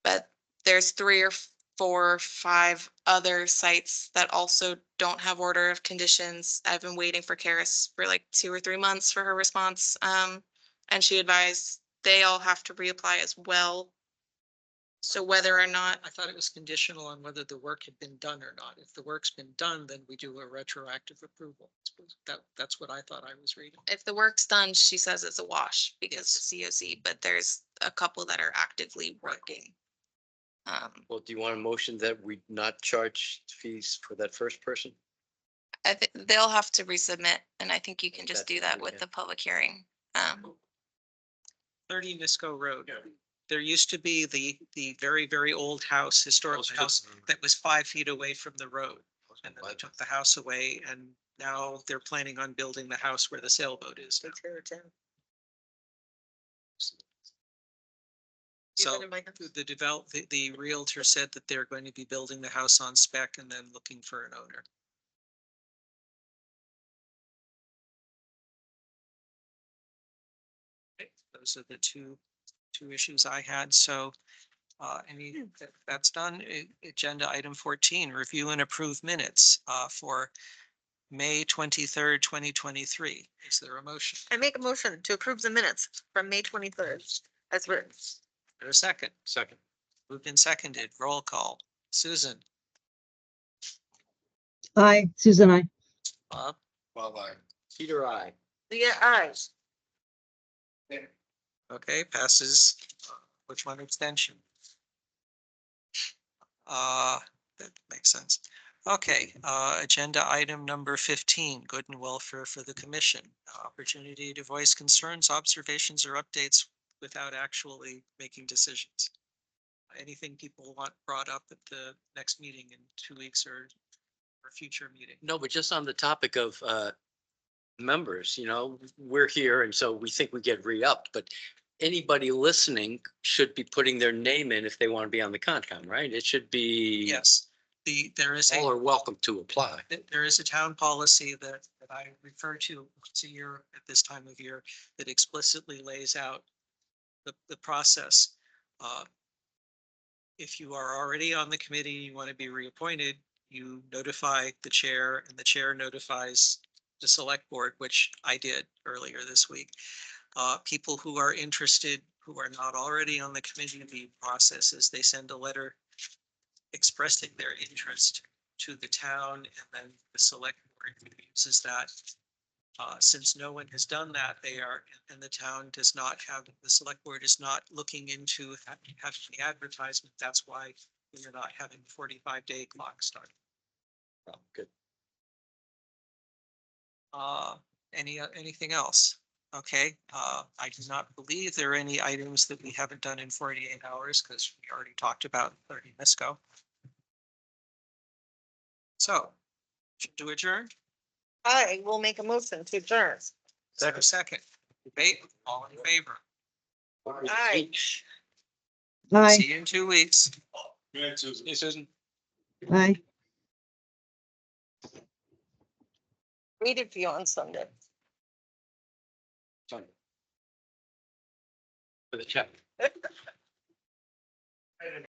but there's 3 or 4 or 5 other sites that also don't have order of conditions. I've been waiting for Karis for like 2 or 3 months for her response. And she advised they all have to reapply as well. So whether or not, I thought it was conditional on whether the work had been done or not. If the work's been done, then we do a retroactive approval. That's what I thought I was reading. if the work's done, she says it's a wash because it's COC, but there's a couple that are actively working. Well, do you want a motion that we not charge fees for that first person? I think they'll have to resubmit, and I think you can just That's do that fine, with yeah. the public hearing. 30 Misco Road. There used to be the very, very old house, historic house that was 5 feet away from the road. And then they took the house away and now they're planning on building the house where the sailboat is now. So the realtor said that they're going to be building the house on spec and then looking for an owner. Okay, those are the two issues I had. So that's done. Agenda item 14, review and approve minutes for May 23rd, 2023. Is there a motion? I make a motion to approve the minutes from May 23rd as written. Is there a second? Second. Moved and seconded. Roll call. Susan? Aye, Susan, aye. Bob? Bye-bye. Peter, I. Yeah, eyes. Okay, passes. Which one abstention? That makes sense. Okay, agenda item number 15, good and welfare for the commission. Opportunity to voice concerns, observations, or updates without actually making decisions. Anything people want brought up at the next meeting in 2 weeks or future meeting? No, but just on the topic of members, we're here and so we think we get re-upped, but anybody listening should be putting their name in if they want to be on the Concom, right? It should be. Yes, there is All are welcome to apply. there is a town policy that I refer to once a year at this time of year that explicitly lays out the process. If you are already on the committee, and you want to be reappointed, you notify the chair and the chair notifies the select board, which I did earlier this week. People who are interested, who are not already on the committee processes, they send a letter expressing their interest to the town, and then the select board uses that. Since no one has done that, and the town does not have, the select board is not looking into having the advertisement. That's why we are not having the 45-day clock start. Oh, good. Anything else? Okay, I do not believe there are any items that we haven't done in 48 hours because we already talked about 30 minutes ago. So, to adjourn? I will make a motion to adjourn. Second. Debate, all in favor? Aye. Aye, See you in 2 weeks. Good, Susan. Hey, Susan. aye. Waited for you on Sunday. For the check.